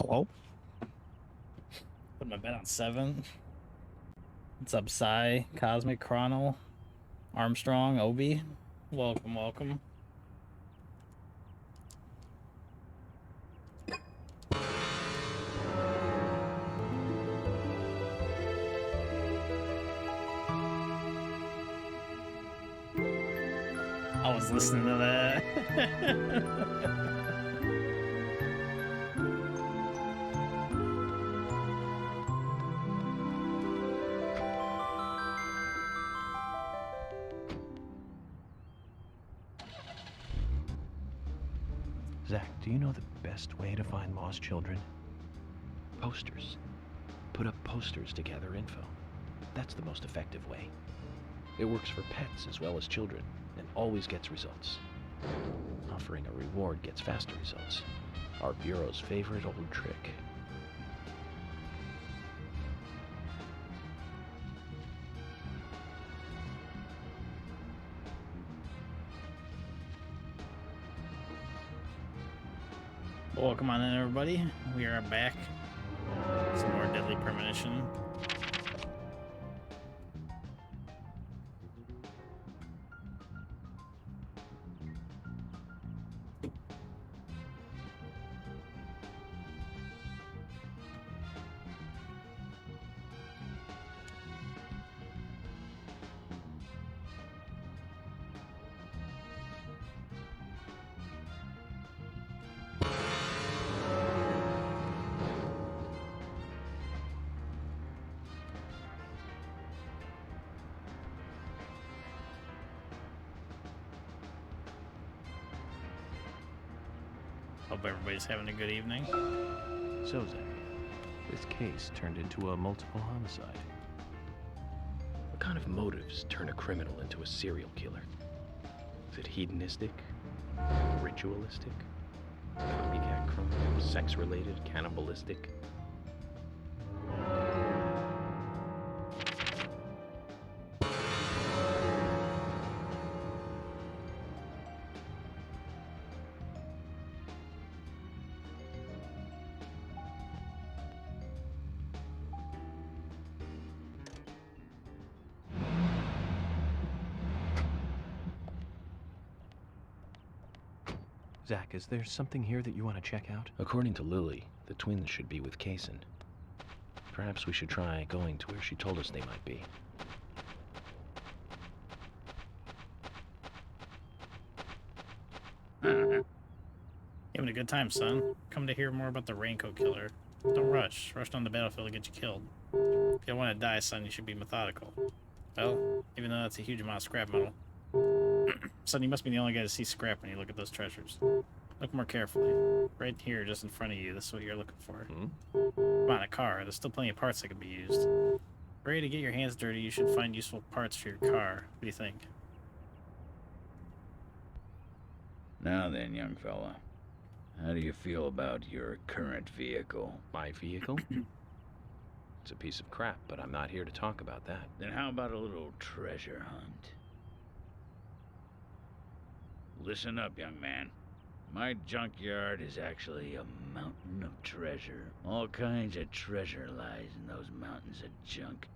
Hello? Put my bet on 7. What's up, Psy, Cosmic, Chrono, Armstrong, Obi? Welcome, welcome. I was listening to that. Zach, do you know the best way to find lost children? Posters. Put up posters to gather info. That's the most effective way. It works for pets as well as children, and always gets results. Offering a reward gets faster results. Our Bureau's favorite old trick. Welcome on in, everybody. We are back. Some more Deadly Premonition. Hope everybody's having a good evening. So, Zach, this case turned into a multiple homicide. What kind of motives turn a criminal into a serial killer? Is it hedonistic? Ritualistic? Copycat criminal? Sex-related? Cannibalistic? Zach, is there something here that you want to check out? According to Lily, the twins should be with Kaysen. Perhaps we should try going to where she told us they might be. Having a good time, son. Come to hear more about the Raincoat Killer. Don't rush. Rush on the battlefield to get you killed. If you don't want to die, son, you should be methodical. Well, even though that's a huge amount of scrap metal. Son, you must be the only guy to see scrap when you look at those treasures. Look more carefully. Right here, just in front of you, this is what you're looking for. Come on, a car. There's still plenty of parts that could be used. Ready to get your hands dirty, you should find useful parts for your car. What do you think? Now then, young fella. How do you feel about your current vehicle? My vehicle? It's a piece of crap, but I'm not here to talk about that. Then how about a little treasure hunt? Listen up, young man. My junkyard is actually a mountain of treasure. All kinds of treasure lies in those mountains of junk.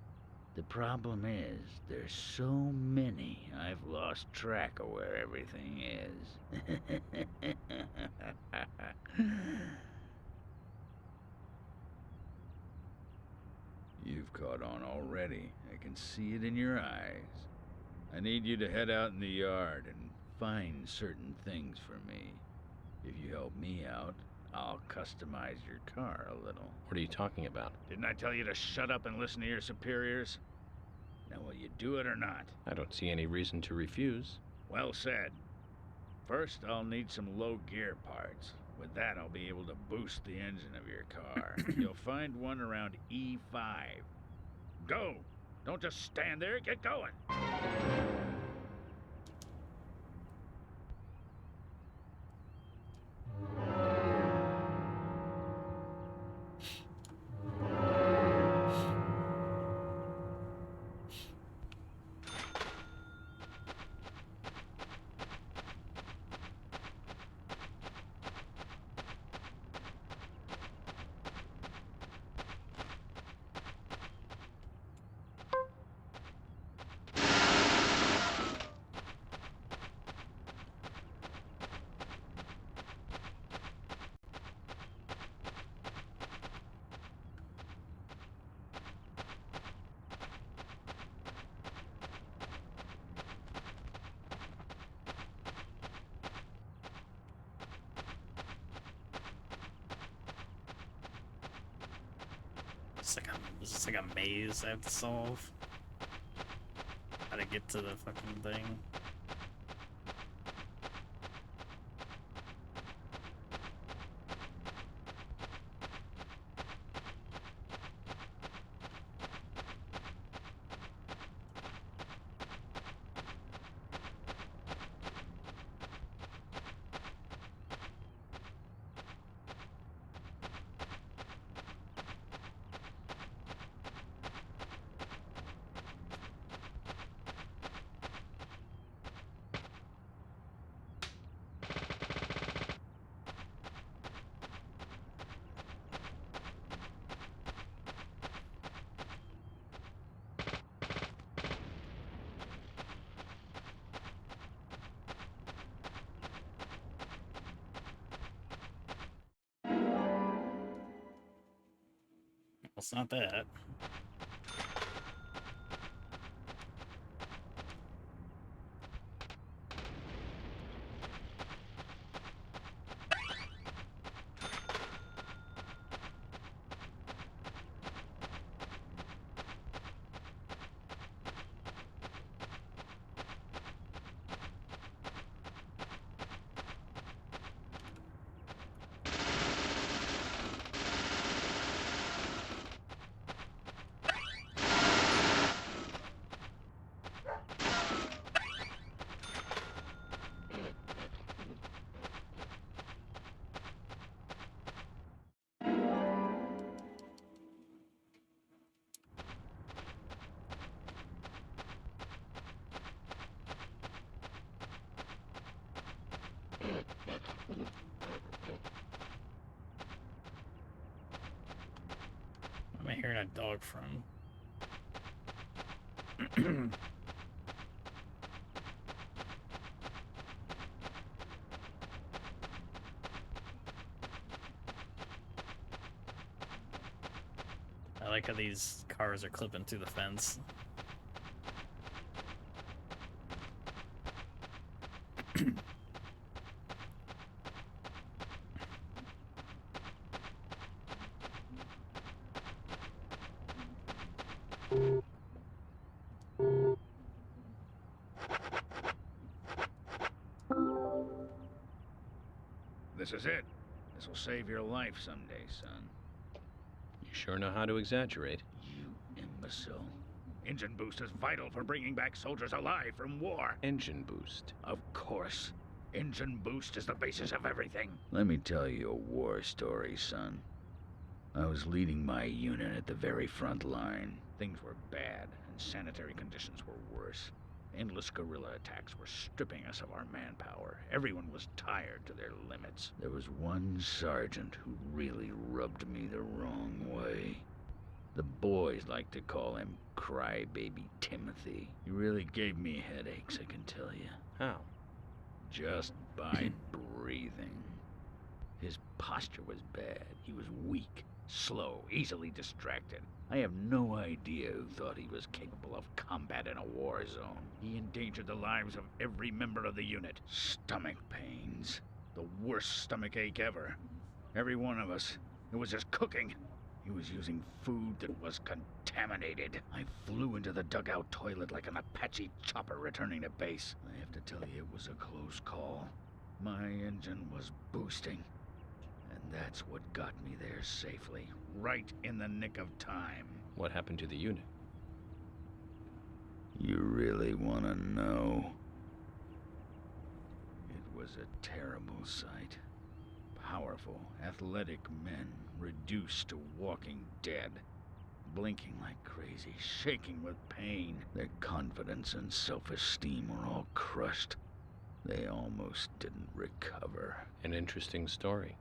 The problem is, there's so many, I've lost track of where everything is. You've caught on already. I can see it in your eyes. I need you to head out in the yard and find certain things for me. If you help me out, I'll customize your car a little. What are you talking about? Didn't I tell you to shut up and listen to your superiors? Now, will you do it or not? I don't see any reason to refuse. Well said. First, I'll need some low gear parts. With that, I'll be able to boost the engine of your car. You'll find one around E5. Go! Don't just stand there, get going! Is this like a maze I have to solve? How to get to the fucking thing? It's not that. Where am I hearing a dog from? I like how these cars are clipping through the fence. This is it. This will save your life someday, son. You sure know how to exaggerate. You imbecile. Engine boost is vital for bringing back soldiers alive from war. Engine boost. Of course. Engine boost is the basis of everything. Let me tell you a war story, son. I was leading my unit at the very front line. Things were bad, and sanitary conditions were worse. Endless guerrilla attacks were stripping us of our manpower. Everyone was tired to their limits. There was one sergeant who really rubbed me the wrong way. The boys like to call him Crybaby Timothy. He really gave me headaches, I can tell you. How? Just by breathing. His posture was bad. He was weak, slow, easily distracted. I have no idea who thought he was capable of combat in a war zone. He endangered the lives of every member of the unit. Stomach pains. The worst stomach ache ever. Every one of us. It was just cooking. He was using food that was contaminated. I flew into the dugout toilet like an Apache chopper returning to base. I have to tell you, it was a close call. My engine was boosting. And that's what got me there safely, right in the nick of time. What happened to the unit? You really want to know? It was a terrible sight. Powerful, athletic men reduced to walking dead. Blinking like crazy, shaking with pain. Their confidence and self-esteem were all crushed. They almost didn't recover. An interesting story.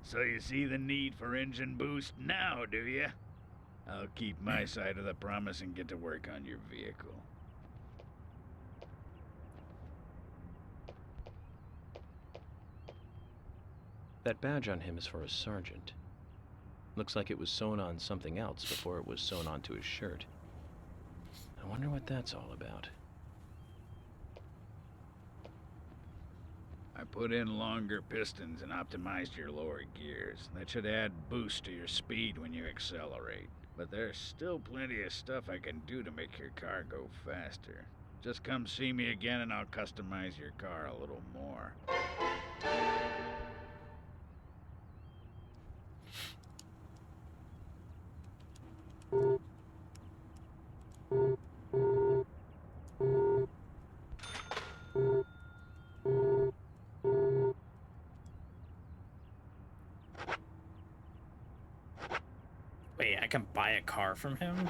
So you see the need for engine boost now, do you? I'll keep my side of the promise and get to work on your vehicle. That badge on him is for a sergeant. Looks like it was sewn on something else before it was sewn onto his shirt. I wonder what that's all about. I put in longer pistons and optimized your lower gears. That should add boost to your speed when you accelerate. But there's still plenty of stuff I can do to make your car go faster. Just come see me again and I'll customize your car a little more. Wait, I can buy a car from him?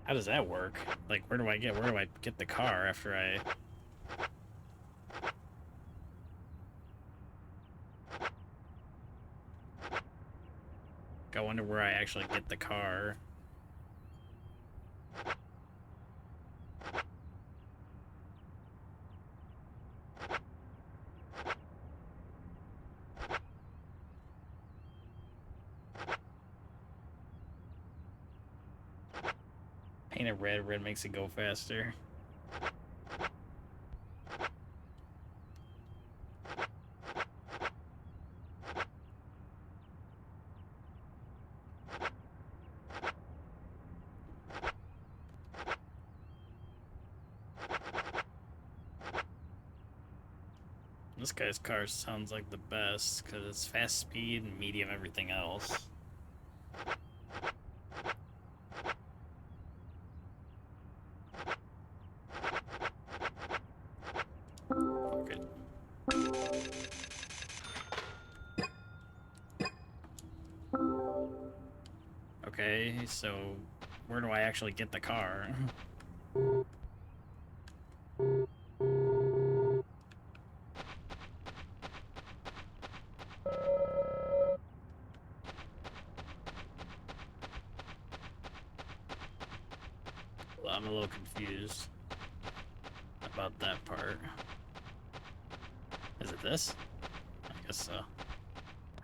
How does that work? Like, where do I get the car after I... I wonder where I actually get the car. Paint it red, red makes it go faster. This guy's car sounds like the best because it's fast speed and medium everything else. Good. Okay, so where do I actually get the car? Well, I'm a little confused about that part. Is it this? I guess so.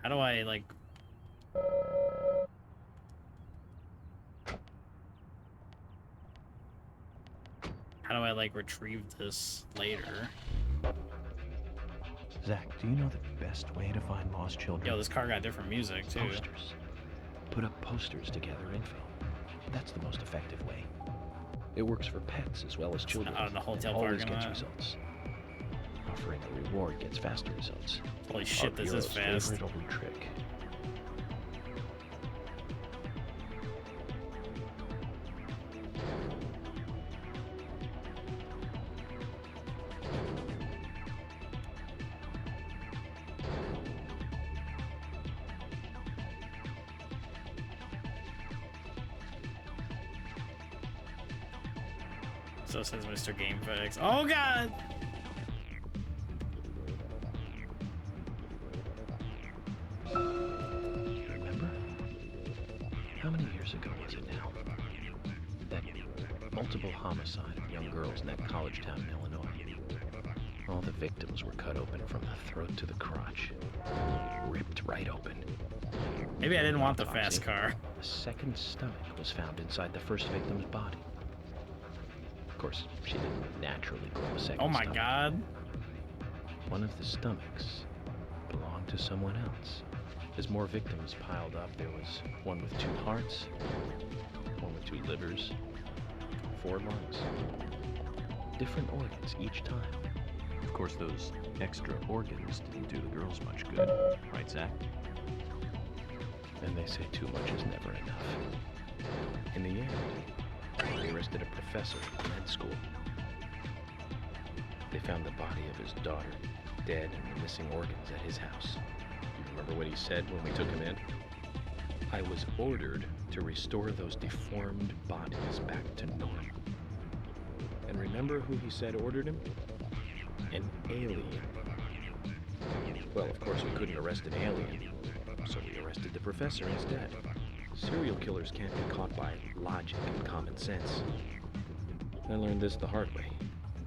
How do I, like... How do I, like, retrieve this later? Zach, do you know the best way to find lost children? Yo, this car got different music, too. Posters. Put up posters to gather info. That's the most effective way. It works for pets as well as children. Out in the hotel and always parking gets lot. results. Offering a reward gets faster results. Holy shit, this is fast. Favorite old trick. So says Mr. GameFAQs. Oh god! Remember? How many years ago was it now? That multiple homicide of young girls in that college town in Illinois. All the victims were cut open from the throat to the crotch. Ripped right open. Maybe I didn't want the Autopsy, fast car. A second stomach was found inside the first victim's body. Of course, she didn't naturally grow a second Oh my stomach. god. One of the stomachs belonged to someone else. As more victims piled up, there was one with 2 hearts, one with 2 livers, 4 lungs. Different organs each time. Of course, those extra organs didn't do the girls much good, right, Zach? And they say too much is never enough. In the end, they arrested a professor at med school. They found the body of his daughter, dead and the missing organs at his house. You remember what he said when we took him in? I was ordered to restore those deformed bodies back to normal. And remember who he said ordered him? An alien. Well, of course, we couldn't arrest an alien, so we arrested the professor instead. Serial killers can't be caught by logic and common sense. I learned this the hard way.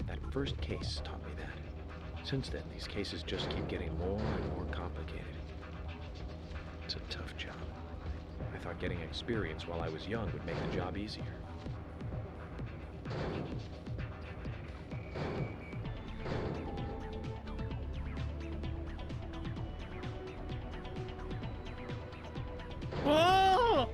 That first case taught me that. Since then, these cases just keep getting more and more complicated. It's a tough job. I thought getting experience while I was young would make the job easier. Whoa!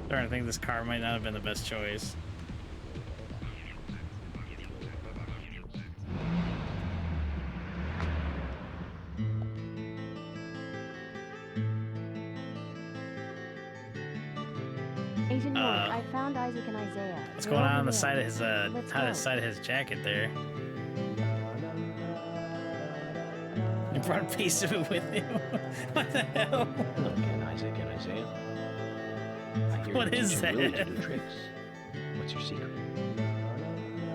Starting to think this car might not have been the best choice. Agent York, I found Isaac and Isaiah. What's They're going on over the there. side of his Let's on go. the side of his jacket there? You brought a piece of it with you. What the hell? Hello again, Isaac and Isaiah. I hear What you're is teaching Willie to that? do tricks. What's your secret?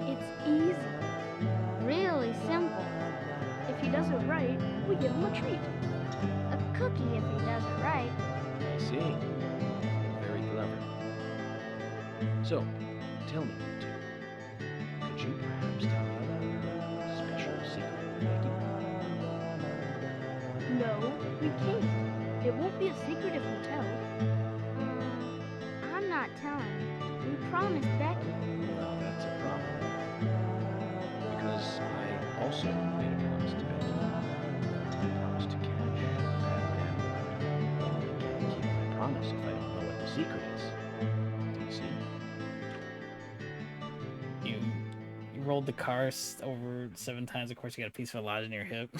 It's easy. Really simple. If he does it right, we give him a treat. A cookie if he does it right. I see. Very clever. So, tell me, you two. Could you perhaps tell me about your special secret with Becky? No, we can't. It won't be a secret if we tell. I'm not telling. We promised Becky. Well, that's a problem. Because I also made a promise to Becky. I promised to catch that man. I can't keep my promise if I don't know what the secret is. Do you see? You rolled the car over 7 times. Of course, you got a piece of it lodged in your hip.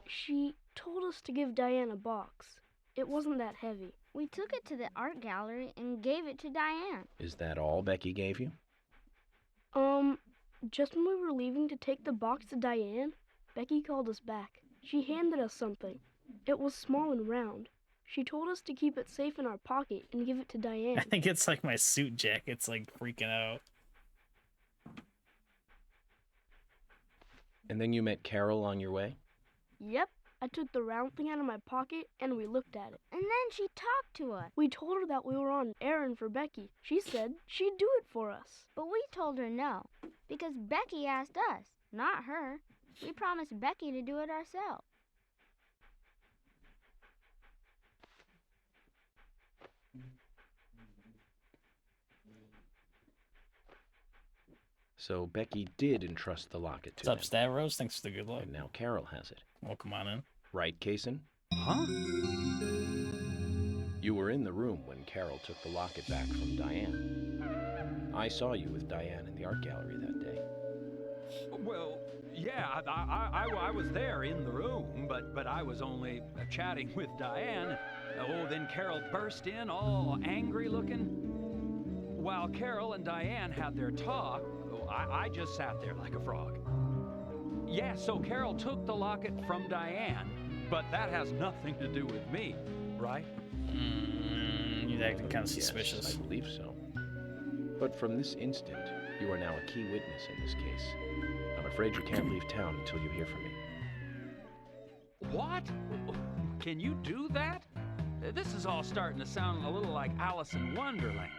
She told us to give Diane a box. It wasn't that heavy. We took it to the art gallery and gave it to Diane. Is that all Becky gave you? Just when we were leaving to take the box to Diane, Becky called us back. She handed us something. It was small and round. She told us to keep it safe in our pocket and give it to I Diane. think it's like my suit jacket's like freaking out. And then you met Carol on your way? Yep, I took the round thing out of my pocket and we looked at it. And then she talked to us. We told her that we were on an errand for Becky. She said she'd do it for us. But we told her no. Because Becky asked us, not her. We promised Becky to do it ourselves. So Becky did entrust the locket to What's up, him. Stavros? Thanks for the good luck. And now Carol has it. Well, come on in. Right, Kaysen? Huh? You were in the room when Carol took the locket back from Diane. I saw you with Diane in the art gallery that day. Well, yeah, I was there in the room, but I was only chatting with Diane. Oh, then Carol burst in, all angry looking. While Carol and Diane had their talk, I just sat there like a frog. Yeah, so Carol took the locket from Diane, but that has nothing to do with me, right? You're acting kind of suspicious. Yes, I believe so. But from this instant, you are now a key witness in this case. I'm afraid you can't leave town until you hear from me. What? Can you do that? This is all starting to sound a little like Alice in Wonderland.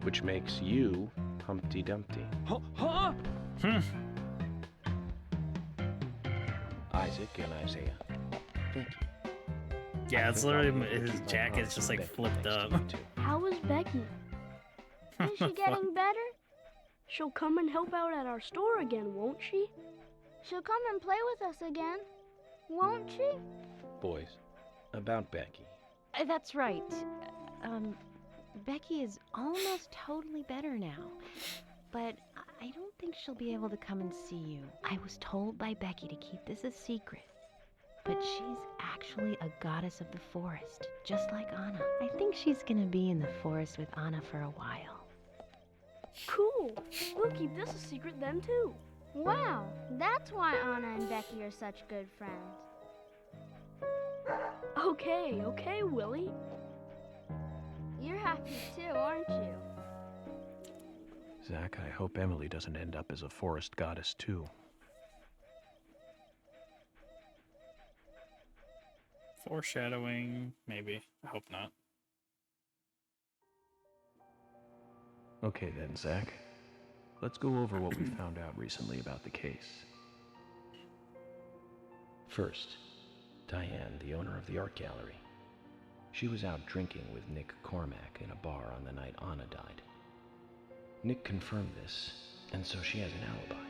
Which makes you Humpty Dumpty. Huh? Isaac and Isaiah. Thank you. Yeah, I it's think I'll literally be able to his keep my jacket's promise just with like Becky flipped thanks to up. you two. How is Becky? Is she getting better? She'll come and help out at our store again, won't she? She'll come and play with us again, won't she? Boys, about Becky. That's right. Becky is almost totally better now. But I don't think she'll be able to come and see you. I was told by Becky to keep this a secret. But she's actually a goddess of the forest, just like Anna. I think she's gonna be in the forest with Anna for a while. Cool. We'll keep this a secret then, too. Wow, that's why Anna and Becky are such good friends. Okay, Willie. You're happy too, aren't you? Zach, I hope Emily doesn't end up as a forest goddess, too. Foreshadowing, maybe. I hope not. Okay then, Zach. Let's go over what we found out recently about the case. First, Diane, the owner of the art gallery. She was out drinking with Nick Cormack in a bar on the night Anna died. Nick confirmed this, and so she has an alibi.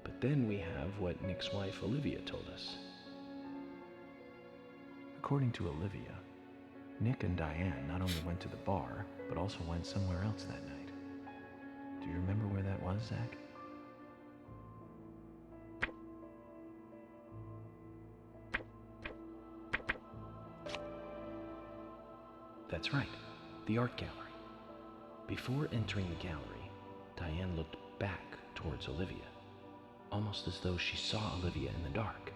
But then we have what Nick's wife Olivia told us. According to Olivia, Nick and Diane not only went to the bar, but also went somewhere else that night. Do you remember where that was, Zach? That's right, the art gallery. Before entering the gallery, Diane looked back towards Olivia, almost as though she saw Olivia in the dark.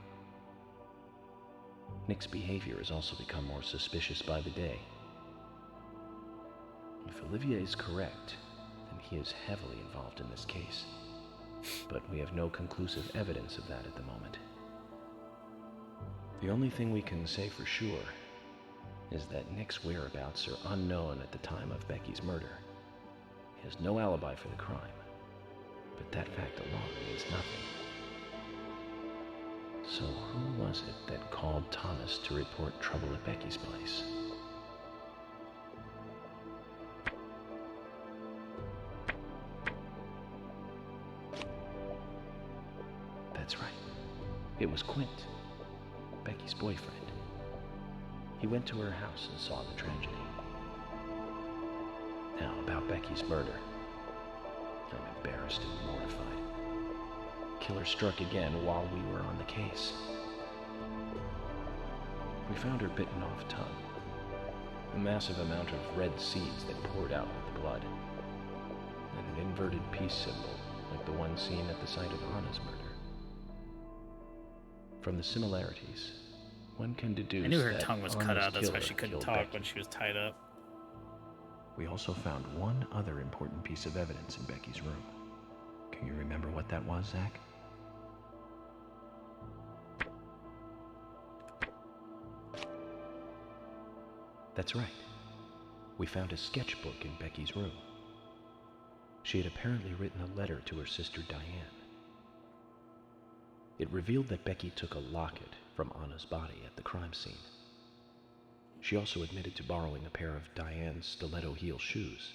Nick's behavior has also become more suspicious by the day. If Olivia is correct, then he is heavily involved in this case. But we have no conclusive evidence of that at the moment. The only thing we can say for sure is that Nick's whereabouts are unknown at the time of Becky's murder. He has no alibi for the crime, but that fact alone means nothing. So who was it that called Thomas to report trouble at Becky's place? That's right. It was Quint, Becky's boyfriend. He went to her house and saw the tragedy. Now, about Becky's murder. I'm embarrassed and mortified. Killer struck again while we were on the case. We found her bitten off tongue. A massive amount of red seeds that poured out with the blood. And an inverted peace symbol, like the one seen at the site of Anna's murder. From the similarities, one can deduce I knew her that tongue was cut Anna's out, that's why killer she couldn't killed talk Becky. when she was tied up. We also found one other important piece of evidence in Becky's room. Can you remember what that was, Zach? That's right. We found a sketchbook in Becky's room. She had apparently written a letter to her sister Diane. It revealed that Becky took a locket from Anna's body at the crime scene. She also admitted to borrowing a pair of Diane's stiletto heel shoes.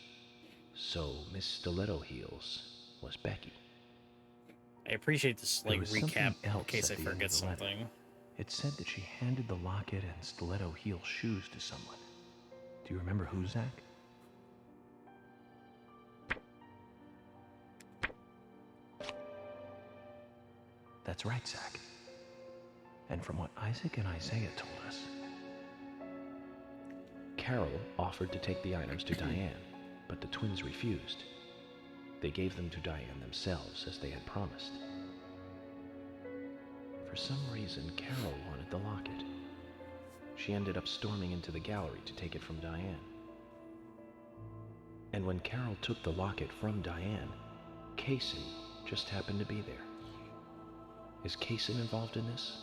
So Miss Stiletto Heels was Becky. I appreciate this There like was something recap in else case I at the end forget of the letter. something. It said that she handed the locket and stiletto heel shoes to someone. Do you remember who, Zach? That's right, Zach. And from what Isaac and Isaiah told us, Carol offered to take the items to Diane, but the twins refused. They gave them to Diane themselves, as they had promised. For some reason, Carol wanted the locket. She ended up storming into the gallery to take it from Diane. And when Carol took the locket from Diane, Kaysen just happened to be there. Is Kaysen involved in this?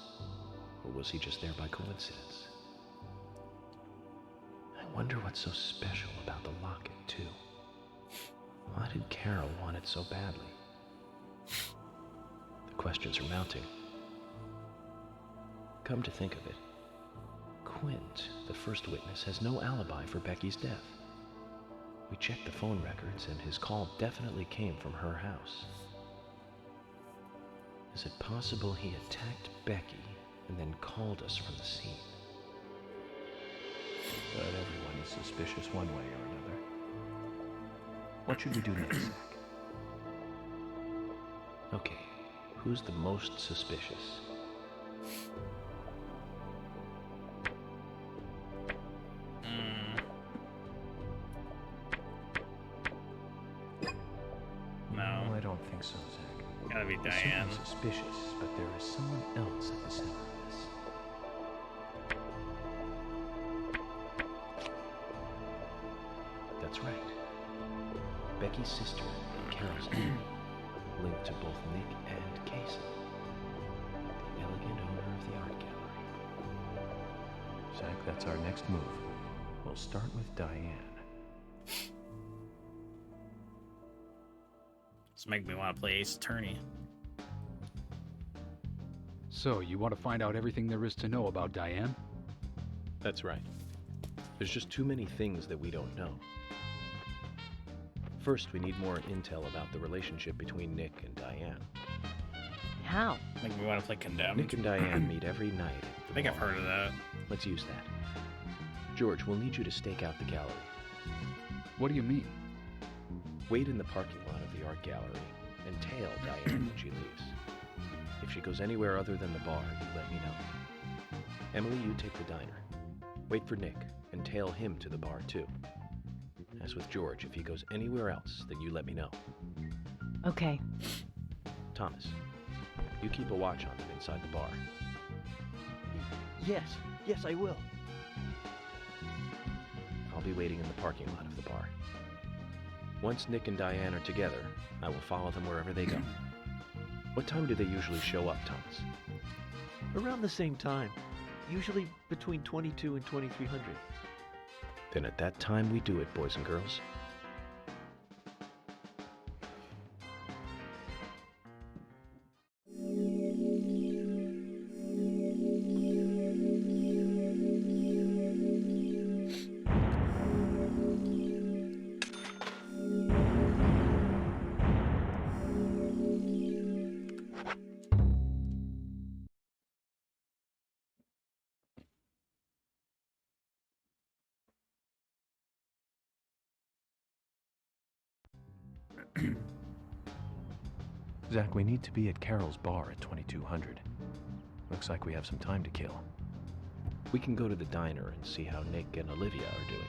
Or was he just there by coincidence? I wonder what's so special about the locket, too. Why did Carol want it so badly? The questions are mounting. Come to think of it, Quint, the first witness, has no alibi for Becky's death. We checked the phone records, and his call definitely came from her house. Is it possible he attacked Becky and then called us from the scene? But everyone is suspicious one way or another. What should we do next, Zach? Okay, who's the most suspicious? No, I don't think so, Zach. gotta be He's Diane. certainly suspicious, but there is someone else at the center of this. Becky's sister and Carol's aunt, linked to both Nick and Casey, the elegant owner of the art gallery. Zach, that's our next move. We'll start with Diane. This make me want to play Ace Attorney. So, you want to find out everything there is to know about Diane? That's right. There's just too many things that we don't know. First, we need more intel about the relationship between Nick and Diane. How? Make me want to play Condemned. Nick and Diane meet every night at I the think I've bar. heard of that. Let's use that. George, we'll need you to stake out the gallery. What do you mean? Wait in the parking lot of the art gallery and tail Diane when she leaves. If she goes anywhere other than the bar, you let me know. Emily, you take the diner. Wait for Nick and tail him to the bar too. As with George, if he goes anywhere else, then you let me know. Okay. Thomas, you keep a watch on them inside the bar. Yes, I will. I'll be waiting in the parking lot of the bar. Once Nick and Diane are together, I will follow them wherever they go. What time do they usually show up, Thomas? Around the same time. Usually between 22 and 2300. Then at that time we do it, boys and girls. Zach, we need to be at Carol's bar at 2200. Looks like we have some time to kill. We can go to the diner and see how Nick and Olivia are doing.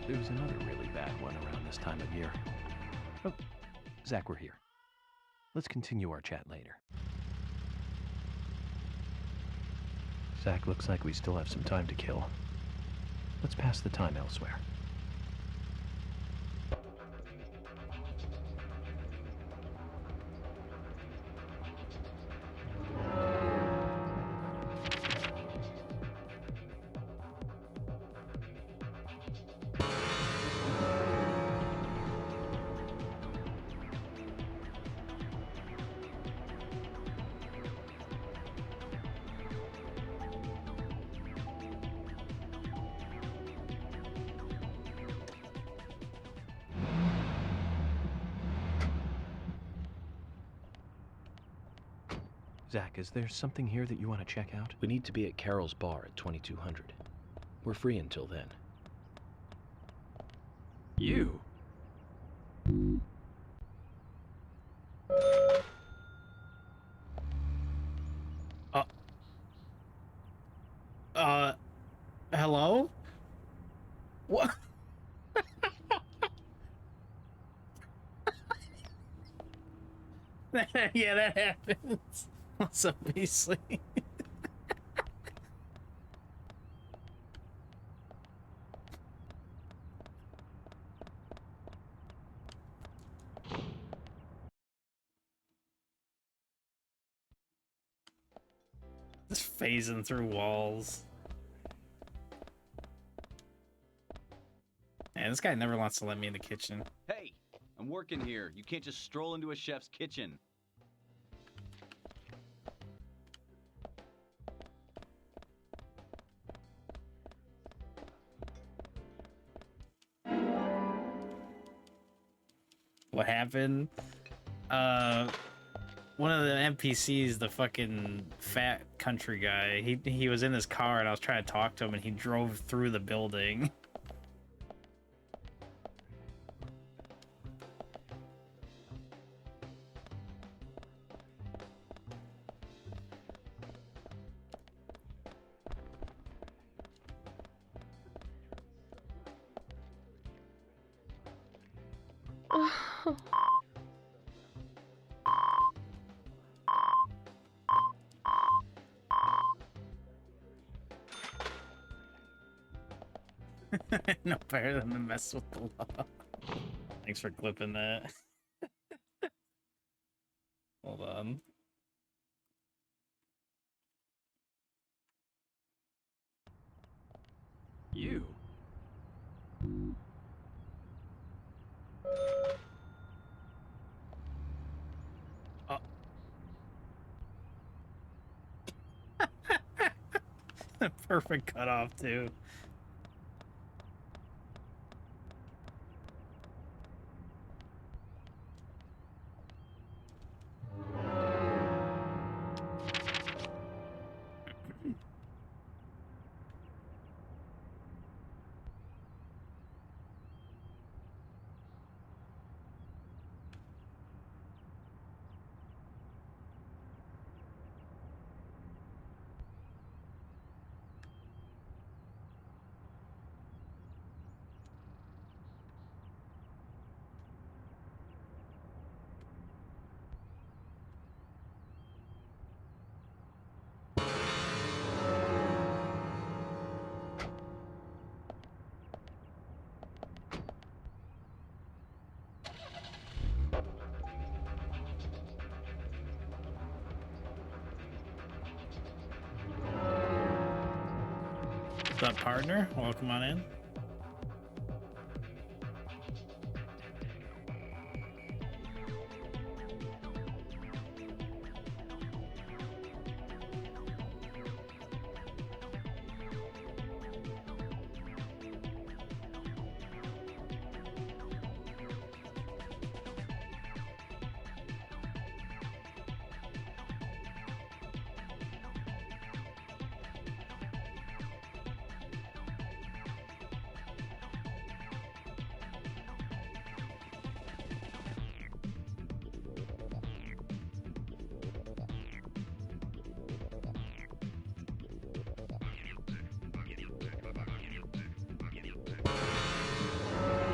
There was another really bad one around this time of year. Oh, Zach, we're here. Let's continue our chat later. Zach, looks like we still have some time to kill. Let's pass the time elsewhere. Zach, is there something here that you want to check out? We need to be at Carol's bar at 2200. We're free until then. You? Hello? What? Yeah, that happens. What's up, Beasley? Just phasing through walls. Man, this guy never wants to let me in the kitchen. Hey, I'm working here. You can't just stroll into a chef's kitchen. What happened? one of the NPCs, the fucking fat country guy, he was in his car and I was trying to talk to him and he drove through the building. No better than to mess with the law. Thanks for clipping that. Hold on. You? Oh. Perfect cutoff, too. What's up, partner? Welcome on in.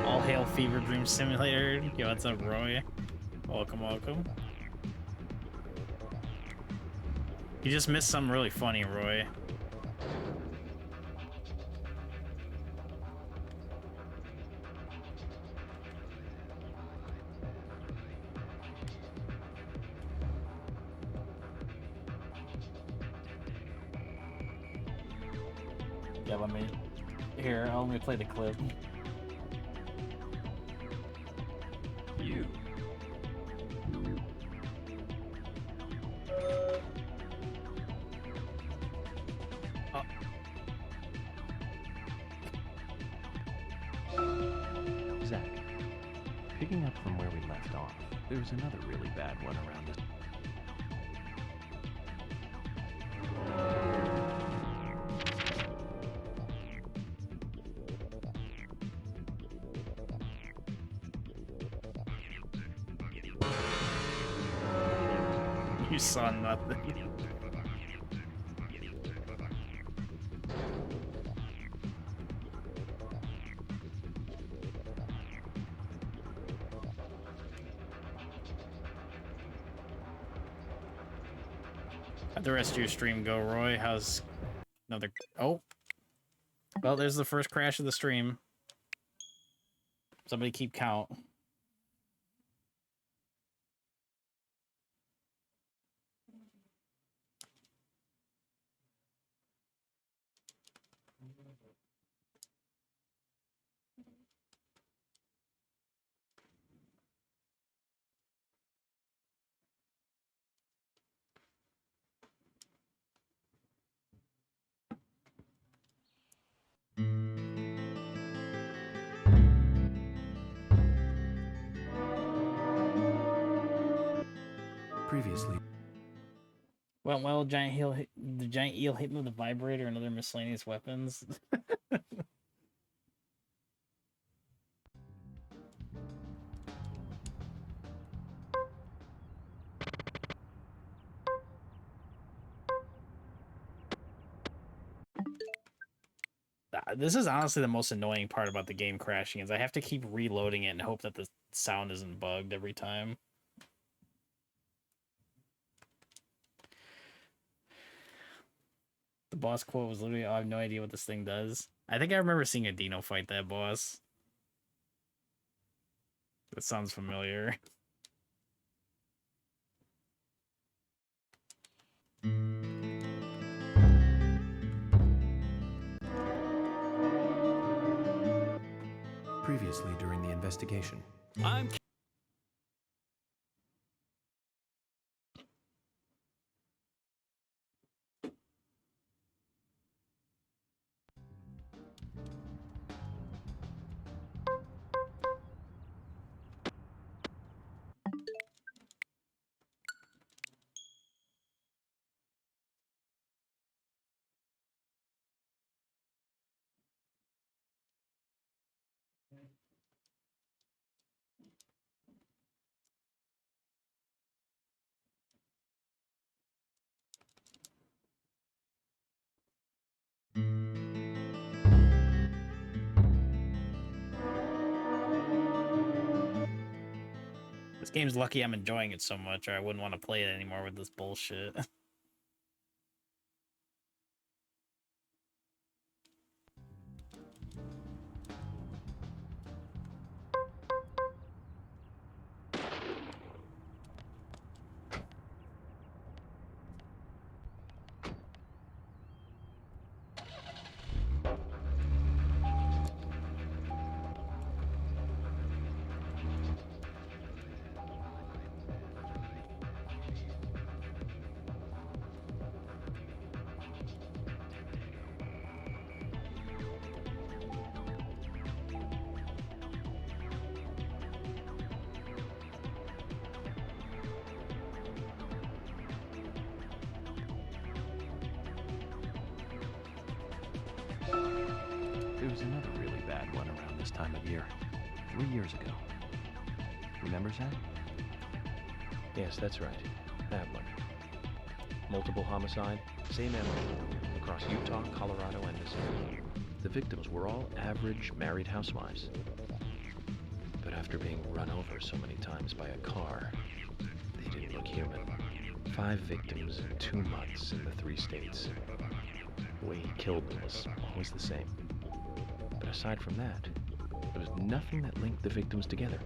All hail Fever Dream Simulator. Yo, what's up, Roy? Welcome, welcome. You just missed something really funny, Roy. Yeah, let me play the clip. You? Zach, picking up from where we left off, there's another really bad one around us. You saw nothing. How'd the rest of your stream go, Roy? How's another... Oh. Well, there's the first crash of the stream. Somebody keep count. Previously. Well, the giant eel hit me with a vibrator and other miscellaneous weapons. This is honestly the most annoying part about the game crashing is I have to keep reloading it and hope that the sound isn't bugged every time. The boss quote was literally, "I have no idea what this thing does." I think I remember seeing a Dino fight that boss. That sounds familiar. Previously during the investigation. I'm This game's lucky I'm enjoying it so much, or I wouldn't want to play it anymore with this bullshit. There was another really bad one around this time of year. 3 years ago. Remember, Zach? Yes, that's right. That one. Multiple homicide, same MO, across Utah, Colorado, and Missouri. The victims were all average married housewives. But after being run over so many times by a car, they didn't look human. 5 victims in 2 months in the 3 states. The way he killed them was always the same. But aside from that, there was nothing that linked the victims together.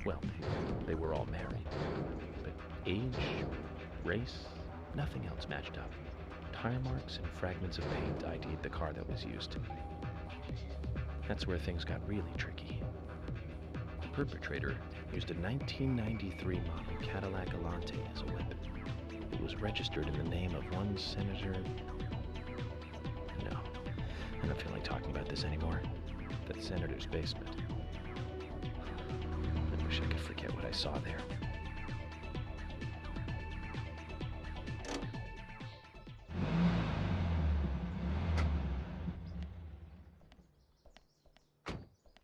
Well, they were all married. But age, race, nothing else matched up. Tire marks and fragments of paint ID'd the car that was used. That's where things got really tricky. The perpetrator used a 1993 model Cadillac Alante as a weapon. It was registered in the name of one Senator... No, I don't feel like talking about this anymore. That senator's basement. I wish I could forget what I saw there.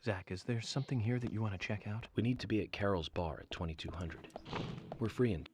Zach, is there something here that you want to check out? We need to be at Carol's bar at 2200. We're free in...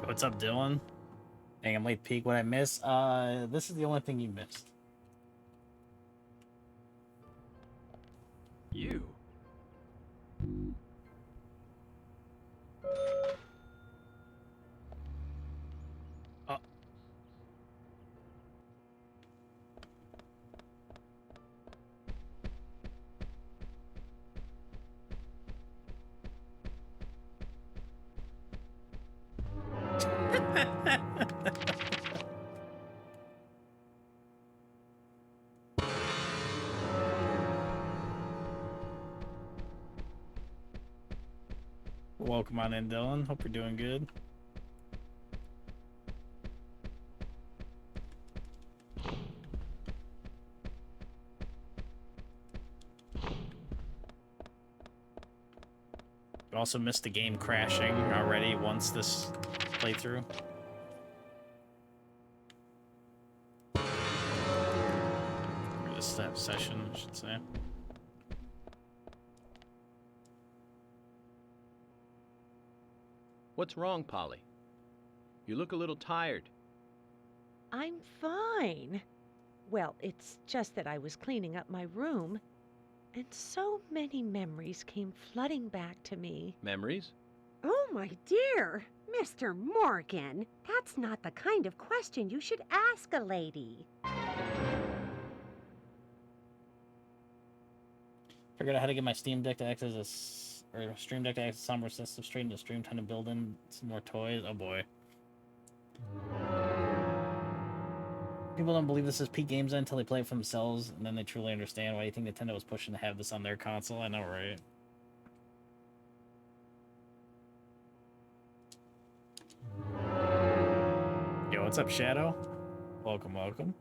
What's up, Dylan? Dang, I'm late peak. What I miss? This is the only thing you missed. you. Welcome on in, Dylan. Hope you're doing good. You also missed the game crashing already once this playthrough. Or this session, I should say. What's wrong, Polly? You look a little tired. I'm fine. Well, it's just that I was cleaning up my room, and so many memories came flooding back to me. Memories? Oh, my dear, Mr. Morgan, that's not the kind of question you should ask a lady. Figured out how to get my Steam Deck to act as or Stream Deck to act as a sound resistive straight into stream, trying to build in some more toys. Oh boy. People don't believe this is peak games until they play it for themselves, and then they truly understand why you think Nintendo was pushing to have this on their console. I know, right? Yo, what's up, Shadow? Welcome, welcome.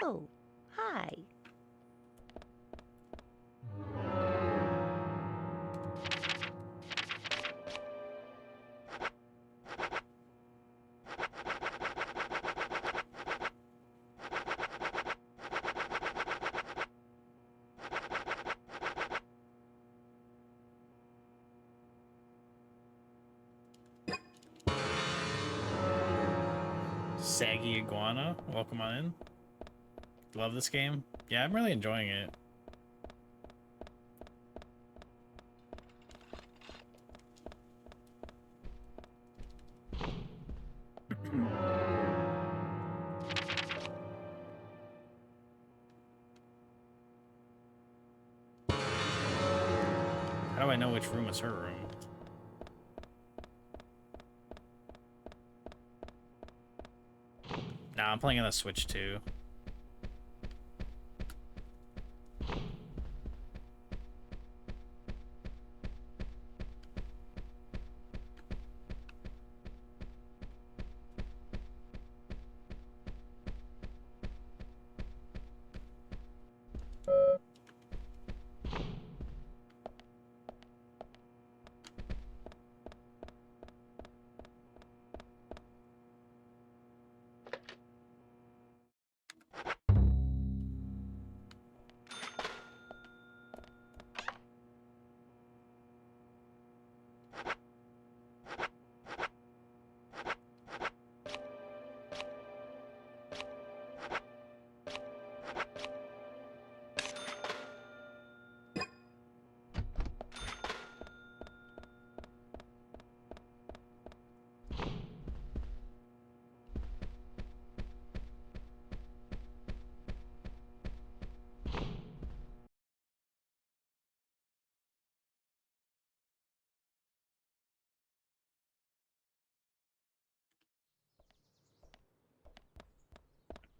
Oh, hi. Saggy Iguana, welcome on in. Love this game. Yeah, I'm really enjoying it. How do I know which room is her room? Nah, I'm playing on the Switch too.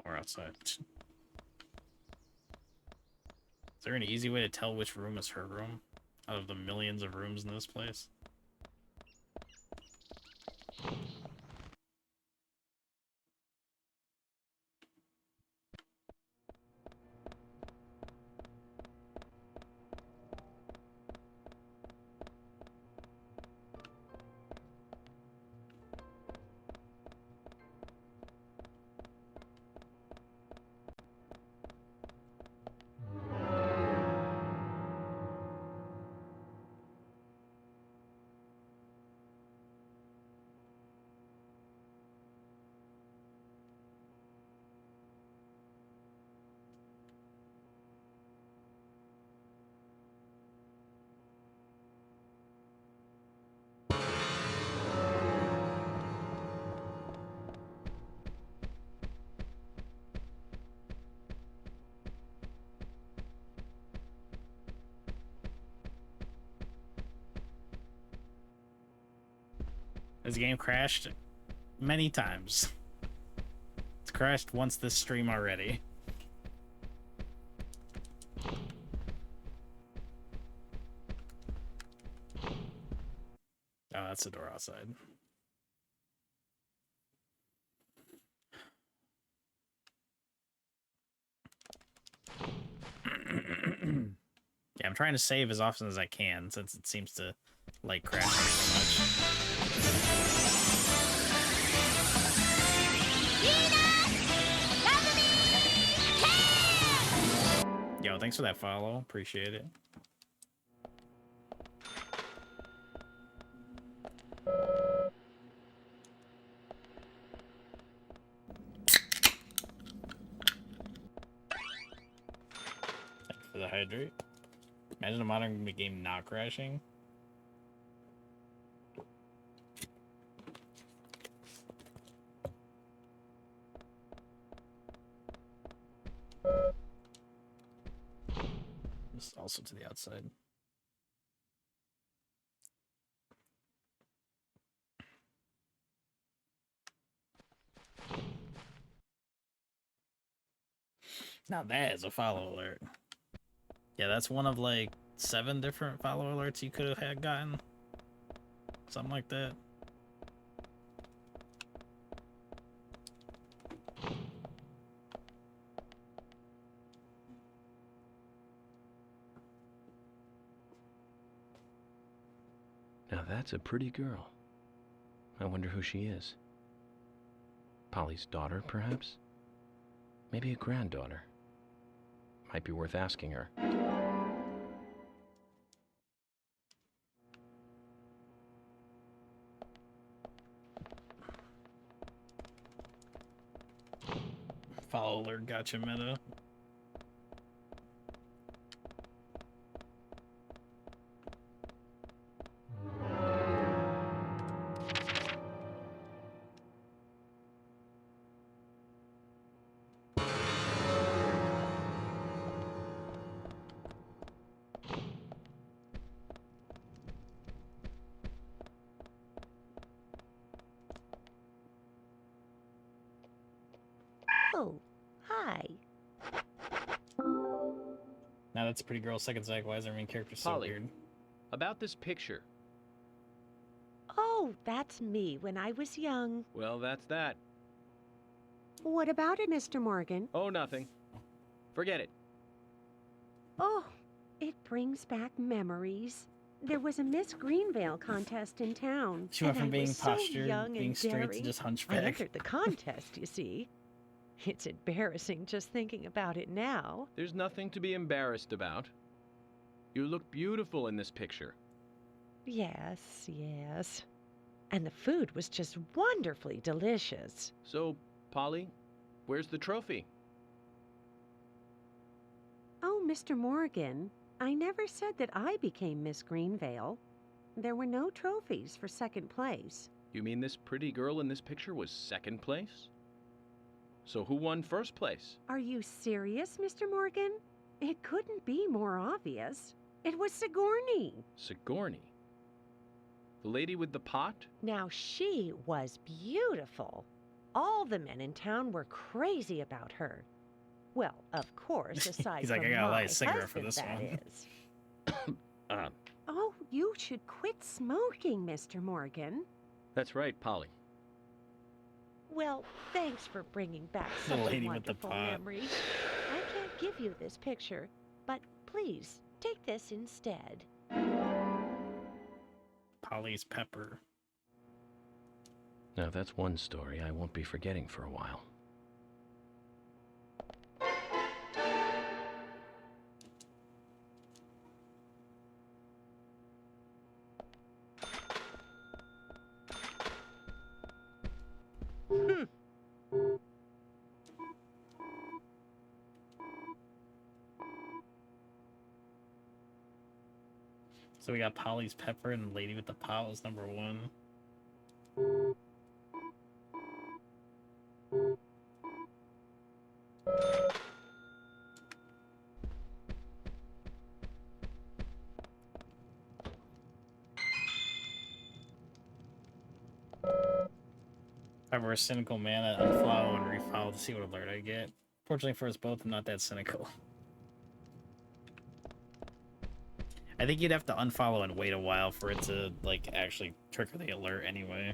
Or outside. Is there an easy way to tell which room is her room out of the millions of rooms in this place? This game crashed many times. It's crashed once this stream already. Oh, that's the door outside. Yeah, I'm trying to save as often as I can since it seems to like crashing so much. Yo, thanks for that follow. Appreciate it. Thanks for the hydrate. Imagine a modern game not crashing. This is also to the outside. Now that is a follow alert. Yeah, that's one of like 7 different follow alerts you could have had gotten. Something like that. Now that's a pretty girl. I wonder who she is. Polly's daughter, perhaps? Maybe a granddaughter. Might be worth asking her. Follow alert gotcha meta. Oh, hi. Now that's a pretty girl. Second Zach. Why is our main character so Polly, weird? about this picture. Oh, that's me when I was young. Well, that's that. What about it, Mr. Morgan? Oh, nothing. Forget it. Oh, it brings back memories. There was a Miss Greenvale contest in town. She went and from I being was so postured, young being and straight to daring. just I hunchback. entered the contest, you see. It's embarrassing just thinking about it now. There's nothing to be embarrassed about. You look beautiful in this picture. Yes, yes. And the food was just wonderfully delicious. So, Polly, where's the trophy? Oh, Mr. Morgan, I never said that I became Miss Greenvale. There were no trophies for second place. You mean this pretty girl in this picture was second place? So who won first place? Are you serious, Mr. Morgan? It couldn't be more obvious. It was Sigourney. Sigourney. The lady with the pot? Now, she was beautiful. All the men in town were crazy about her. Well, of course, aside He's from like, I gotta my light a cigarette for husband, this that one. is. Oh, you should quit smoking, Mr. Morgan. That's right, Polly. Well, thanks for bringing back The such a lady with the wonderful pot. memory. I can't give you this picture, but please take this instead. Polly's pepper. Now that's one story I won't be forgetting for a while. So we got Polly's pepper and the lady with the pot was number 1. If I were a cynical man, I'd unfollow and refollow to see what alert I get. Fortunately for us both, I'm not that cynical. I think you'd have to unfollow and wait a while for it to, like, actually trigger the alert anyway.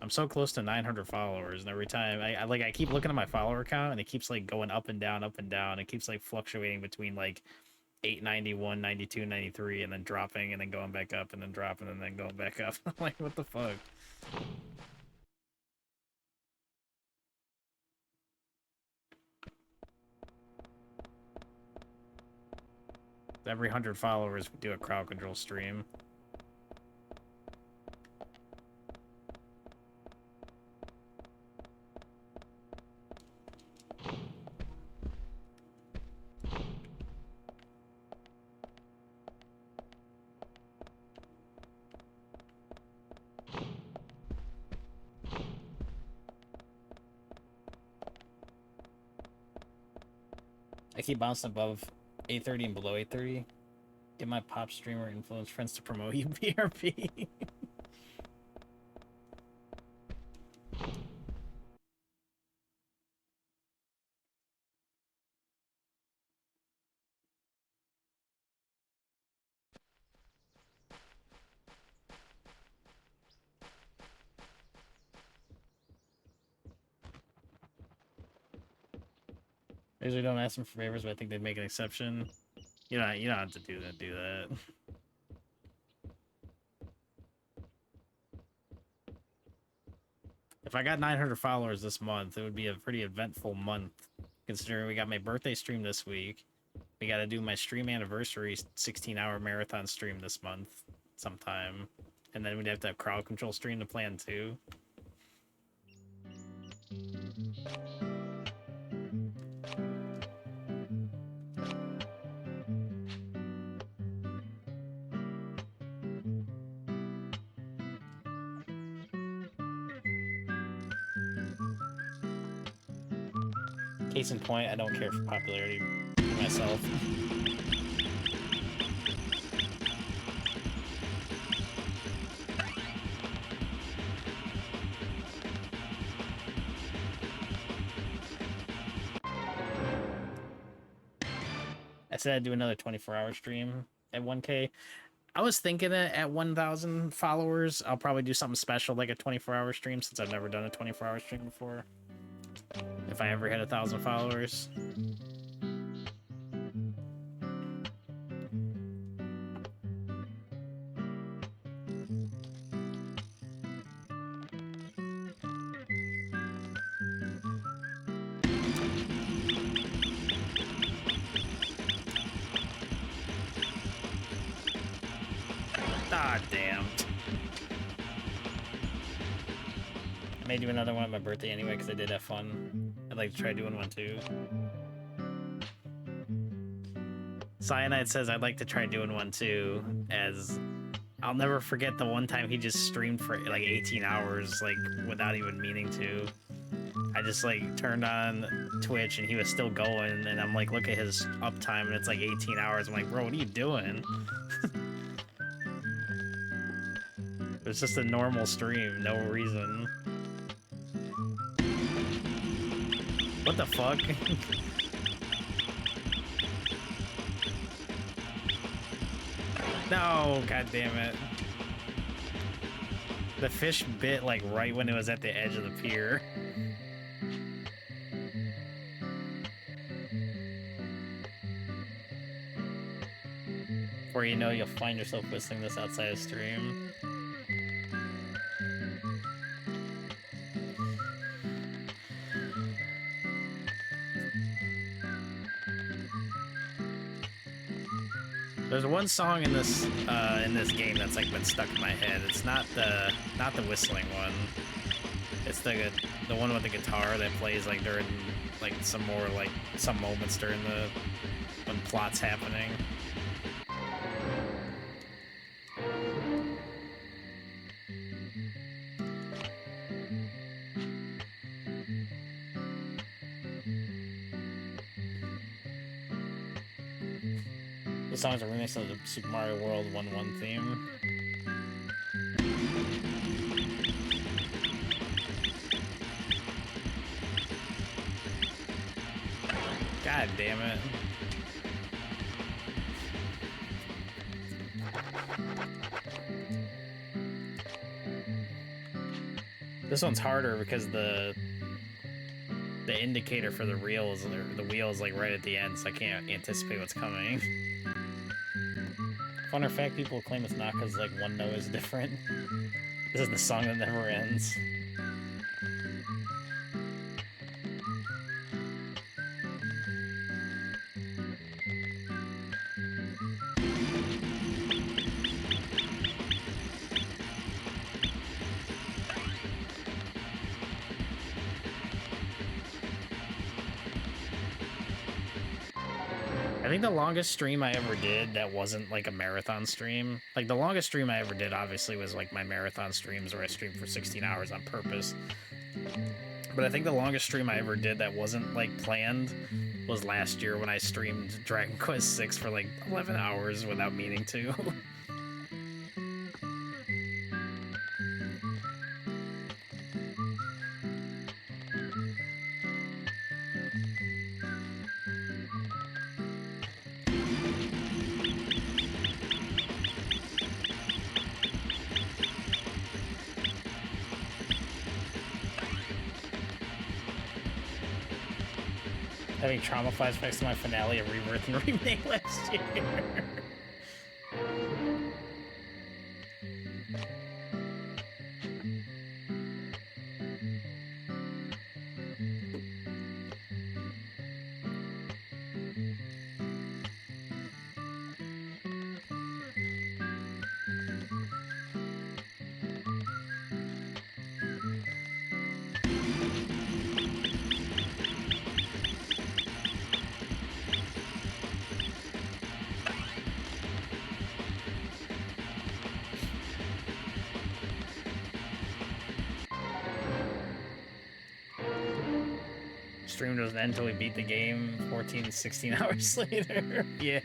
I'm so close to 900 followers, and every time I keep looking at my follower count, and it keeps like going up and down, up and down. It keeps like fluctuating between like 891, 92, 93, and then dropping, and then going back up, and then dropping, and then going back up. I'm like, what the fuck? Every 100 followers, we do a crowd control stream. I keep bouncing above 830 and below 830. Get my pop streamer influence friends to promote you, BRP. I usually don't ask them for favors, but I think they'd make an exception. You don't have to do that. If I got 900 followers this month, it would be a pretty eventful month, considering we got my birthday stream this week. We got to do my stream anniversary 16-hour marathon stream this month sometime. And then we'd have to have crowd control stream to plan too. Case in point, I don't care for popularity for myself. I said I'd do another 24-hour stream at 1K. I was thinking that at 1,000 followers, I'll probably do something special like a 24-hour stream, since I've never done a 24-hour stream before. If I ever hit 1,000 followers. Ah, damn. I may do another one on my birthday anyway, because I did have fun. I'd like to try doing one too. Cyanide says I'd like to try doing one too, as I'll never forget the one time he just streamed for like 18 hours, like without even meaning to. I just like turned on Twitch and he was still going, and I'm like, look at his uptime and it's like 18 hours. I'm like, bro, what are you doing? It was just a normal stream, no reason. What the fuck? No, god damn it. The fish bit like right when it was at the edge of the pier. Before you know, you'll find yourself whistling this outside of stream. There's one song in this game that's like been stuck in my head. It's not the whistling one. It's the one with the guitar that plays like during like some moments during when plot's happening. This song is a remix of the Super Mario World 1-1 theme. God damn it. This one's harder because the indicator for the wheel is like right at the end, so I can't anticipate what's coming. Fun fact, people claim it's not because like one note is different. This is the song that never ends. I think the longest stream I ever did that wasn't like a marathon stream, like the longest stream I ever did obviously was like my marathon streams where I streamed for 16 hours on purpose. But I think the longest stream I ever did that wasn't like planned was last year when I streamed Dragon Quest VI for like 11 hours without meaning to. Having trauma flashbacks to my finale of Rebirth and Remake last year. Stream doesn't end until we beat the game 14, 16 hours later. Yeah.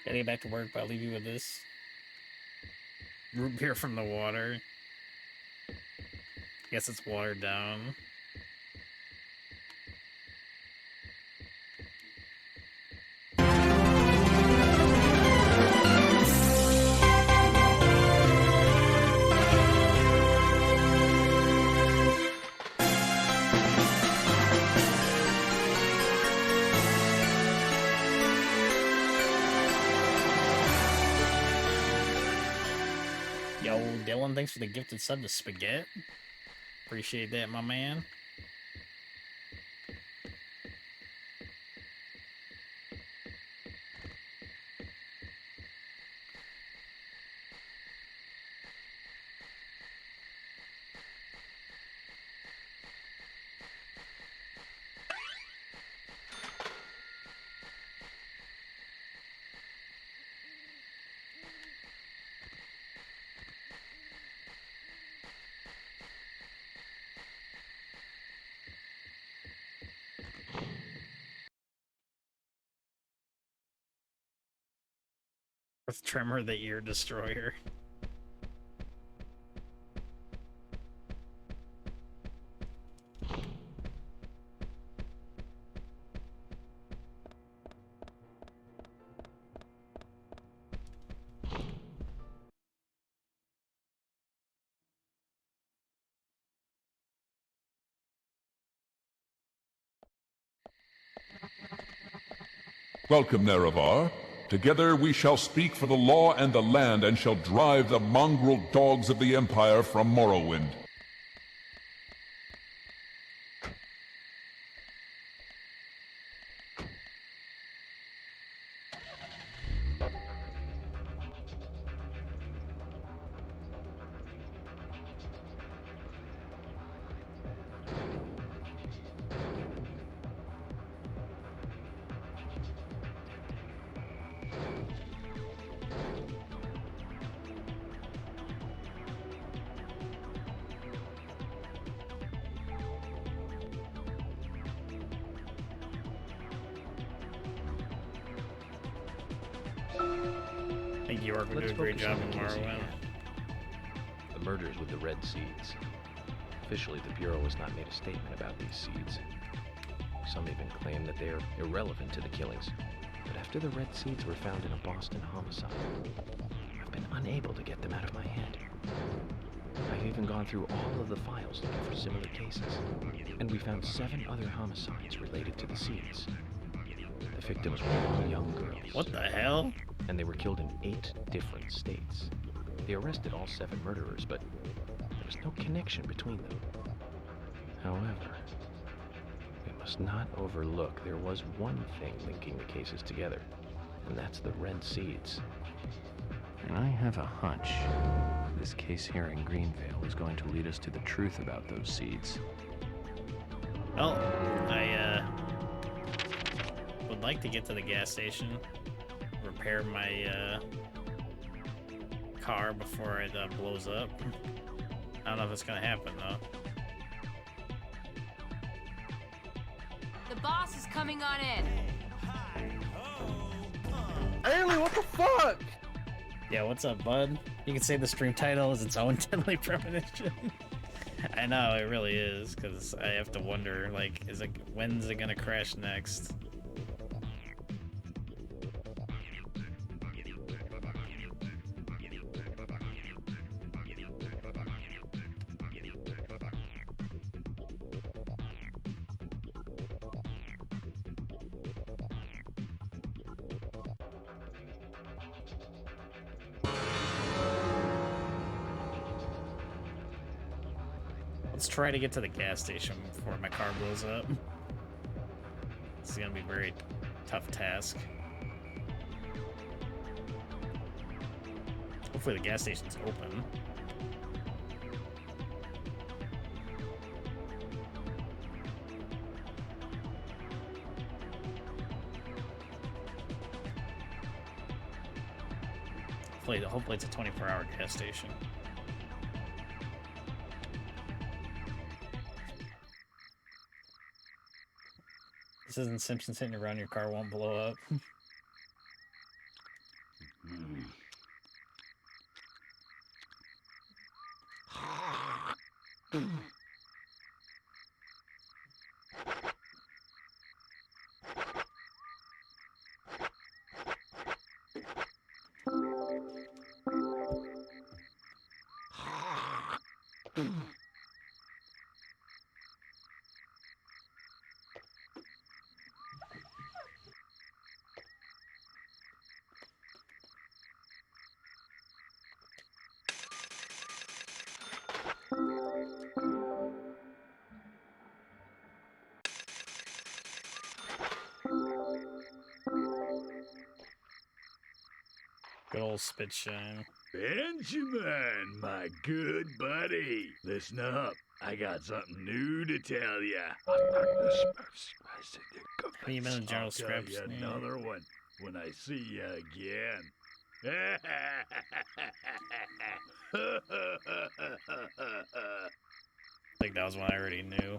Gotta get back to work, but I'll leave you with this. Root beer from the water. Guess it's watered down. Yo, Dylan, thanks for the gifted sub to Spaghetti. Appreciate that, my man. With Tremor the Ear Destroyer. Welcome, Nerevar. Together we shall speak for the law and the land, and shall drive the mongrel dogs of the Empire from Morrowind. think York would do Let's a great focus job on in the case at Morrowind. hand. The murders with the red seeds. Officially, the Bureau has not made a statement about these seeds. Some even claim that they are irrelevant to the killings. But after the red seeds were found in a Boston homicide, I've been unable to get them out of my head. I've even gone through all of the files looking for similar cases, and we found 7 other homicides related to the seeds. The victims were all young girls. What the hell? And they were killed in 8 different states. They arrested all 7 murderers, but there was no connection between them. However, we must not overlook there was one thing linking the cases together, and that's the red seeds. And I have a hunch this case here in Greenvale is going to lead us to the truth about those seeds. Well, I would like to get to the gas station, repair my car before it blows up. I don't know if it's gonna happen though. The boss is coming on in. Haley, what the fuck? Yeah, what's up, bud? You can say the stream title is its own deadly premonition. I know, it really is, because I have to wonder, like, when's it gonna crash next? Let's try to get to the gas station before my car blows up. This is gonna be a very tough task. Hopefully the gas station's open. Hopefully it's a 24-hour gas station. This isn't Simpsons hitting around, your car won't blow up. Good old spit shine. Benjamin, my good buddy. Listen up. I got something new to tell ya. Have you been in General I'll tell Scraps? you another one when I see you again. I think that was one I already knew.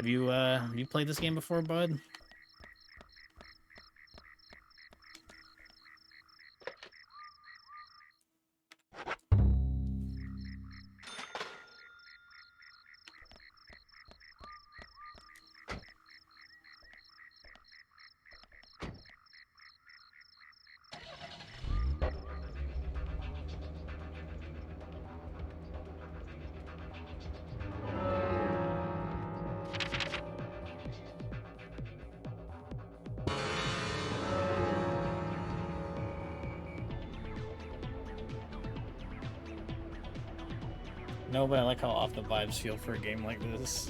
Have you played this game before, bud? No, but I like how off the vibes feel for a game like this.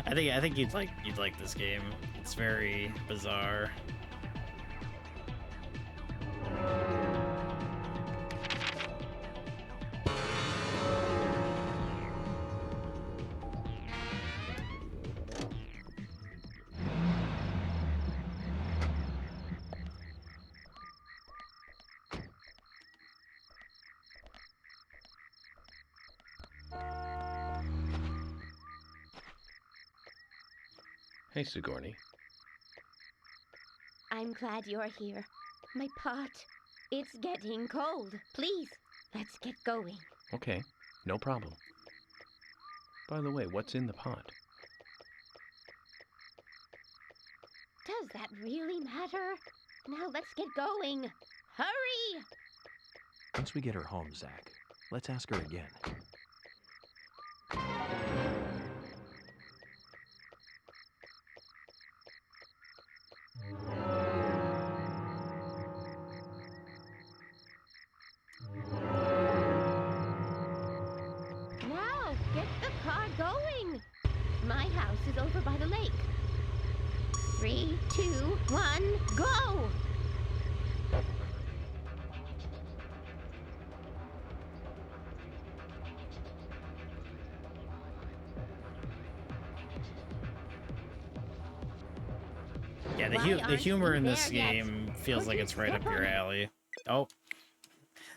I think you'd like this game. It's very bizarre. Hey, Sigourney. I'm glad you're here. My pot, it's getting cold. Please, let's get going. Okay, no problem. By the way, what's in the pot? Does that really matter? Now let's get going. Hurry! Once we get her home, Zach, let's ask her again. Now, get the car going. My house is over by the lake. 3, 2, 1, go! Yeah, the Why aren't humor you in this there yet? game feels Could like you it's right up step your on it? alley. Oh.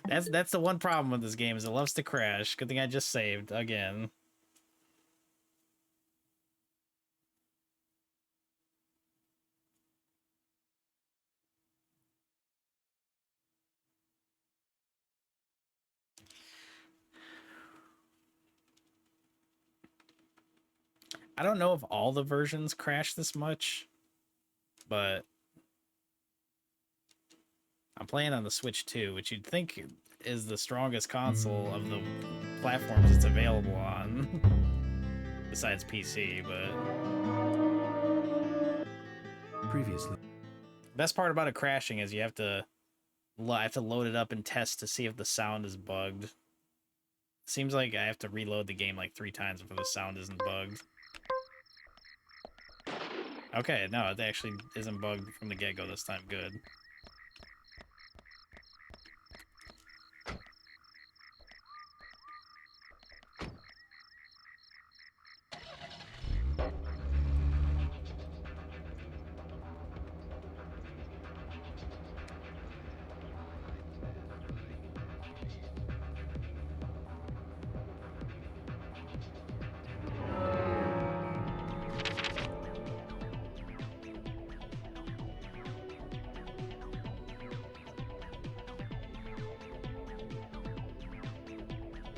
That's the one problem with this game is it loves to crash. Good thing I just saved again. I don't know if all the versions crash this much, but I'm playing on the Switch 2, which you'd think is the strongest console of the platforms it's available on, besides PC, but... Previously. Best part about it crashing is you have to load it up and test to see if the sound is bugged. Seems like I have to reload the game like 3 times before the sound isn't bugged. Okay, no, it actually isn't bugged from the get-go this time. Good.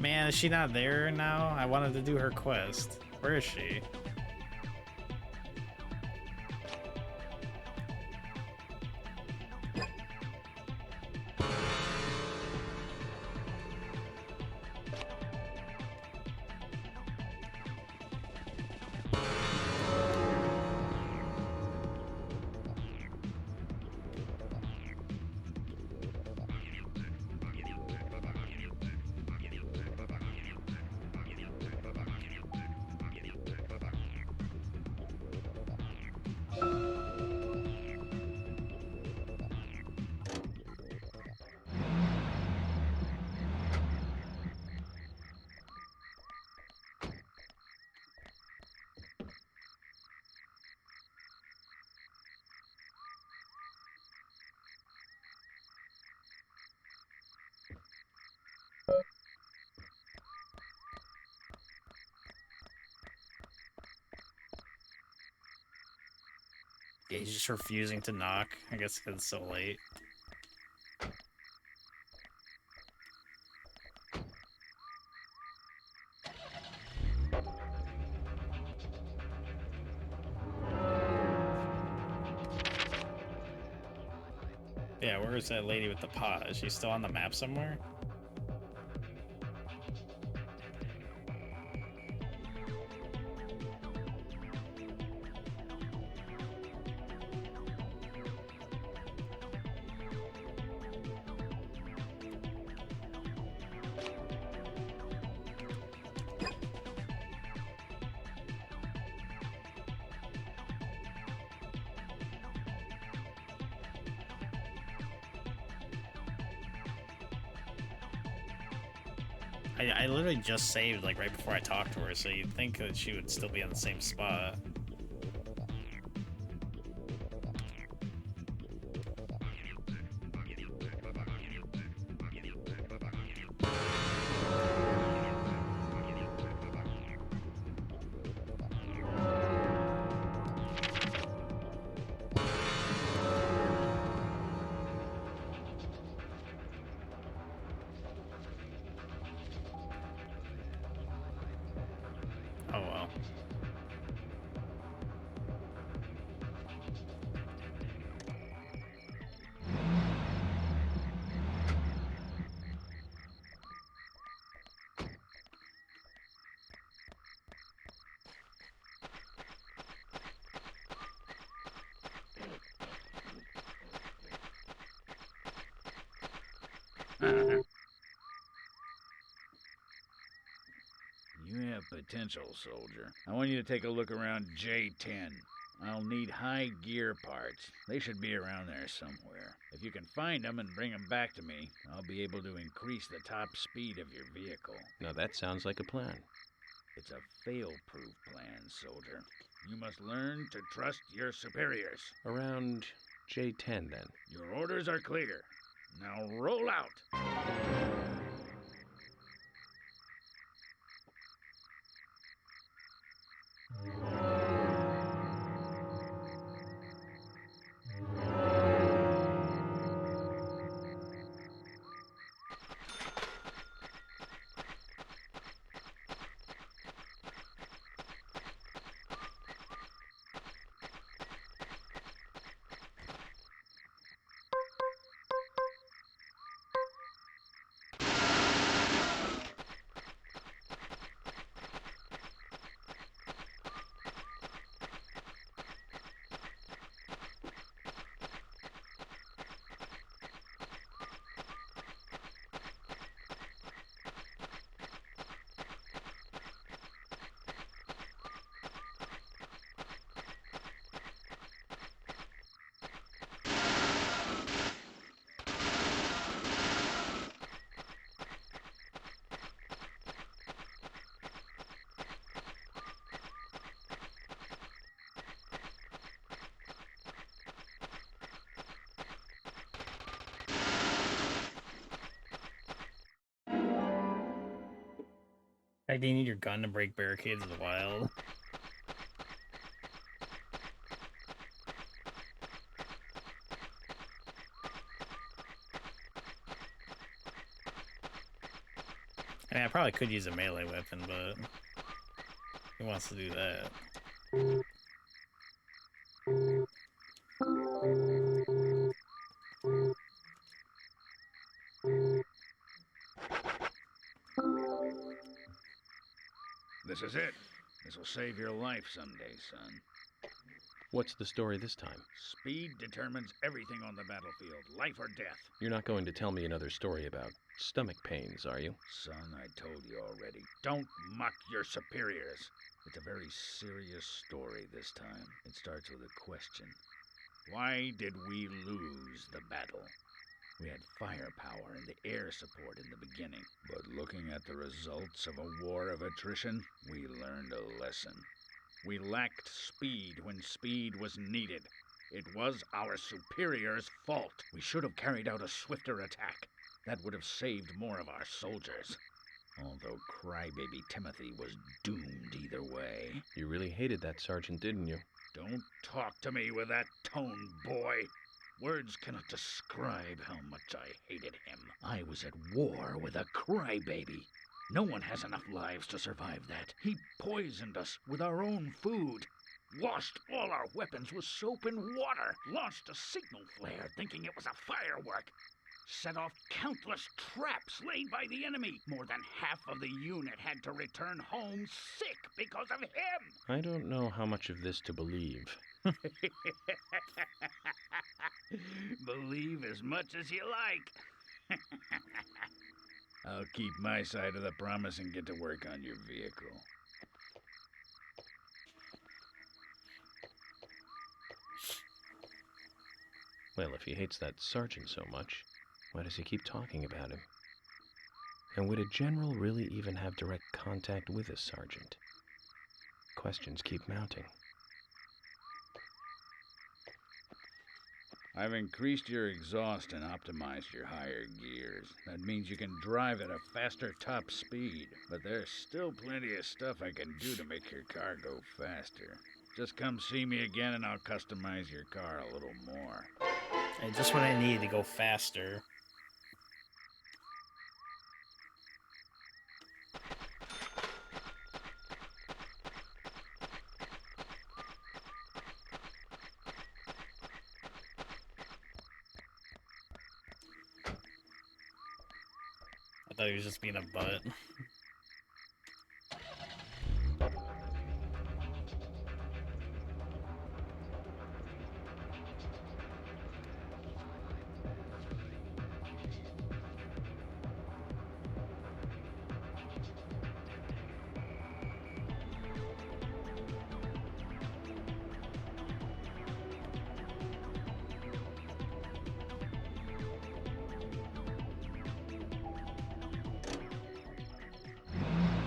Man, is she not there now? I wanted to do her quest. Where is she? Yeah, he's just refusing to knock. I guess because it's so late. Yeah, where is that lady with the pot? Is she still on the map somewhere? I literally just saved like right before I talked to her, so you'd think that she would still be on the same spot. Oh well. You have potential, soldier. I want you to take a look around J10. I'll need high gear parts. They should be around there somewhere. If you can find them and bring them back to me, I'll be able to increase the top speed of your vehicle. Now that sounds like a plan. It's a fail-proof plan, soldier. You must learn to trust your superiors. Around J10, then. Your orders are clear. Now roll out. Like, do you need your gun to break barricades in the wild? I mean, I probably could use a melee weapon, but who wants to do that? This is it. This will save your life someday, son. What's the story this time? Speed determines everything on the battlefield, life or death. You're not going to tell me another story about stomach pains, are you? Son, I told you already. Don't mock your superiors. It's a very serious story this time. It starts with a question. Why did we lose the battle? We had firepower and the air support in the beginning, but looking at the results of a war of attrition, we learned a lesson. We lacked speed when speed was needed. It was our superiors' fault. We should have carried out a swifter attack. That would have saved more of our soldiers. Although Crybaby Timothy was doomed either way. You really hated that sergeant, didn't you? Don't talk to me with that tone, boy. Words cannot describe how much I hated him. I was at war with a crybaby. No one has enough lives to survive that. He poisoned us with our own food. Washed all our weapons with soap and water. Launched a signal flare thinking it was a firework. Set off countless traps laid by the enemy. More than half of the unit had to return home sick because of him. I don't know how much of this to believe. Believe as much as you like. I'll keep my side of the promise and get to work on your vehicle. Well, if he hates that sergeant so much, why does he keep talking about him? And would a general really even have direct contact with a sergeant? Questions keep mounting. I've increased your exhaust and optimized your higher gears. That means you can drive at a faster top speed, but there's still plenty of stuff I can do to make your car go faster. Just come see me again and I'll customize your car a little more. Hey, just what I need to go faster. I thought he was just being a butt.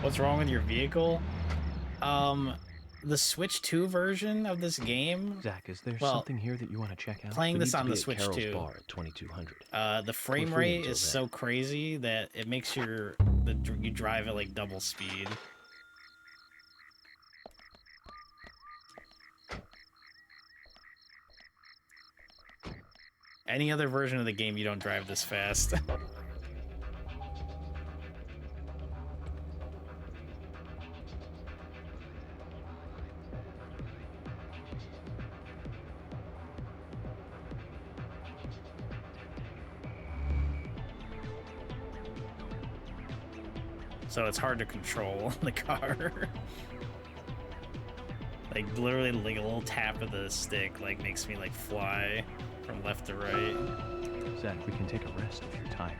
What's wrong with your vehicle? The Switch 2 version of this game. Zach, is there something here that you want to check out? Playing We this need to on be the at Switch Carol's 2. Bar at 2200. The frame We're free rate until is then. so crazy that it makes you drive at like double speed. Any other version of the game, you don't drive this fast. So it's hard to control the car. Like literally like a little tap of the stick like makes me like fly from left to right. Zach, we can take a rest if you're tired.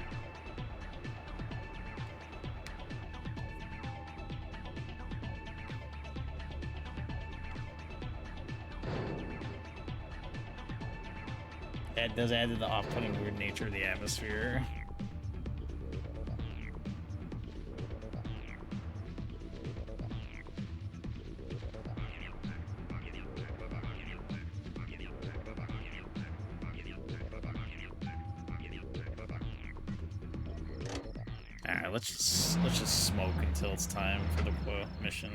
That does add to the off-putting weird nature of the atmosphere. Alright, let's just smoke until it's time for the mission.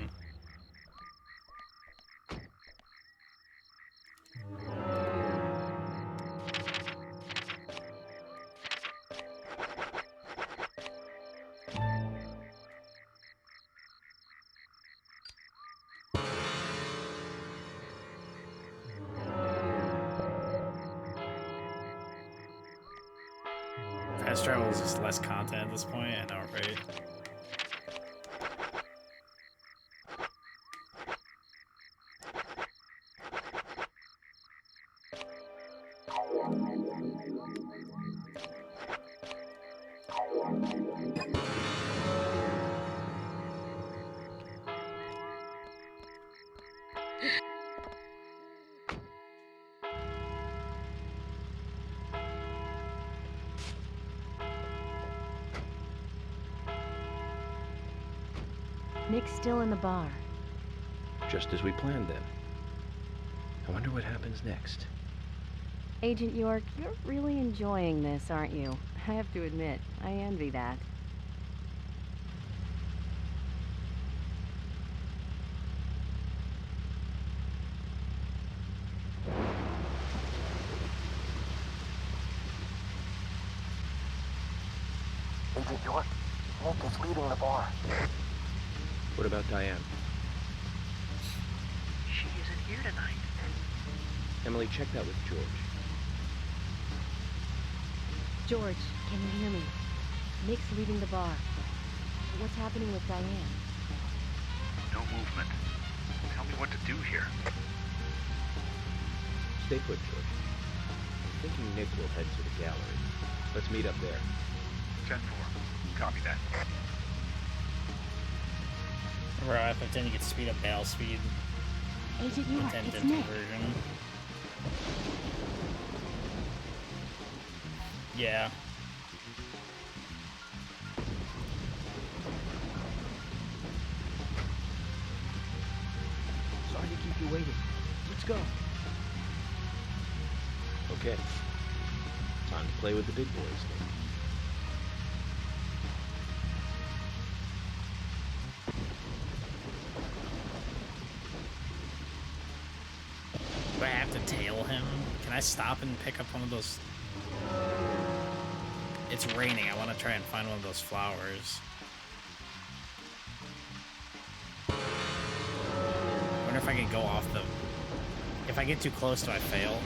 Fast travel is just less content at this point, I know, right? Nick's still in the bar. Just as we planned then. I wonder what happens next. Agent York, you're really enjoying this, aren't you? I have to admit, I envy that. Agent York, Nick is leaving the bar. What about Diane? She isn't here tonight. Emily, check that with George. George, can you hear me? Nick's leaving the bar. What's happening with Diane? No movement. Tell me what to do here. Stay put, George. I'm thinking Nick will head to the gallery. Let's meet up there. 10-4. Copy that. Right, but then you get speed up battle speed. Agent York, Content it's Nick. version. Yeah. you're waiting. Let's go. Okay. Time to play with the big boys then. Do I have to tail him? Can I stop and pick up one of those? It's raining. I want to try and find one of those flowers. I wonder if I can go off the... If I get too close, do I fail?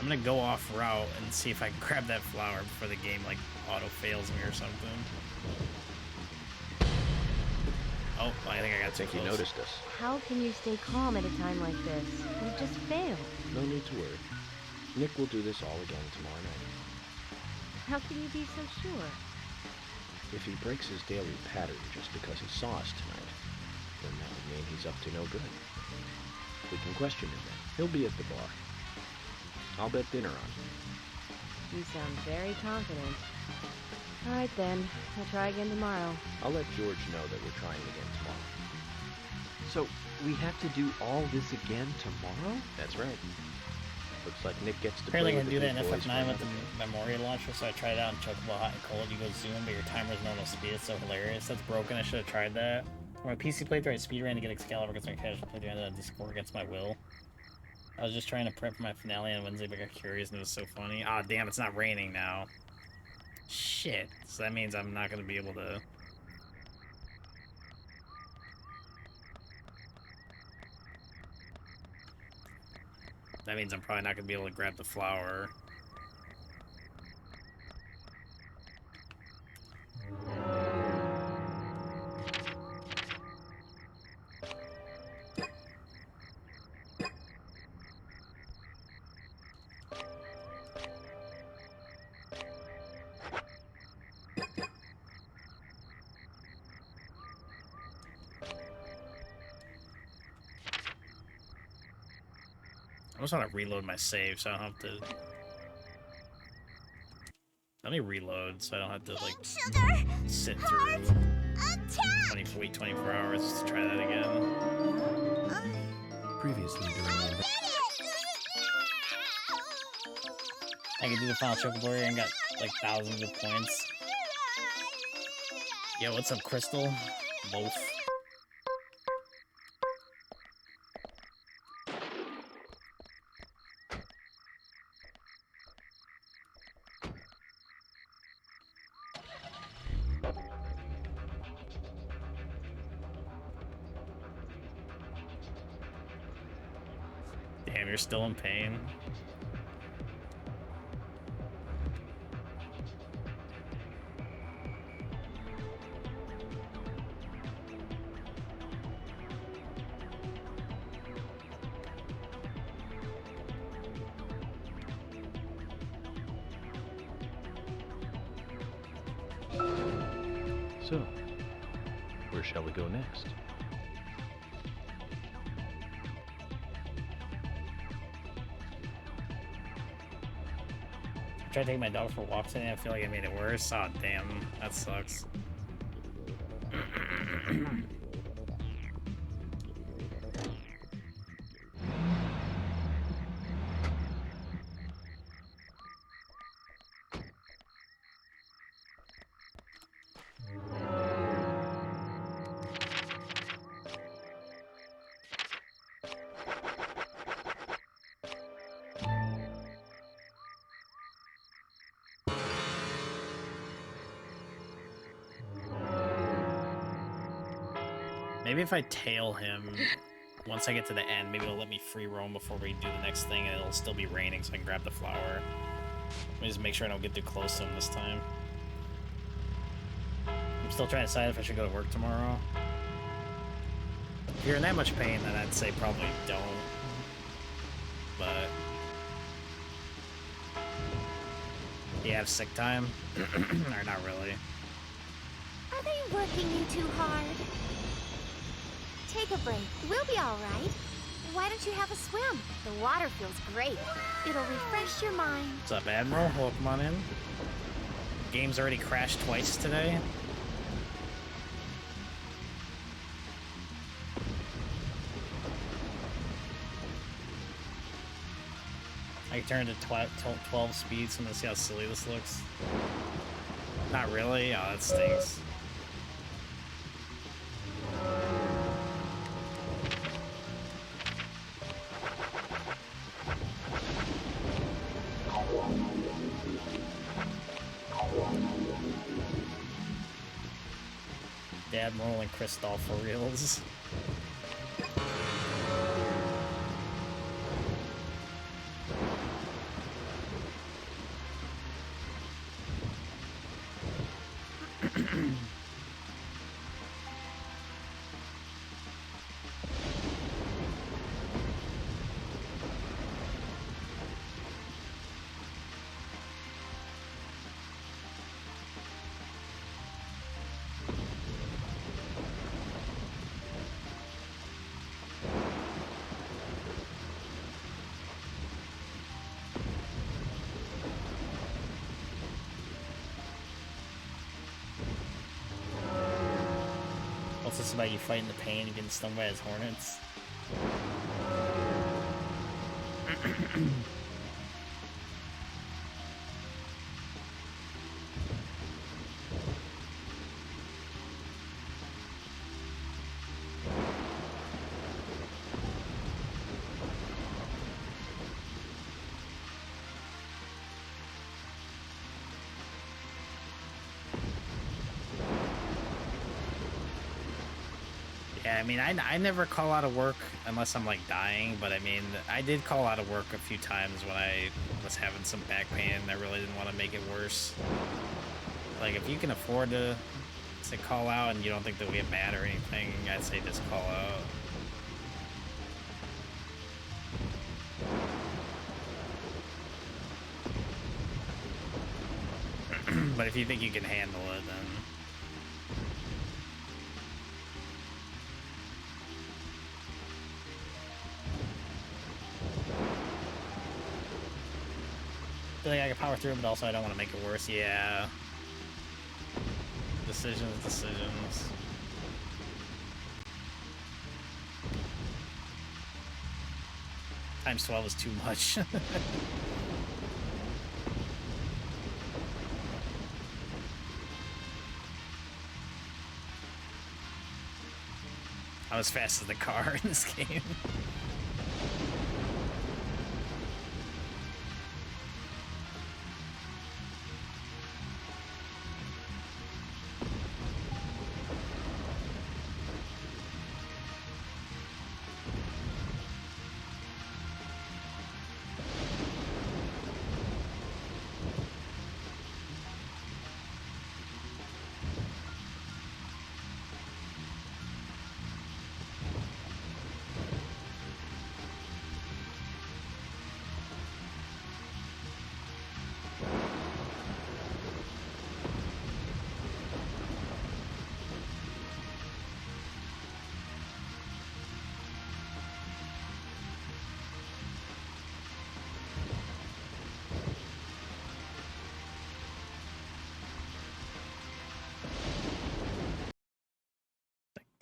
I'm gonna go off route and see if I can grab that flower before the game like auto fails me or something. Oh, I think I got too close. You noticed us. How can you stay calm at a time like this? You just failed. No need to worry. Nick will do this all again tomorrow night. How can you be so sure? If he breaks his daily pattern just because he saw us tonight, then that would mean he's up to no good. We can question him then. He'll be at the bar. I'll bet dinner on it. You sound very confident. All right then, I'll try again tomorrow. I'll let George know that we're trying again tomorrow. So, we have to do all this again tomorrow? That's right. Looks like Nick gets to Apparently play I can with do the that in big boys FF9 with for the another memory launcher, so I tried it out in Chocobo Hot and Cold. You go zoom, but your timer's normal speed. It's so hilarious. That's broken. I should have tried that. When my PC playthrough, I speedran to get Excalibur against my casual playthrough, and then Discord against my will. I was just trying to prep for my finale on Wednesday, but I got curious and it was so funny. Ah, damn, it's not raining now. Shit. So that means I'm not going to be able to... That means I'm probably not going to be able to grab the flower. I just want to reload my save so I don't have to... Let me reload so I don't have to, like, sit through 24 hours to try that again. Previously during the... I can do the final Chocobo and got, like, thousands of points. Yo, what's up, Crystal? Loaf. Damn, you're still in pain. So, where shall we go next? I tried taking my dog for walks today. I feel like I made it worse. Oh, damn. That sucks. Maybe if I tail him, once I get to the end, maybe it'll let me free roam before we do the next thing, and it'll still be raining so I can grab the flower. Let me just make sure I don't get too close to him this time. I'm still trying to decide if I should go to work tomorrow. If you're in that much pain, then I'd say probably don't. But You have sick time? Or not really? Are they working you too hard? Take a break. We'll be all right. Why don't you have a swim? The water feels great. It'll refresh your mind. What's up, Admiral? Welcome on in. Game's already crashed twice today. I can turn it to 12 speed, so I'm gonna see how silly this looks. Not really? Oh, that stinks. The Admiral and Crystal for reals. What's this about you fighting the pain and getting stung by his hornets? Yeah, I mean, I never call out of work unless I'm, like, dying, but, I mean, I did call out of work a few times when I was having some back pain and I really didn't want to make it worse. Like, if you can afford to call out and you don't think that we get mad or anything, I'd say just call out. But if you think you can handle it, then... I feel like I can power through, but also I don't want to make it worse. Yeah. Decisions. Times 12 is too much. I'm as fast as the car in this game.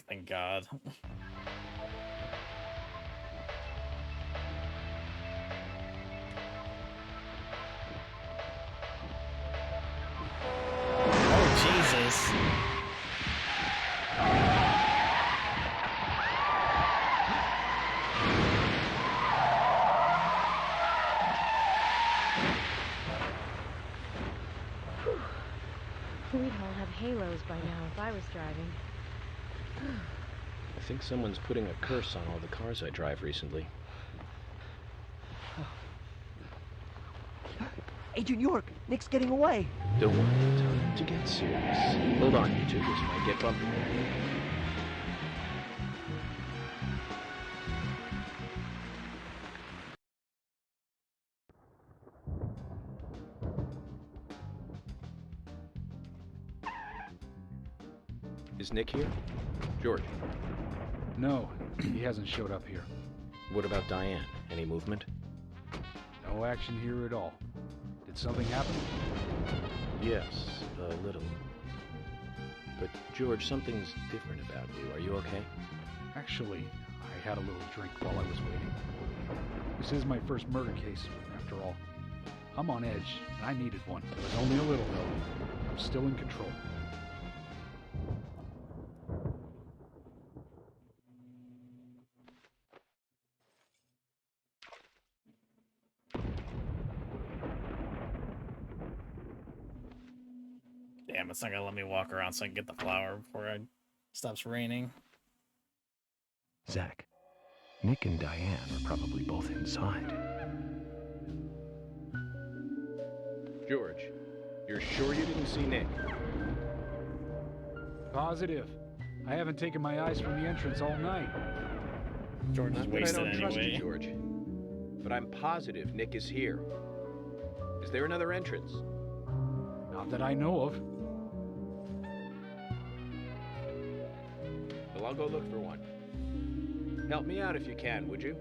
Thank God. Oh, Jesus. We'd all have halos by now if I was driving. I think someone's putting a curse on all the cars I drive recently. Agent York, Nick's getting away. Don't worry, time to get serious. Hold on, you two, this might get bumpy. Is Nick here? George? No, he hasn't showed up here. What about Diane? Any movement? No action here at all. Did something happen? Yes, a little. But George, something's different about you. Are you okay? Actually, I had a little drink while I was waiting. This is my first murder case, after all. I'm on edge, and I needed one. It was only a little, though. I'm still in control. Damn, it's not gonna let me walk around so I can get the flower before it stops raining. Zach, Nick and Diane are probably both inside. George, you're sure you didn't see Nick? Positive. I haven't taken my eyes from the entrance all night. George is Not that I wasted don't trust anyway. you, George. But I'm positive Nick is here. Is there another entrance? Not that I know of. Well, I'll go look for one. Help me out if you can, would you?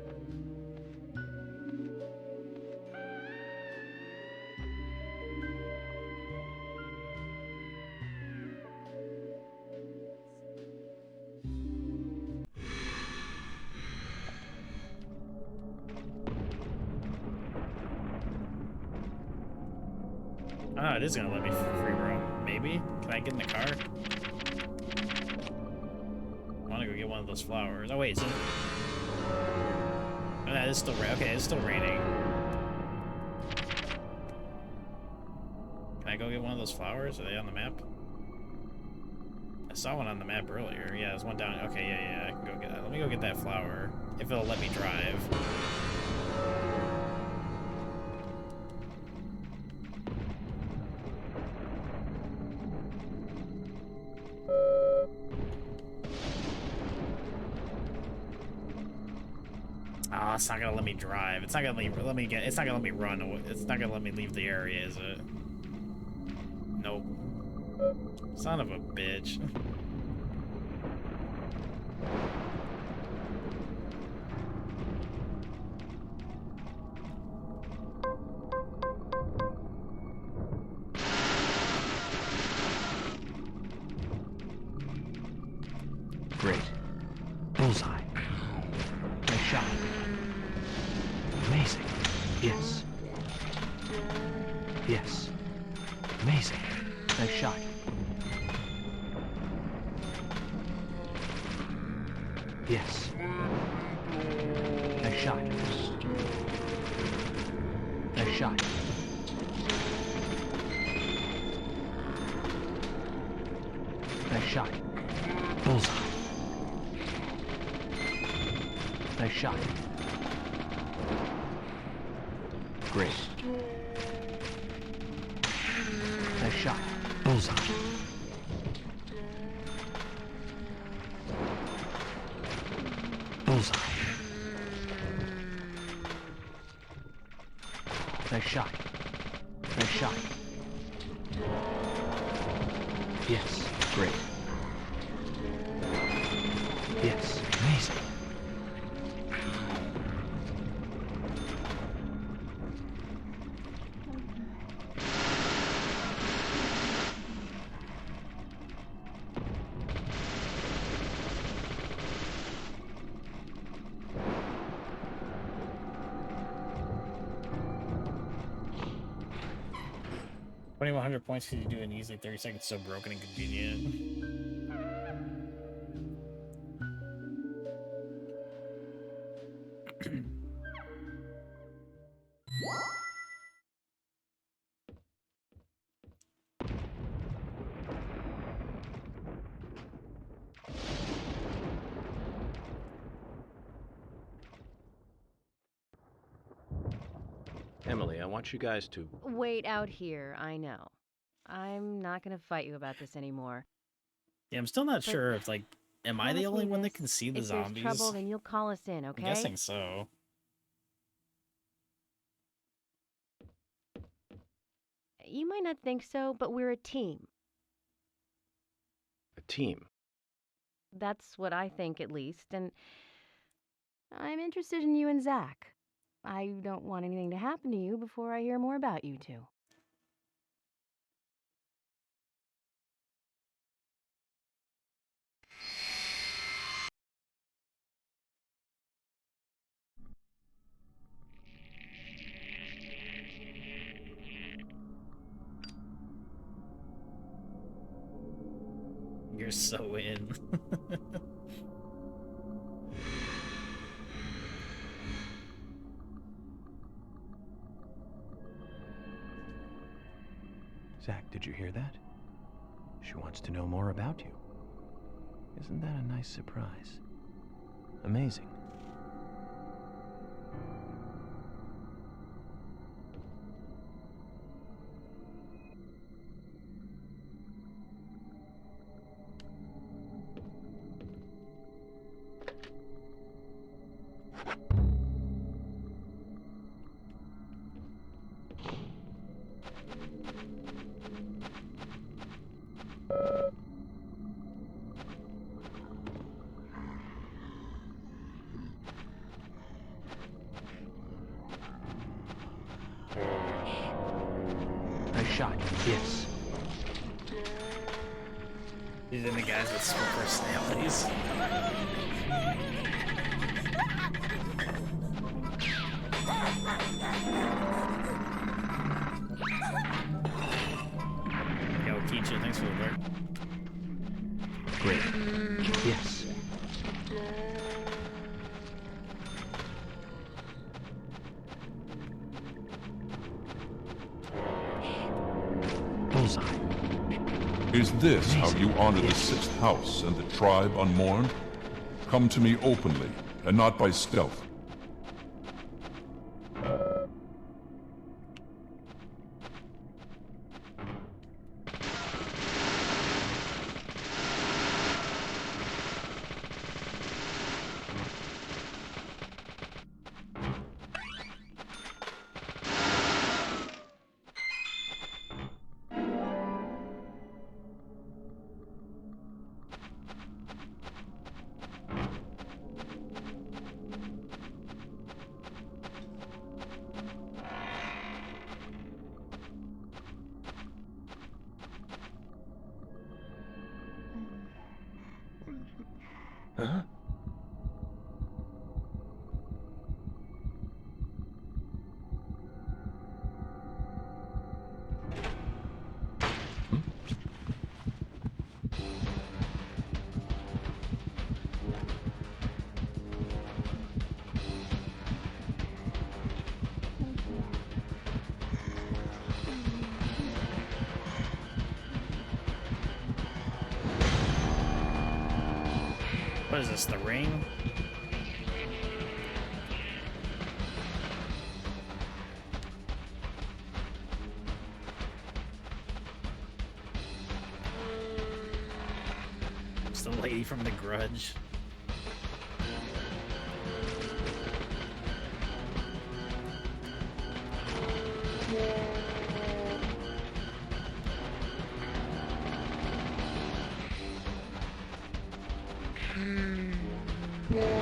Oh, it is gonna let me free roam. Maybe? Can I get in the car? I wanna go get one of those flowers. Oh wait, is it? Oh, no, it's still okay, it's still raining. Can I go get one of those flowers? Are they on the map? I saw one on the map earlier. Yeah, there's one down. Okay, yeah, I can go get that. Let me go get that flower. If it'll let me drive. Oh, it's not gonna let me drive. It's not gonna let me get. It's not gonna let me run. It's not gonna let me leave the area, is it? Nope. Son of a bitch. Great. Bullseye. Nice shot. Amazing. Yes. Yes. Amazing. Nice shot. Yes. Nice shot. Nice shot. Nice shot. Bullseye. Nice shot. Great. Nice shot. Bullseye. Bullseye. Nice shot. Nice shot. Yes. Great. Yes. Amazing. $2,100 points because you do it in easily 30 seconds. So broken and convenient. Emily, I want you guys to... Wait out here, I know. I'm not gonna fight you about this anymore. Yeah, I'm still not sure if, like, am I the Promise only me one that this. can see the If zombies? there's trouble, then you'll call us in, okay? I'm guessing so. You might not think so, but we're a team. A team? That's what I think, at least, and I'm interested in you and Zach. I don't want anything to happen to you before I hear more about you two. You're so in. Zach, did you hear that? She wants to know more about you. Isn't that a nice surprise? Amazing. Nice shot. Yes. These are the guys with split personalities. Yo, Keisha, thanks for the work. Great. Yes. Bullseye. Is this how you honor the sixth house and the tribe unmourned? Come to me openly, and not by stealth. Huh? What is this, the ring? It's the lady from The Grudge.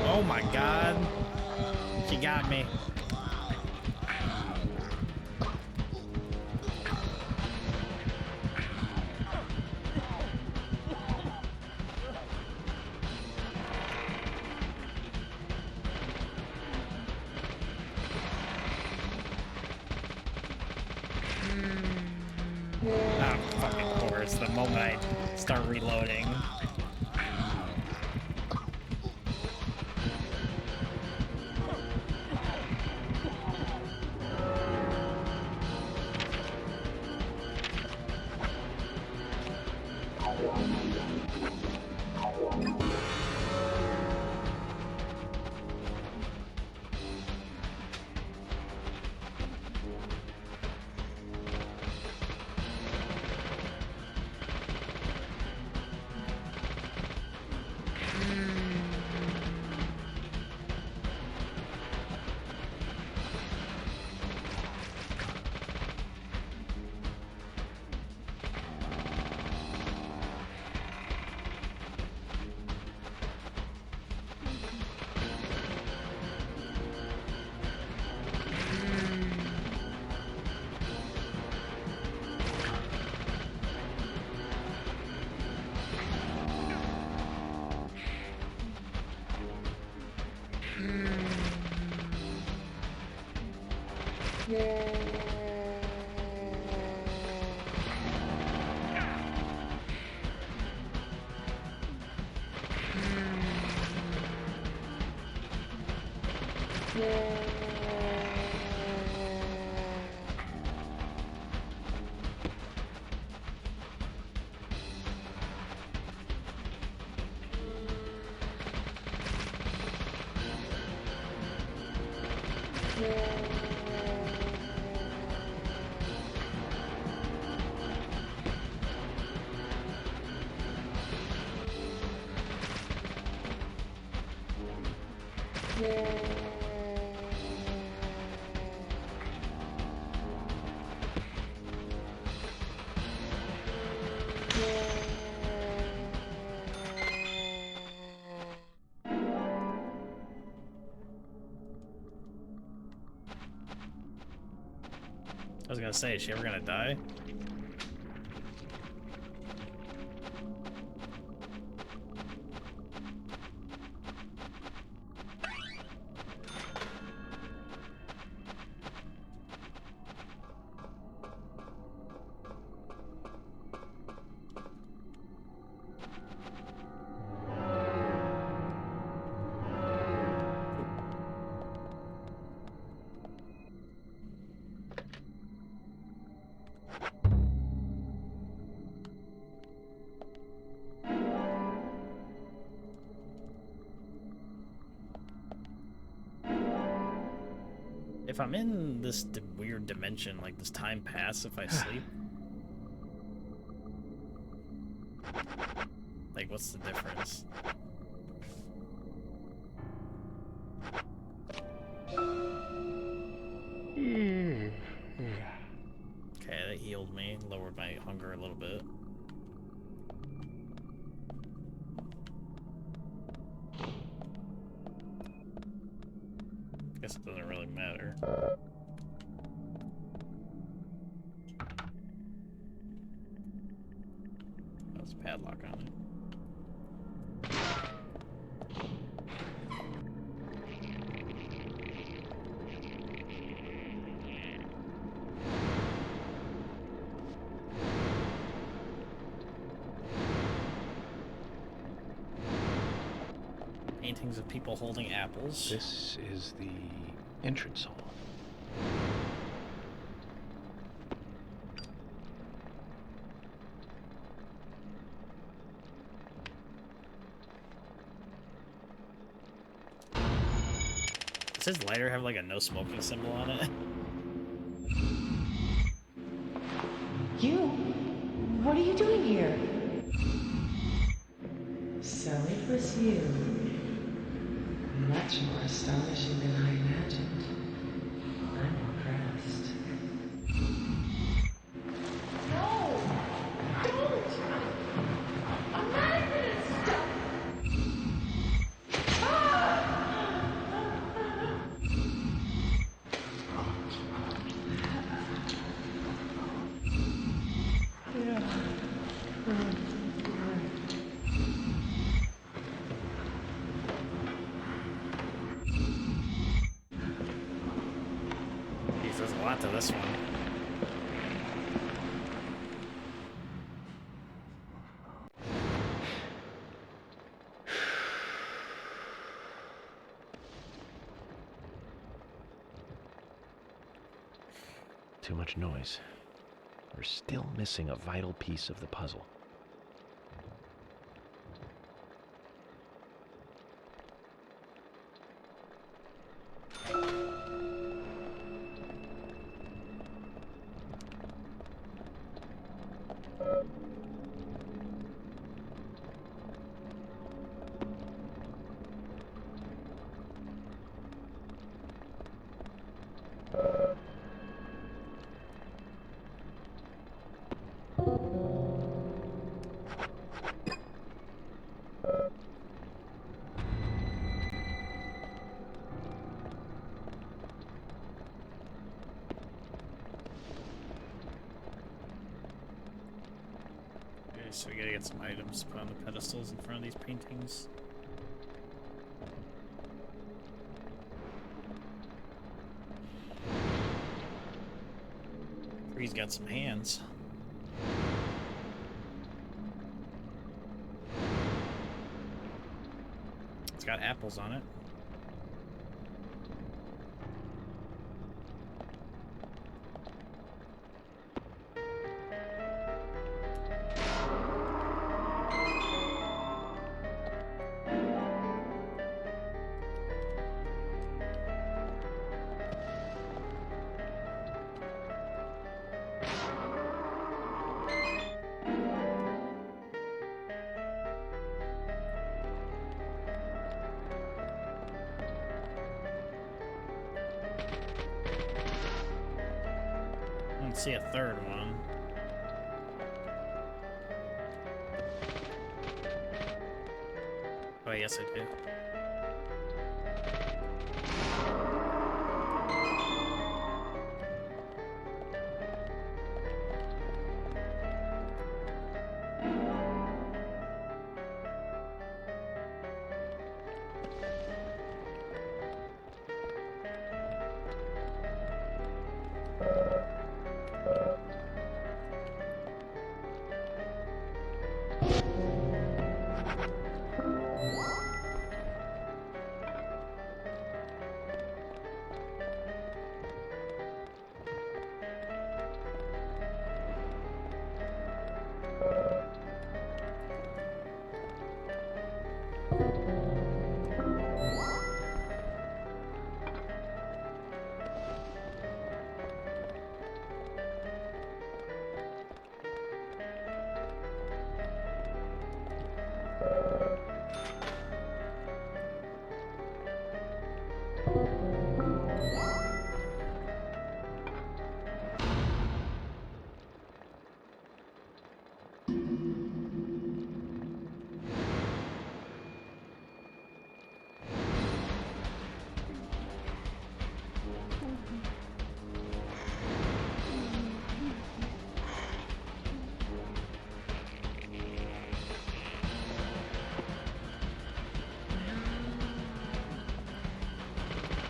Oh my god. She got me. Ah, fucking course. The moment I start reloading. I was gonna say, is she ever gonna die? If I'm in this weird dimension, like, does time pass if I sleep? Like, what's the difference? Okay, that healed me, lowered my hunger a little bit. Guess it doesn't really matter. That's a padlock on it. Paintings of people holding apples. This is the entrance hall. Does his lighter have like a no smoking symbol on it? You? What are you doing here? So it was you. Much more astonishing than I imagined. I'm impressed. No! Don't! I'm not gonna stop! There's a lot to this one. Too much noise. We're still missing a vital piece of the puzzle. So we gotta get some items to put on the pedestals in front of these paintings. tree's got some hands. It's got apples on it. I don't see a third one. Oh, yes, I do.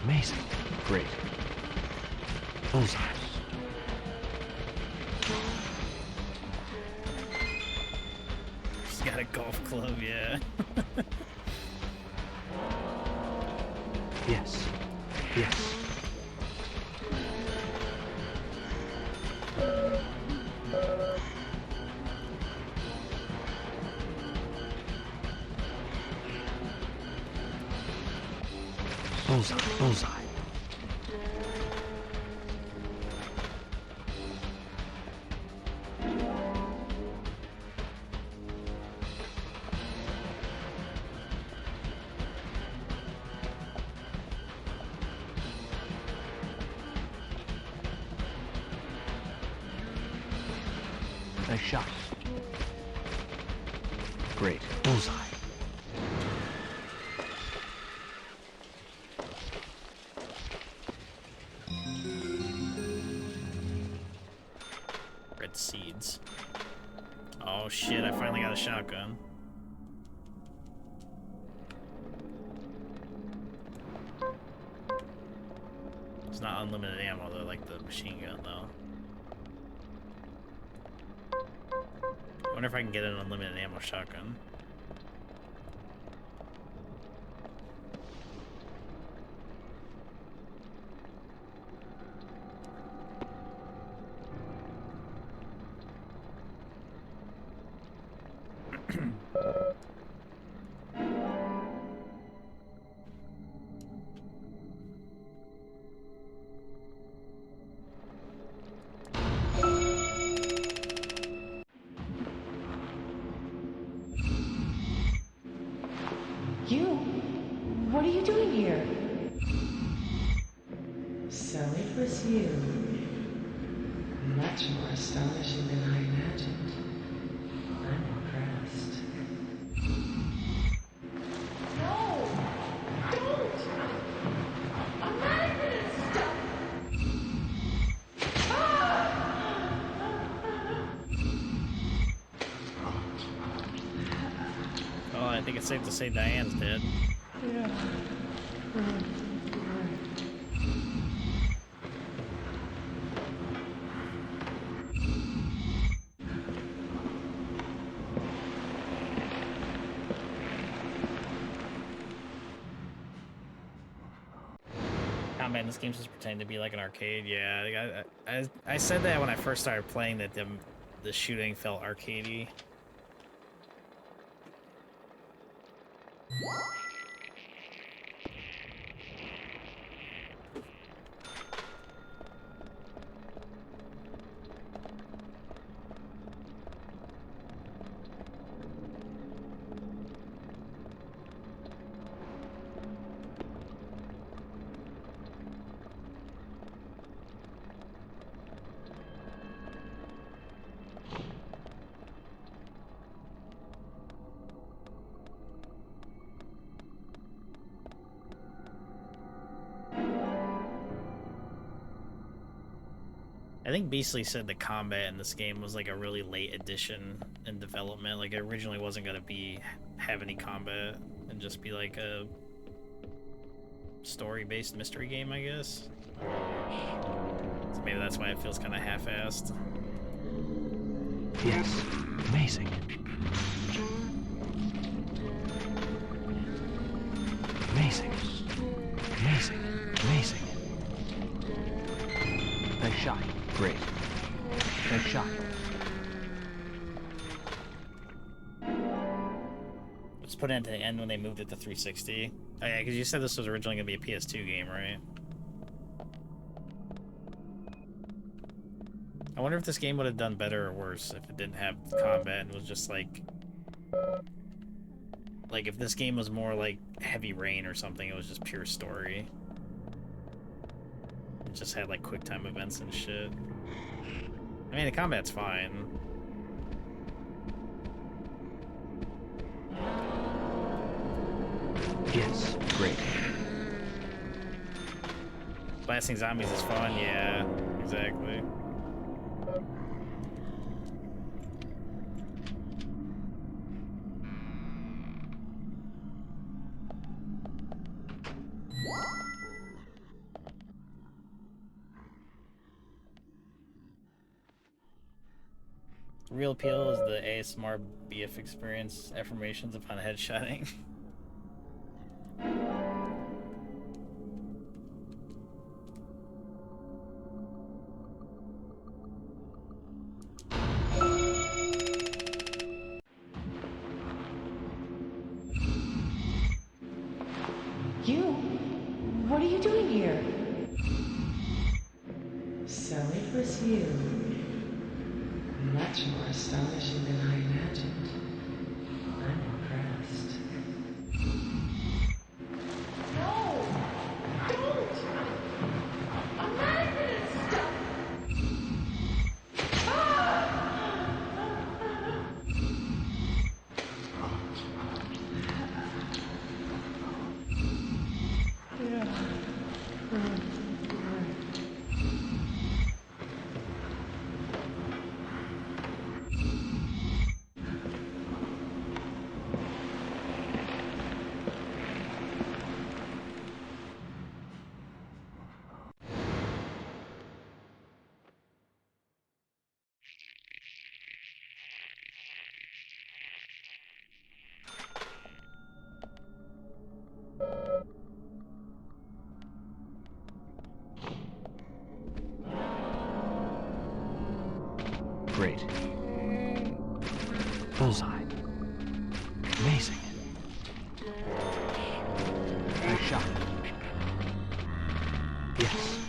Amazing. Great. Bullseye. She's got a golf club, yeah. Yes. Yes. Bullseye. Bullseye. Nice shot. Great. Bullseye. Red seeds. Oh shit, I finally got a shotgun. It's not unlimited ammo though, like the machine gun though. I wonder if I can get an unlimited ammo shotgun. You? What are you doing here? So it was you. Much more astonishing than I imagined. I'm impressed. No! Don't! I'm not gonna stop! Well, I think it's safe to say Diane's dead. Yeah. combat in this game is just pretending to be like an arcade. Yeah, I said that when I first started playing that the shooting felt arcadey. I think Beastly said the combat in this game was like a really late addition in development. Like it originally wasn't gonna have any combat and just be like a story-based mystery game, I guess. So maybe that's why it feels kind of half-assed. Yes, amazing. Amazing. Amazing. Amazing. Nice shot. Great. Nice shot. Let's put it into the end when they moved it to 360. Oh yeah, because you said this was originally going to be a PS2 game, right? I wonder if this game would have done better or worse if it didn't have combat and was just like if this game was more like Heavy Rain or something, it was just pure story. It just had like quick time events and shit. I mean, the combat's fine. Yes, great. Blasting zombies is fun, yeah, exactly. Real appeal is the ASMR BF experience, affirmations upon headshotting. What are you doing here? So it was you. Much more astonishing than I imagined. I'm impressed. No! Don't! I'm not gonna stop! Great. Bullseye. Amazing. Nice shot. Yes.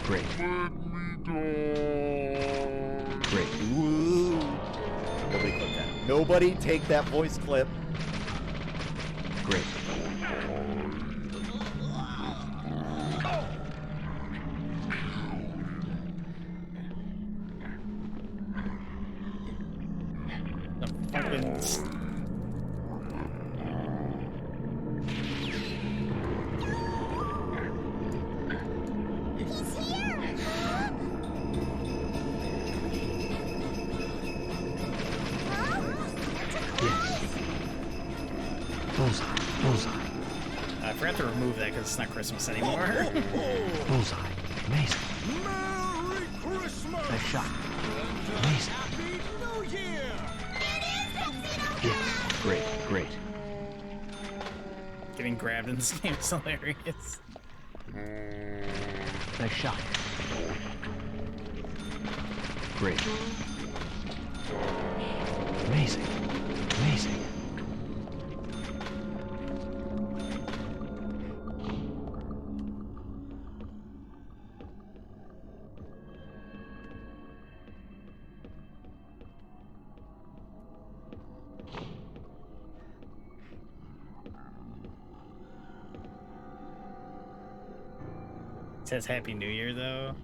Great. Great. Ooh. Nobody clip that. Nobody take that voice clip. Great. He's here! Bullseye. Bullseye. I forgot to remove that because it's not Christmas anymore. Bullseye. Amazing. Merry Christmas! Nice shot. And Amazing. Happy New Year! Yes. Great. Great. Getting grabbed in this game is hilarious. Nice shot. Great. Amazing. Amazing. It says Happy New Year, though.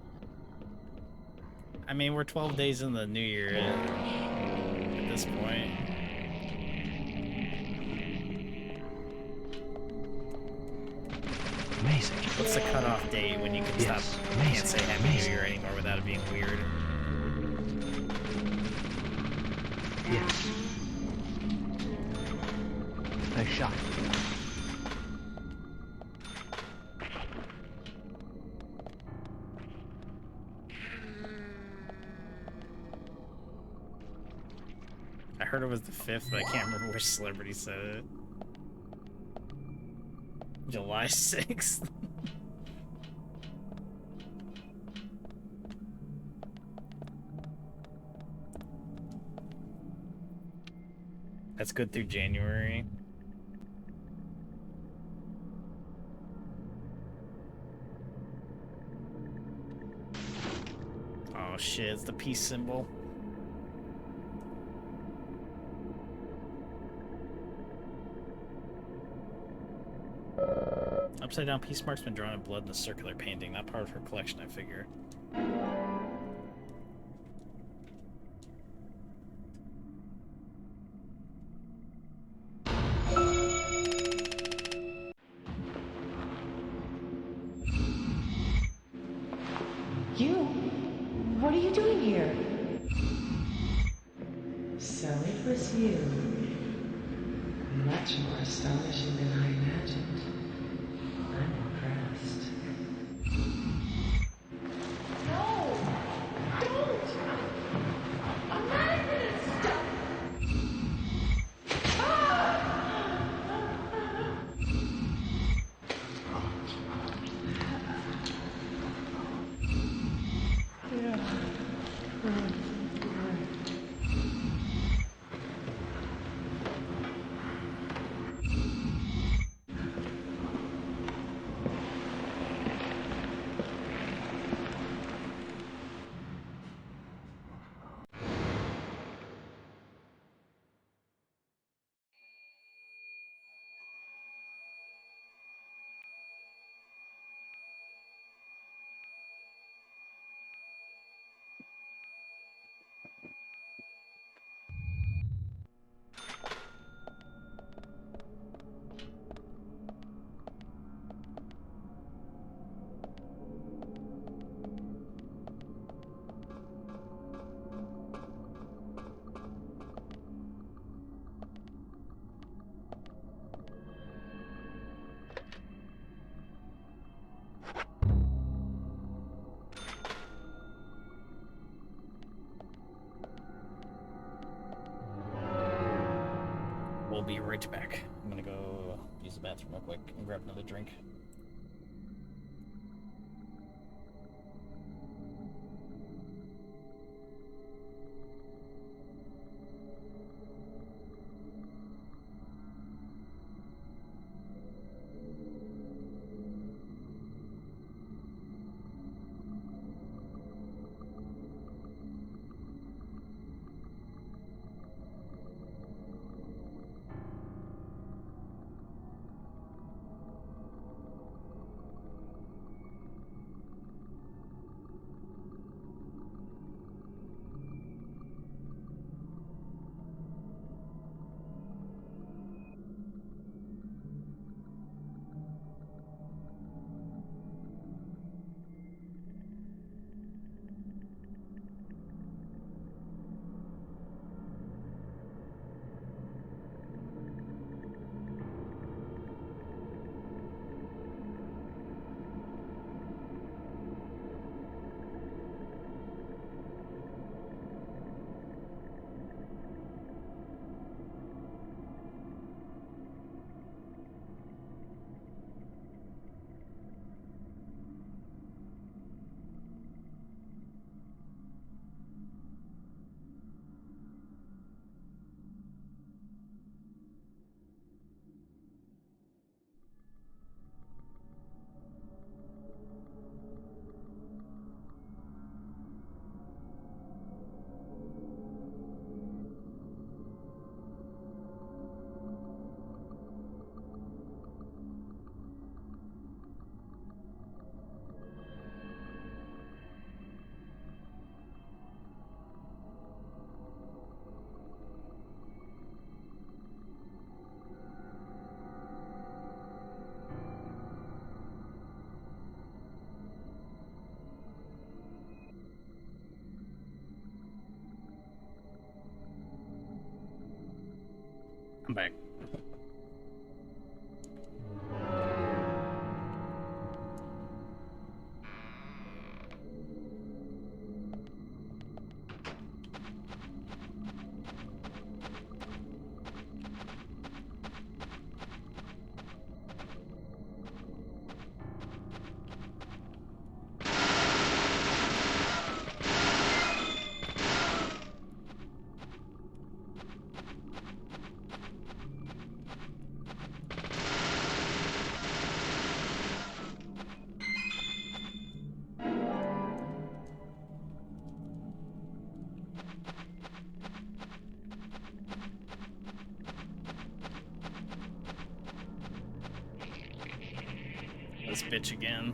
I mean, we're 12 days in the New Year at this point. Amazing. What's the cutoff date when you can stop? You can't say Happy New Year anymore without it being weird. Yes. Nice shot. I heard it was the 5th, but I can't remember which celebrity said it. July 6th. That's good through January. Oh shit, it's the peace symbol. Upside down peace mark's been drawn in blood in the circular painting, not part of her collection, I figure. You? What are you doing here? So it was you. Much more astonishing than I imagined. I'm impressed. No! Don't! I'm not gonna stop! We'll be right back. I'm gonna go use the bathroom real quick and grab another drink. this bitch again.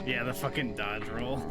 Yeah, the fucking dodge roll.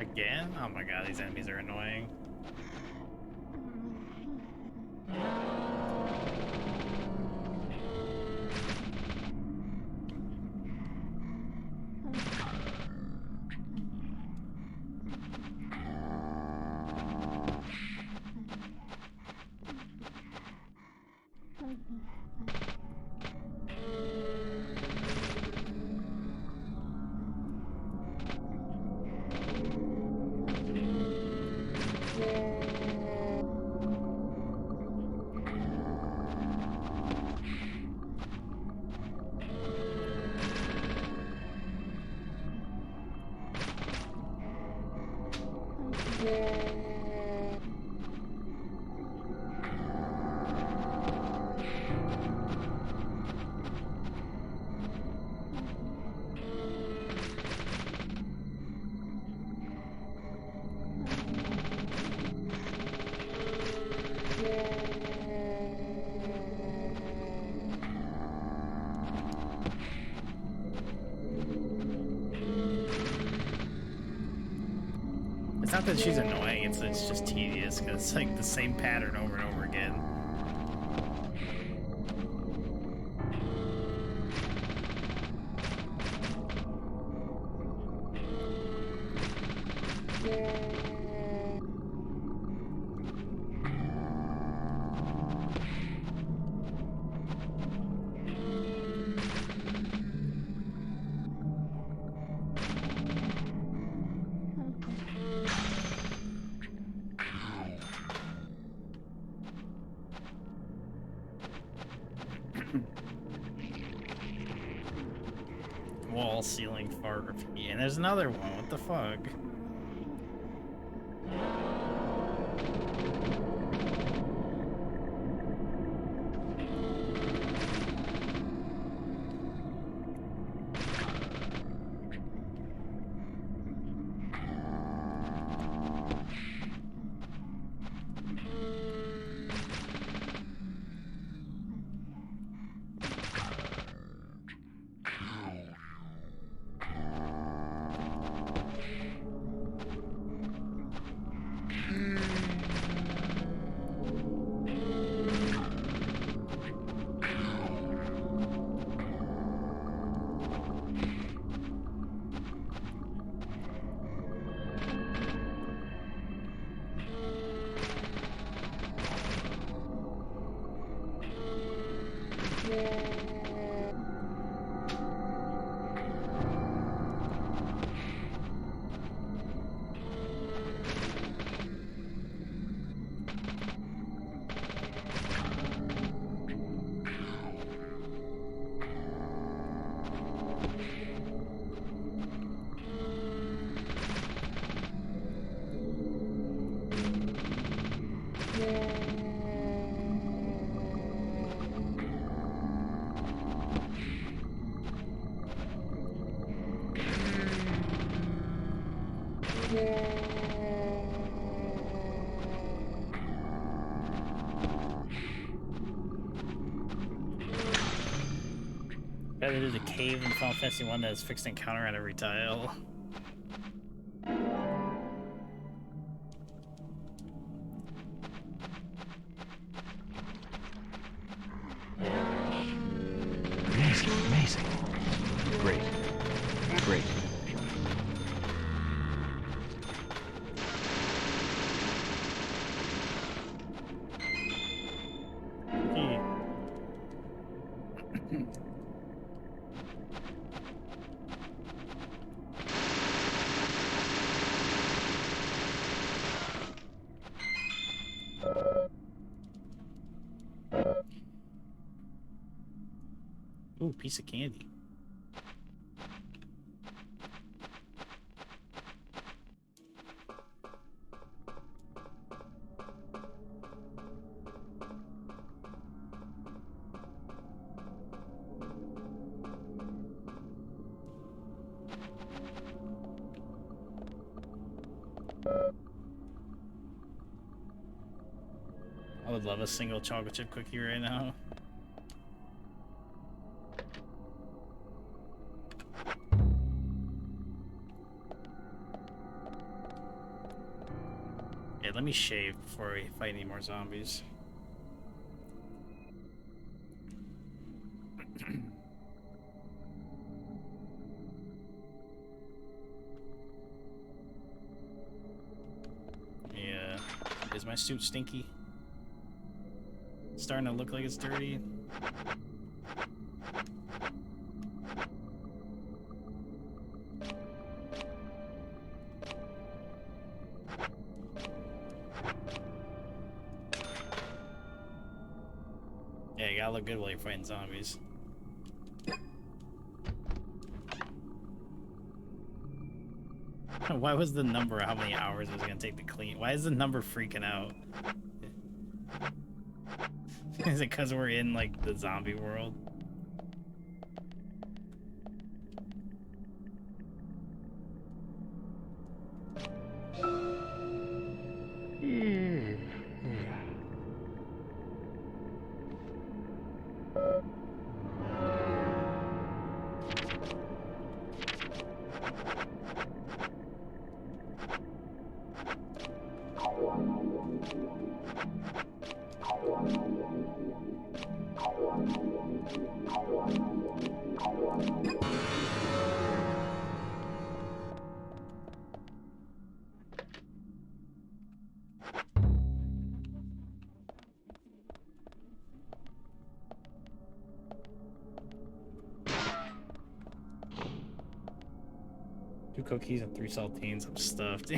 Again? Oh my god, these enemies are annoying. It's not that she's annoying, it's just tedious, because it's like the same pattern over and over again. Wall, ceiling, fart, repeat. And there's another one. What the fuck? there's a cave in Final Fantasy 1 that has fixed encounter on every tile. Amazing. Great. Great. Ooh, piece of candy. I would love a single chocolate chip cookie right now. Yeah, let me shave before we fight any more zombies. Yeah. Is my suit stinky? Starting to look like it's dirty. Yeah, you gotta look good while you're fighting zombies. Why was the number how many hours it was gonna take to clean? Why is the number freaking out? Is it because we're in, like, the zombie world? Two cookies and 3 saltines. I'm stuffed.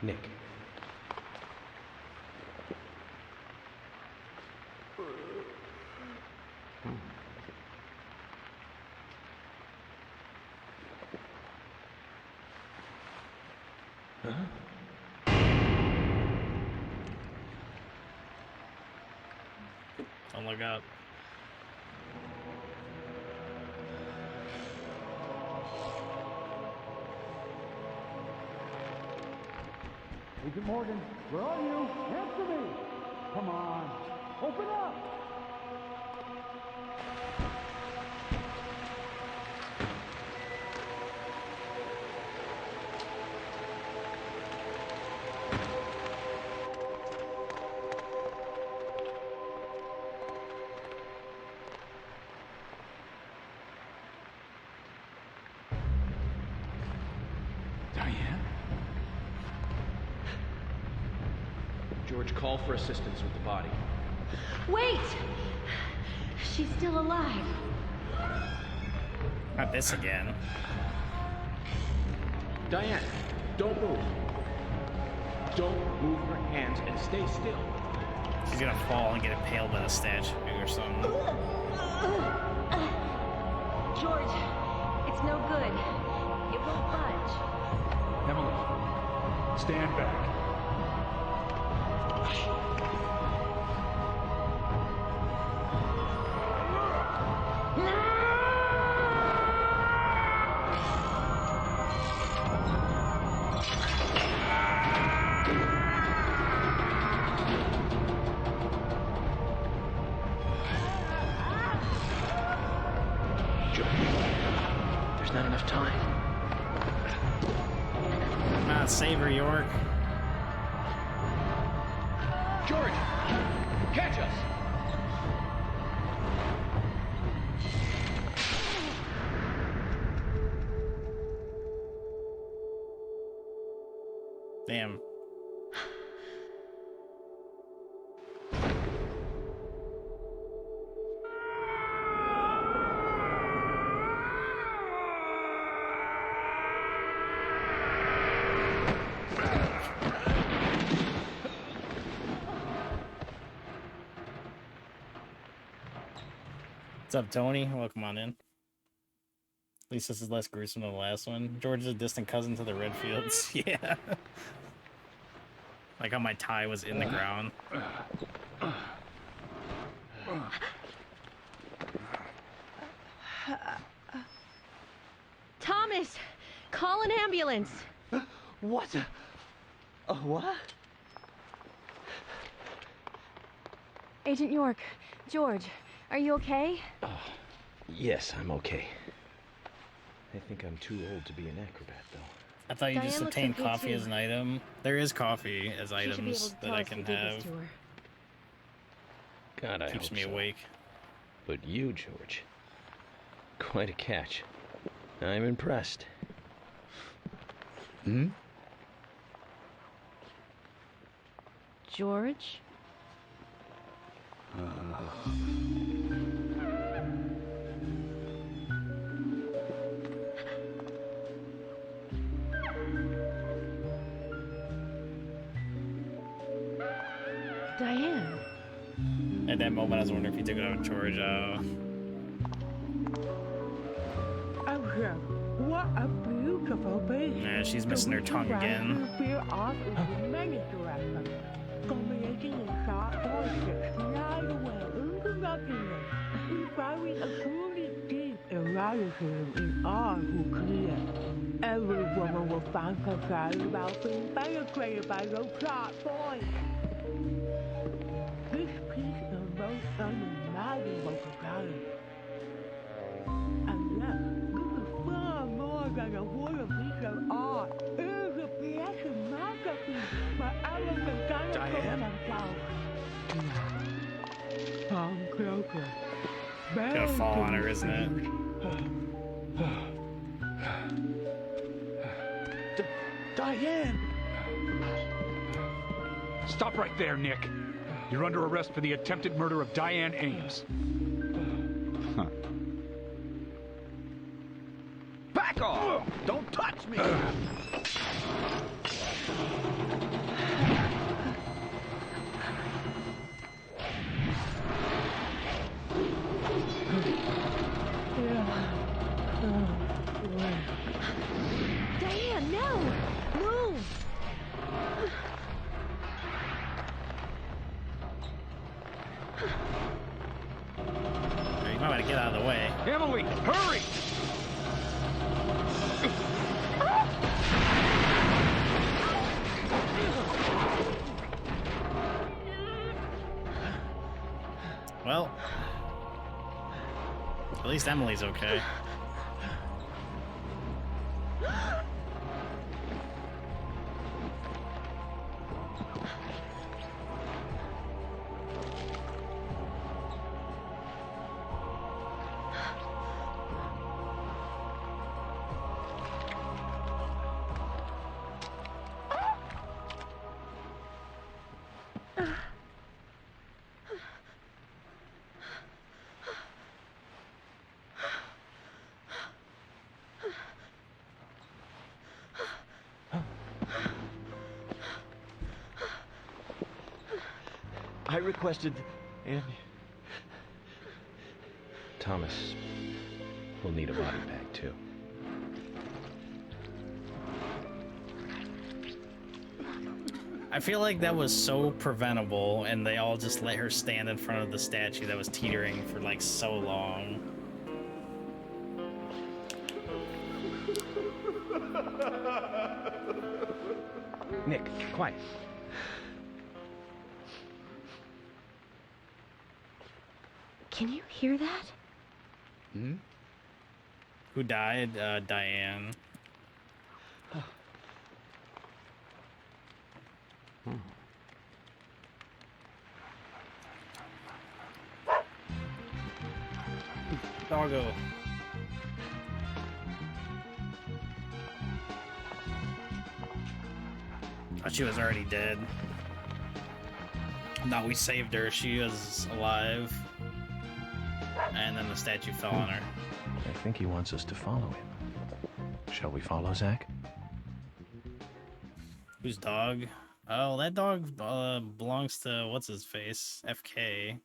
Nick. Huh? Don't look up. Agent Morgan, where are you? Answer me! Come on, open up! Diane? George, call for assistance with the body. Wait! She's still alive. Not this again. Diane, don't move. Don't move her hands and stay still. She's gonna fall and get impaled by the statue or something. George, it's no good. It won't budge. Emily, George. There's not enough time. Come on, save her, York. George! Catch us! Damn. What's up, Tony? Welcome on in. At least this is less gruesome than the last one. George is a distant cousin to the Redfields. Yeah. Like how my tie was in the ground. Thomas, call an ambulance. What? What? Agent York, George, are you okay? Yes, I'm okay. I think I'm too old to be an acrobat, though. I thought you just Diane looks obtained okay, coffee too. as an item. There is coffee as She should be able items to that tell I us who can did this have. to her. God, I Keeps hope me so. awake. But you, George, quite a catch. I'm impressed. Hmm? George? Diane. At that moment, I was wondering if you took it out of George. What a beautiful baby. Nah, she's missing her tongue again. Combinating in sharp voices, night away into nothingness. Inspiring a truly deep eroticism in all who clear. Every woman will find herself about being penetrated by those sharp voices. This piece is most unimaginable to talent. And yet, this is far more than a piece of art. It is a piece of masterpiece by elegant Diane? themselves. Come closer. Gonna fall on her, isn't it? Diane! Stop right there, Nick. You're under arrest for the attempted murder of Diane Ames. Huh. Back off! Don't touch me! Diane, no! Move! You might want to get out of the way. Emily, hurry! Well, at least Emily's okay. I requested, and Thomas will need a body bag, too. I feel like that was so preventable, and they all just let her stand in front of the statue that was teetering for like so long. Nick, quiet. Can you hear that? Hmm? Who died? Diane. Doggo. Oh, she was already dead. No, we saved her. She was alive. And then the statue fell on her. I think he wants us to follow him. Shall we follow, Zach? Whose dog? Oh, that dog belongs to what's his face? FK.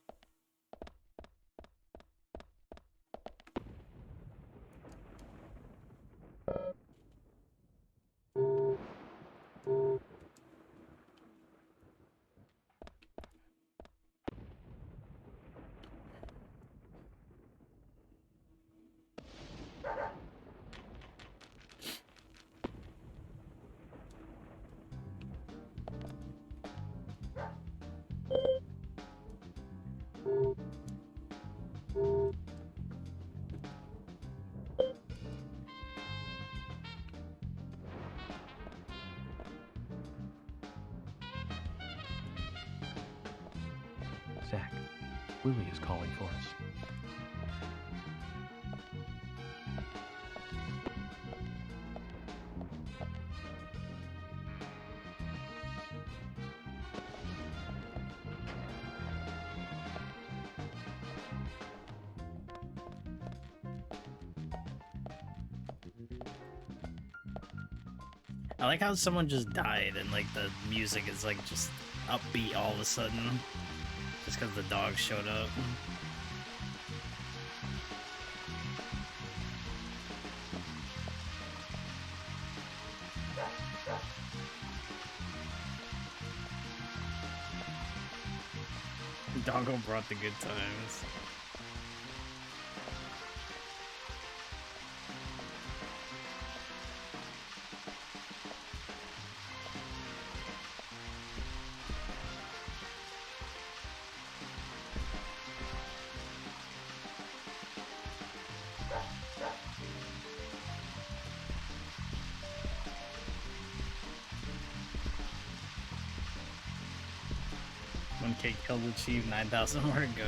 Zach, Willie is calling for us. I like how someone just died and like the music is like just upbeat all of a sudden. Just because the dog showed up. Doggo brought the good times. One K killed achieved, 9,000 more to go.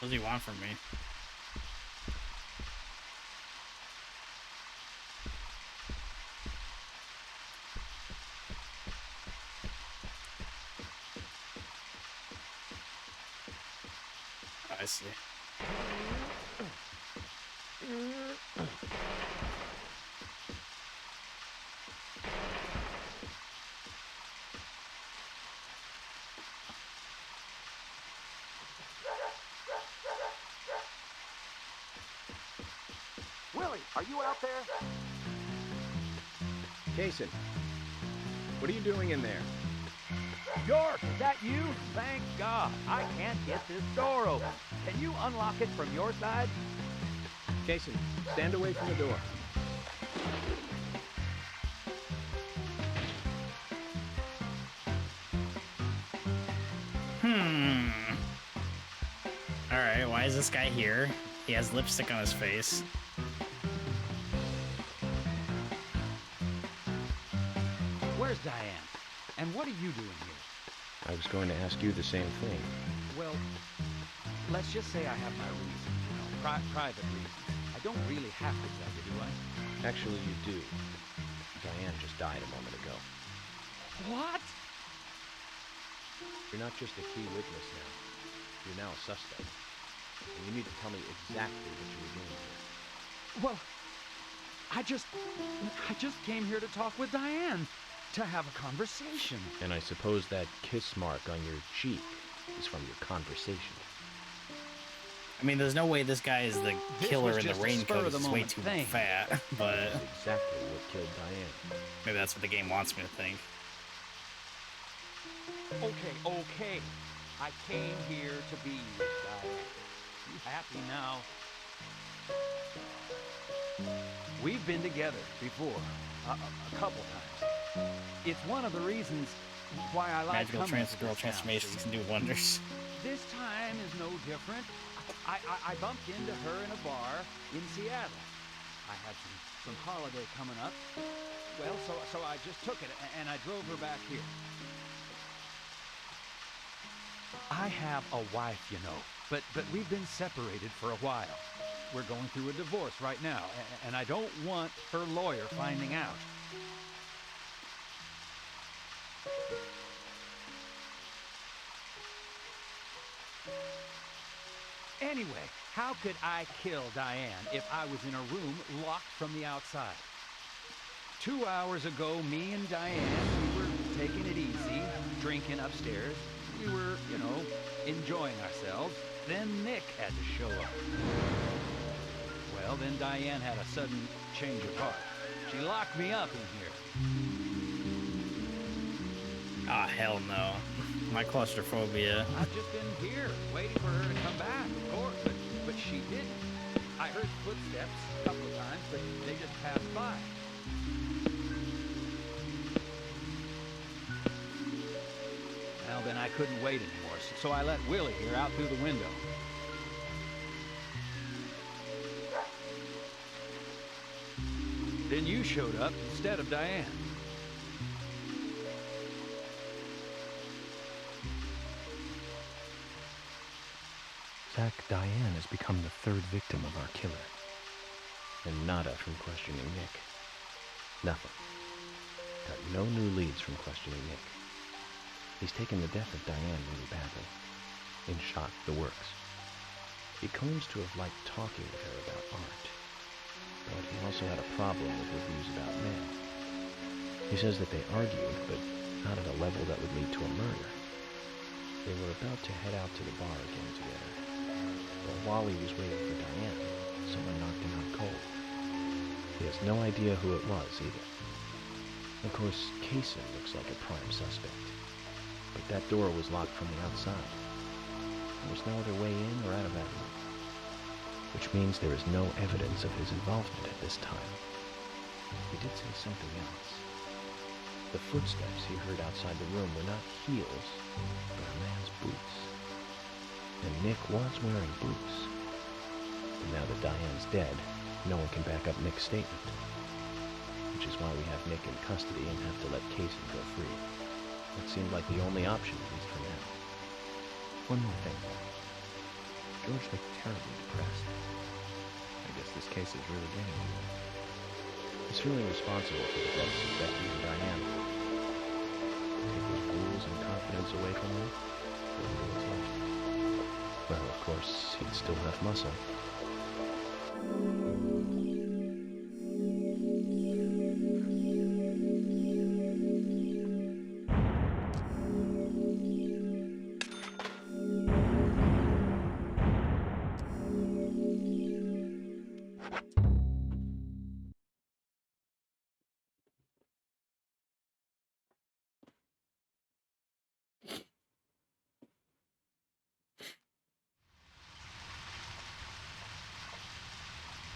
What does he want from me? I see. Willie, are you out there? Kason, what are you doing in there? York, is that you? Thank God. I can't get this door open. Can you unlock it from your side? Kason, stand away from the door. Alright, why is this guy here? He has lipstick on his face. Where's Diane? And what are you doing here? I was going to ask you the same thing. Well, let's just say I have my reasons, you know, private reasons. I don't really have to tell you, do I? Actually, you do. Diane just died a moment ago. What? You're not just a key witness now. You're now a suspect. And you need to tell me exactly what you were doing here. Well, I just came here to talk with Diane. To have a conversation. And I suppose that kiss mark on your cheek is from your conversation. I mean, there's no way this guy is the killer in the raincoat. He's way too fat, but... That's exactly what killed Diane. Maybe that's what the game wants me to think. Okay. I came here to be with Diane. You happy now? We've been together before, a couple times. It's one of the reasons why I like Magical girl transformations can do wonders. This time is no different. I bumped into her in a bar in Seattle. I had some holiday coming up. Well, so I just took it and I drove her back here. I have a wife, you know, but we've been separated for a while. We're going through a divorce right now, and I don't want her lawyer finding out. Anyway, how could I kill Diane if I was in a room locked from the outside? 2 hours ago, me and Diane, we were taking it easy, drinking upstairs. We were, you know, enjoying ourselves. Then Nick had to show up. Well, then Diane had a sudden change of heart. She locked me up in here. Ah, hell no. My claustrophobia. I've just been here, waiting for her to come back, of course, but she didn't. I heard footsteps a couple of times, but they just passed by. Well, then I couldn't wait anymore, so I let Willie here out through the window. Then you showed up instead of Diane. Zach, Diane has become the third victim of our killer. And nada from questioning Nick. Nothing. Got no new leads from questioning Nick. He's taken the death of Diane really badly. In shock, the works. He claims to have liked talking with her about art. But he also had a problem with her views about men. He says that they argued, but not at a level that would lead to a murder. They were about to head out to the bar again together. But while he was waiting for Diane, someone knocked him out cold. He has no idea who it was, either. Of course, Kason looks like a prime suspect. But that door was locked from the outside. There was no other way in or out of that room. Which means there is no evidence of his involvement at this time. He did say something else. The footsteps he heard outside the room were not heels, but a man's boots. And Nick was wearing boots. But now that Diane's dead, no one can back up Nick's statement. Which is why we have Nick in custody and have to let Kason go free. That seemed like the only option, at least for now. One more thing, though. George looked terribly depressed. I guess this case is really getting to him. He's feeling responsible for the deaths of Becky and Diane. Take his rules and confidence away from them? Wouldn't do what's left. Well, of course, he'd still have muscle.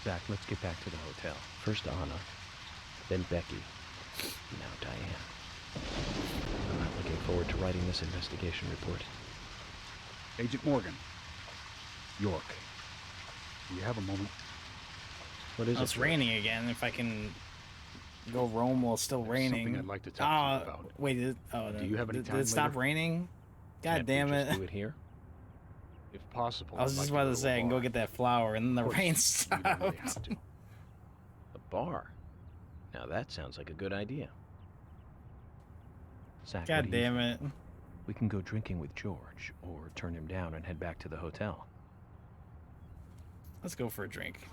Zach, let's get back to the hotel. First Anna, then Becky, now Diane. I'm not looking forward to writing this investigation report. Agent Morgan. York. Do you have a moment? What is it? It's raining again. If I can go roam while it's still raining. Something I'd like to talk to you about. Wait, Do you have any time did it stop later? raining? God Can't we damn just it. do it here? If possible. I was I'd just like about to go say a I can go bar. get that flower and then the Of course, rain you stopped. don't really have to. A bar? Now that sounds like a good idea. Zach, God damn it. We can go drinking with George, or turn him down and head back to the hotel. Let's go for a drink.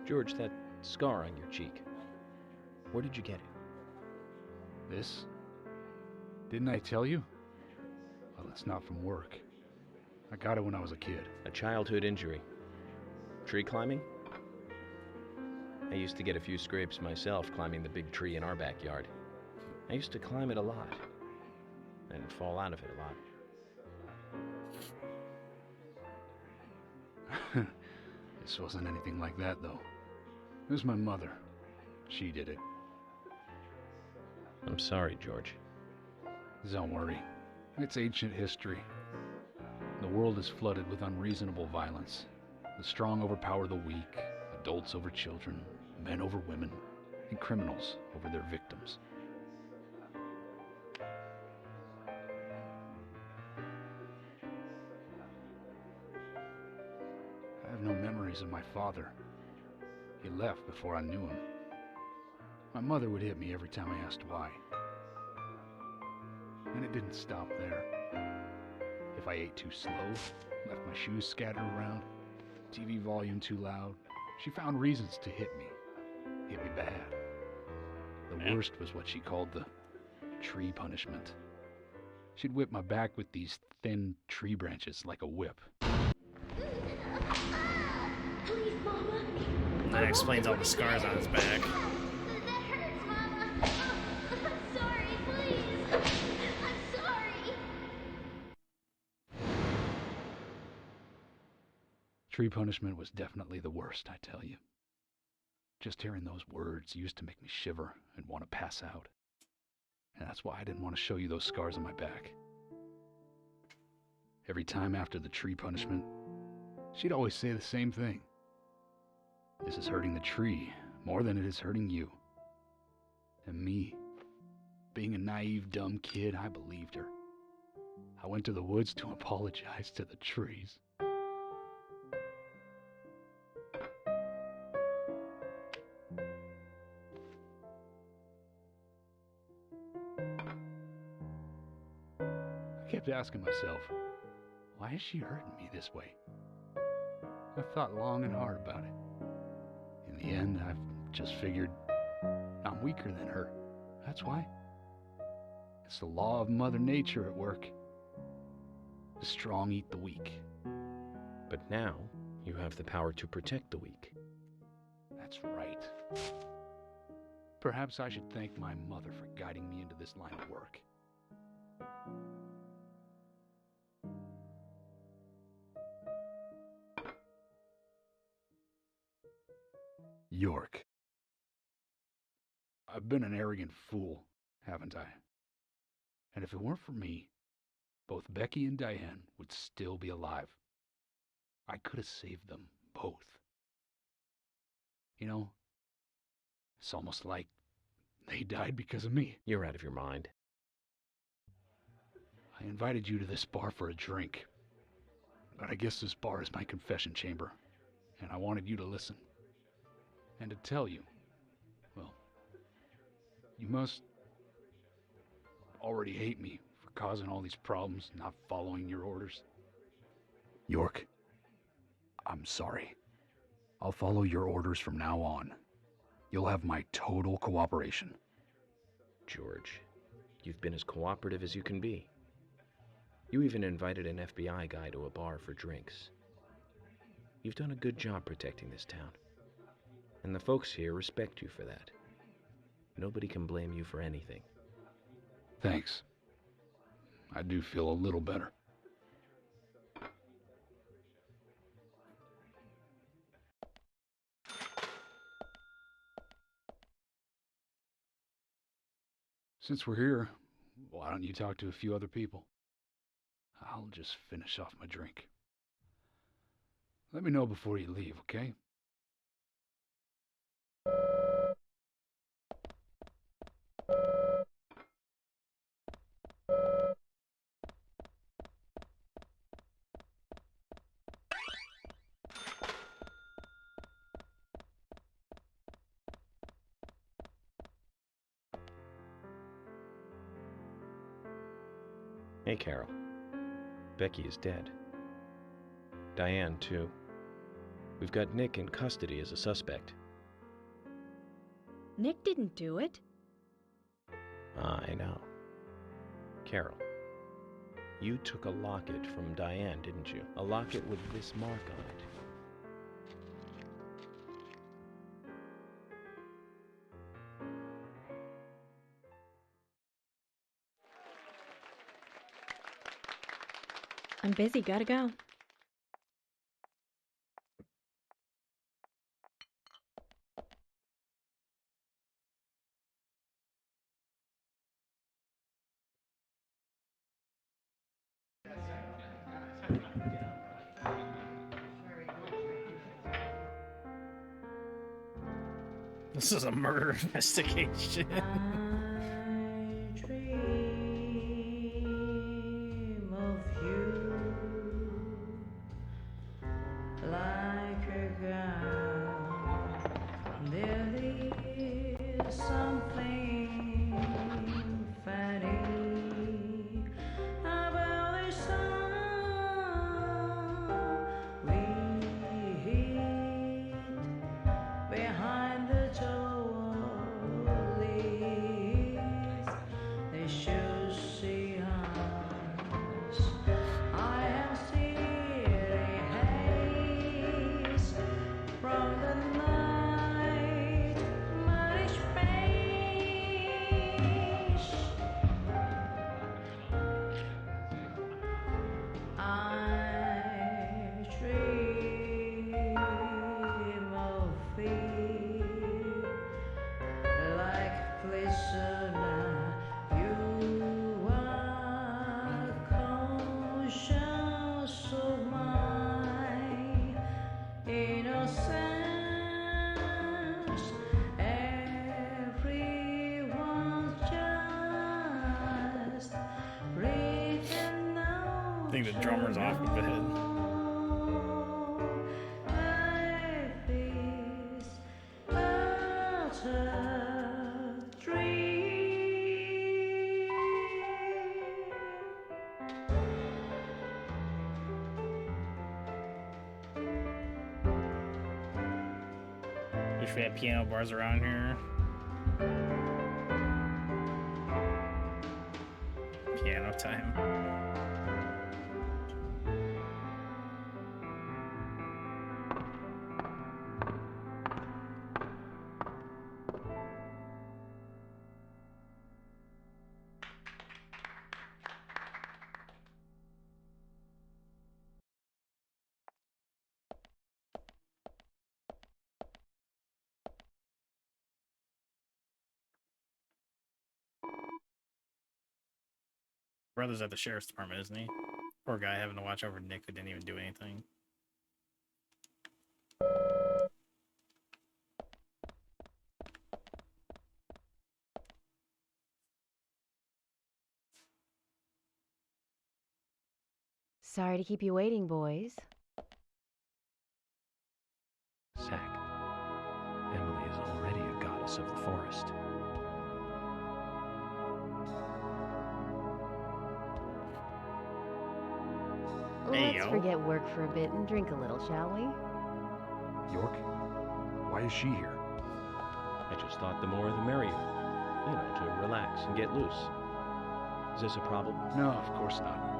George, that scar on your cheek. Where did you get it? This? Didn't I tell you? Well, it's not from work. I got it when I was a kid. A childhood injury. Tree climbing? I used to get a few scrapes myself climbing the big tree in our backyard. I used to climb it a lot. And fall out of it a lot. This wasn't anything like that, though. It was my mother. She did it. I'm sorry, George. Don't worry. It's ancient history. The world is flooded with unreasonable violence. The strong overpower the weak, adults over children, men over women, and criminals over their victims. I have no memories of my father. He left before I knew him. My mother would hit me every time I asked why. And it didn't stop there. If I ate too slow, left my shoes scattered around, TV volume too loud, she found reasons to hit me. Hit me bad. The worst was what she called the tree punishment. She'd whip my back with these thin tree branches like a whip. That explains all the scars on his back. Tree punishment was definitely the worst, I tell you. Just hearing those words used to make me shiver and want to pass out. And that's why I didn't want to show you those scars on my back. Every time after the tree punishment, she'd always say the same thing. This is hurting the tree more than it is hurting you. And me, being a naive, dumb kid, I believed her. I went to the woods to apologize to the trees. I kept asking myself, why is she hurting me this way? I thought long and hard about it. In the end, I've just figured I'm weaker than her. That's why. It's the law of Mother Nature at work. The strong eat the weak. But now, you have the power to protect the weak. That's right. Perhaps I should thank my mother for guiding me into this line of work. York. I've been an arrogant fool, haven't I? And if it weren't for me, both Becky and Diane would still be alive. I could have saved them both. You know, it's almost like They died because of me. You're out of your mind. I invited you to this bar for a drink. But I guess this bar is my confession chamber. And I wanted you to listen. And to tell you, well, you must already hate me for causing all these problems, not following your orders. York, I'm sorry. I'll follow your orders from now on. You'll have my total cooperation. George, you've been as cooperative as you can be. You even invited an FBI guy to a bar for drinks. You've done a good job protecting this town. And the folks here respect you for that. Nobody can blame you for anything. Thanks. I do feel a little better. Since we're here, why don't you talk to a few other people? I'll just finish off my drink. Let me know before you leave, okay? Hey, Carol. Becky is dead. Diane, too. We've got Nick in custody as a suspect. Nick didn't do it. I know. Carol, you took a locket from Diane, didn't you? A locket with this mark on it. I'm busy, gotta go. This is a murder investigation. I think the drummer's off of the head. Wish we had piano bars around here. Piano time. Brother's at the sheriff's department, isn't he? Poor guy having to watch over Nick who didn't even do anything. Sorry to keep you waiting, boys. Zack, Emily is already a goddess of the forest. Let's forget work for a bit and drink a little, shall we? York? Why is she here? I just thought the more the merrier. You know, to relax and get loose. Is this a problem? No, of course not.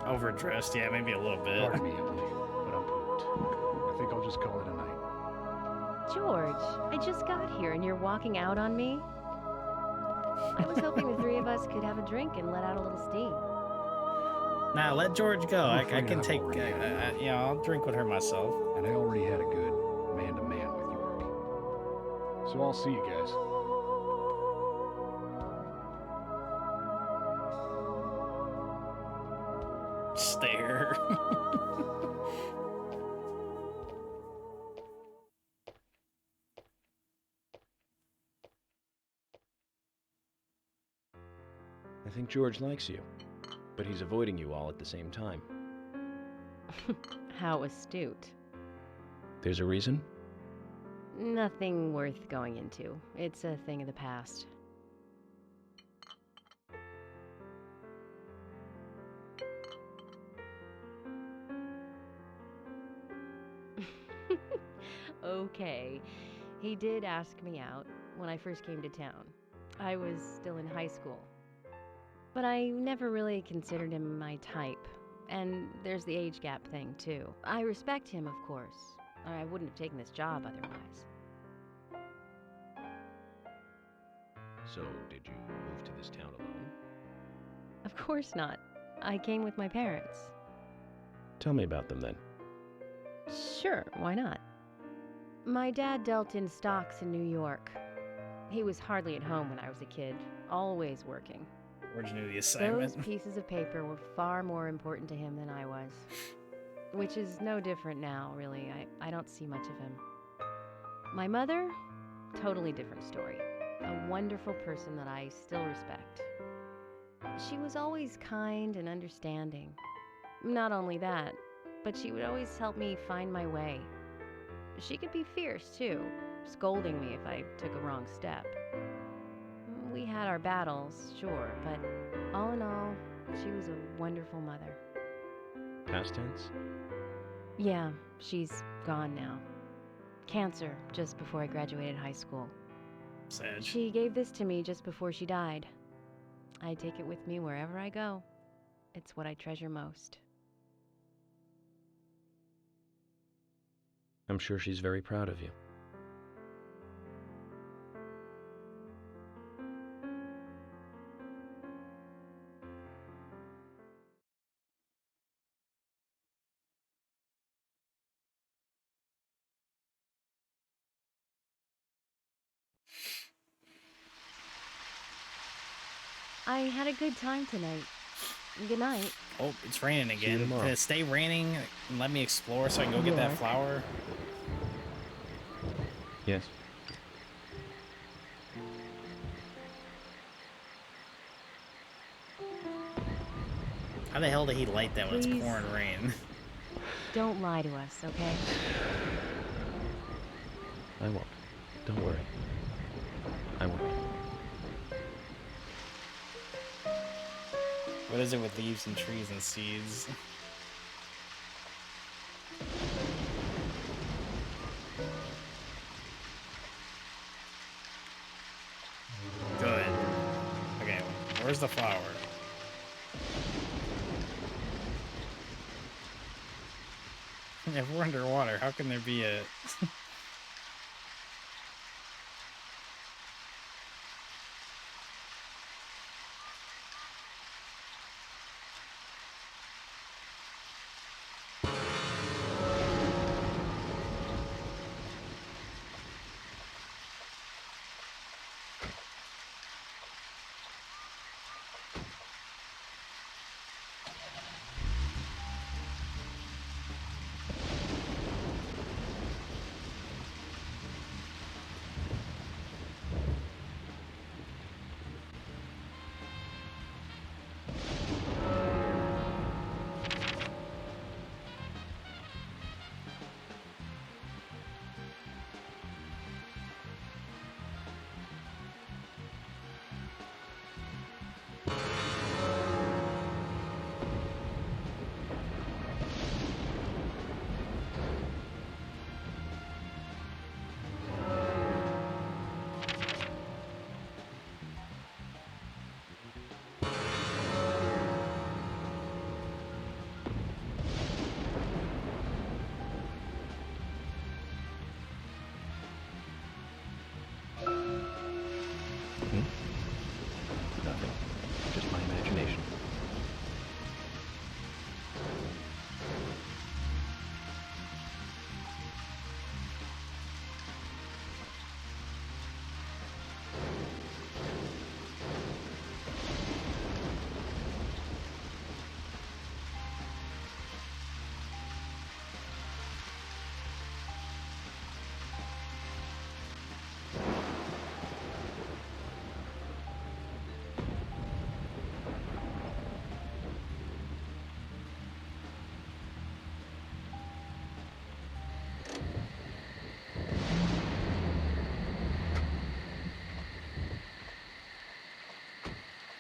Overdressed, yeah, maybe a little bit. Pardon me, Emily, but I'm pooped. I think I'll just call it a night. George, I just got here and you're walking out on me? I was hoping the three of us could have a drink and let out a little steam. Nah, let George go. I can take, I'll drink with her myself. And I already had a good man-to-man with York. So I'll see you guys. Stare. I think George likes you, but he's avoiding you all at the same time. How astute. There's a reason? Nothing worth going into. It's a thing of the past. Okay, he did ask me out when I first came to town. I was still in high school. But I never really considered him my type. And there's the age gap thing, too. I respect him, of course. I wouldn't have taken this job otherwise. So, did you move to this town alone? Of course not. I came with my parents. Tell me about them then. Sure, why not? My dad dealt in stocks in New York. He was hardly at home when I was a kid, always working. George knew the assignment. Those pieces of paper were far more important to him than I was. Which is no different now, really. I don't see much of him. My mother? Totally different story. A wonderful person that I still respect. She was always kind and understanding. Not only that, but she would always help me find my way. She could be fierce, too, scolding me if I took a wrong step. We had our battles, sure, but all in all, she was a wonderful mother. Past tense? Yeah, she's gone now. Cancer, just before I graduated high school. Sad. She gave this to me just before she died. I take it with me wherever I go. It's what I treasure most. I'm sure she's very proud of you. I had a good time tonight. Good night. Oh, it's raining See you again. tomorrow. Can it stay raining and let me explore so I can go get that York. flower? Yes. How the hell did he light that when it's Please. pouring rain? Don't lie to us, okay? I won't. Don't worry. I won't. What is it with leaves and trees and seeds? Good. Okay, where's the flower? If we're underwater, how can there be a...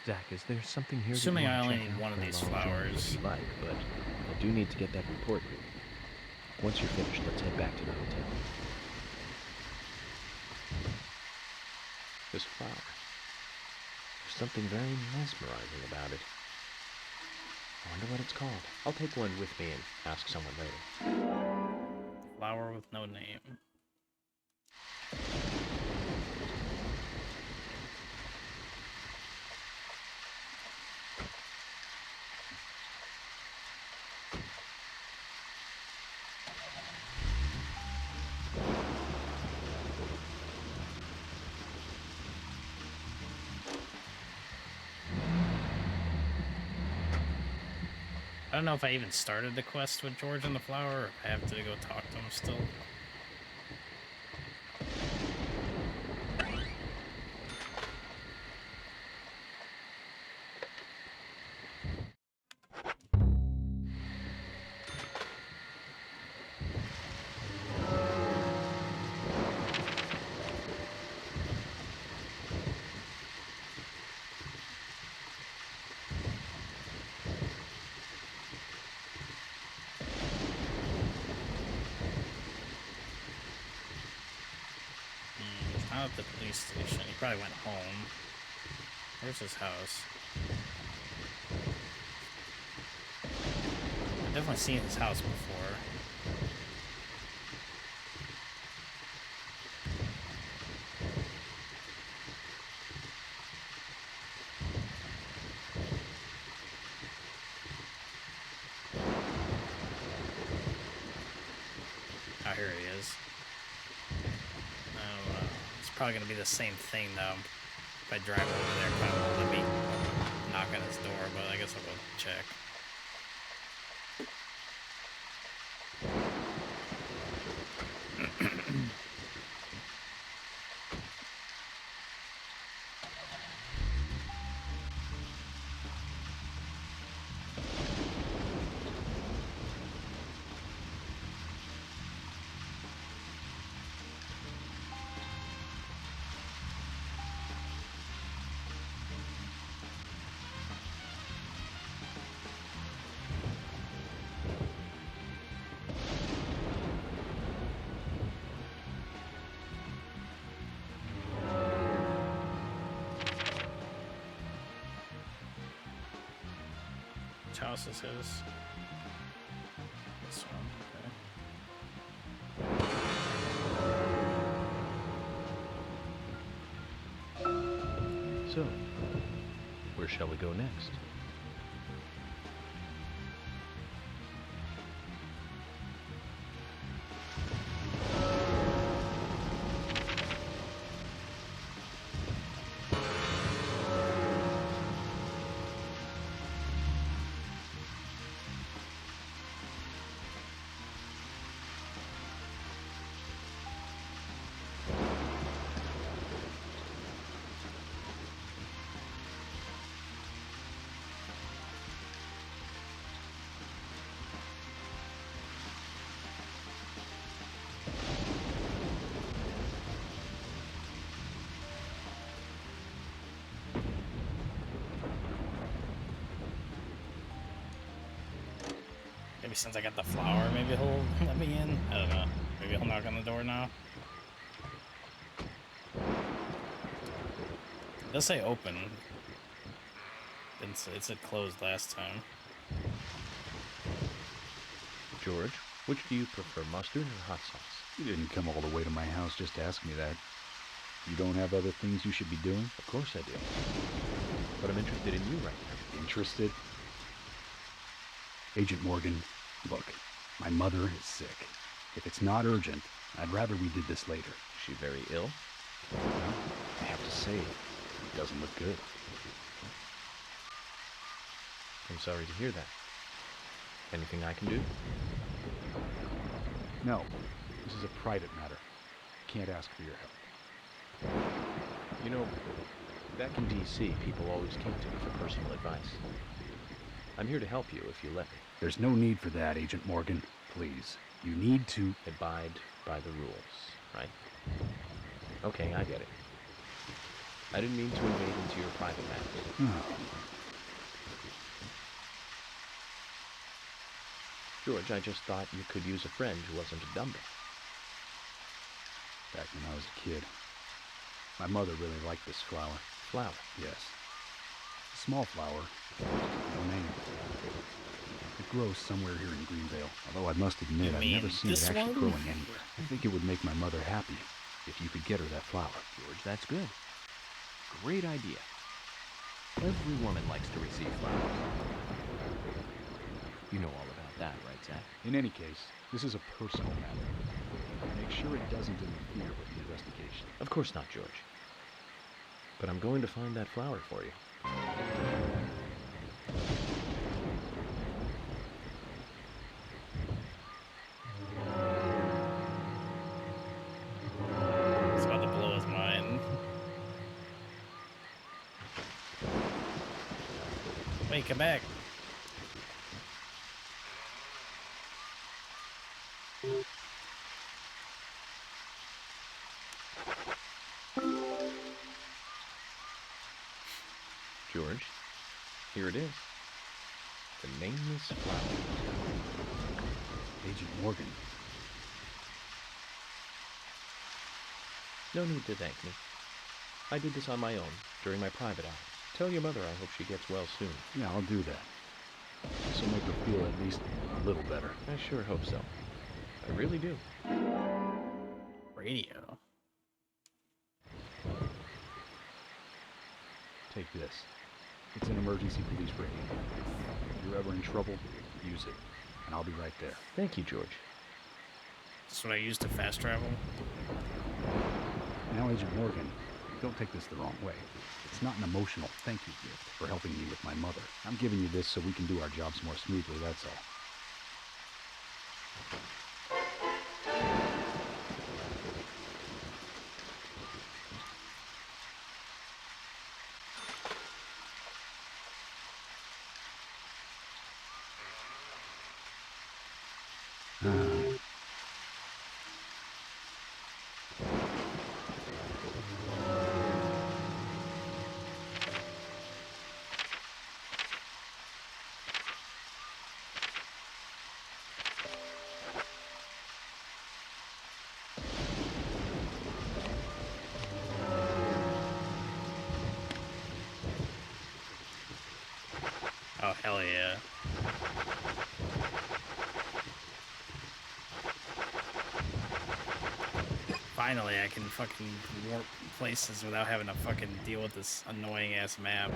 Zach, is there something here Assuming that you I want only to check need out? one of these Well, I'll join you if flowers. you like, but I do need to get that report. Once you're finished, let's head back to the hotel. This flower. There's something very mesmerizing about it. I wonder what it's called. I'll take one with me and ask someone later. Flower with no name. I don't know if I even started the quest with George and the flower, or if I have to go talk to him still. He's not at the police station. He probably went home. Where's his house? I've definitely seen his house before. Oh, here he is. It's probably gonna be the same thing though. If I drive over there, probably won't let me knock on his door, but I guess I'll go check. Which house is his? This one, okay. So, where shall we go next? Maybe since I got the flower, maybe he'll let me in? I don't know. Maybe he'll knock on the door now. It does say open. It said closed last time. George, which do you prefer, mustard or hot sauce? You didn't come all the way to my house just to ask me that. You don't have other things you should be doing? Of course I do. But I'm interested in you right now. Interested? Agent Morgan, look, my mother is sick. If it's not urgent, I'd rather we did this later. Is she very ill? Well, I have to say, it doesn't look good. I'm sorry to hear that. Anything I can do? No, this is a private matter. Can't ask for your help. You know, back in D.C., people always came to me for personal advice. I'm here to help you if you let me. There's no need for that, Agent Morgan. Please. You need to abide by the rules, right? Okay, I get it. I didn't mean to invade into your private matters. Oh. George, I just thought you could use a friend who wasn't a dumbbell. Back when I was a kid, my mother really liked this flower. Flower? Yes. A small flower, no name. It grows somewhere here in Greenvale, although I must admit I've never seen it actually growing anywhere. I think it would make my mother happy if you could get her that flower. George, that's good. Great idea. Every woman likes to receive flowers. You know all about that, right, Zach? In any case, this is a personal matter. Make sure it doesn't interfere with the investigation. Of course not, George. But I'm going to find that flower for you. It's about to blow his mind. Wait, come back. George, here it is. The nameless flower. Agent Morgan. No need to thank me. I did this on my own, during my private hours. Tell your mother I hope she gets well soon. Yeah, I'll do that. This will make her feel at least a little better. I sure hope so. I really do. Radio. Take this. It's an emergency police radio. If you're ever in trouble, use it. And I'll be right there. Thank you, George. That's what I use to fast travel. Now, Agent Morgan, don't take this the wrong way. It's not an emotional thank you gift for helping me with my mother. I'm giving you this so we can do our jobs more smoothly, that's all. Oh, hell yeah. Finally, I can fucking warp places without having to fucking deal with this annoying ass map.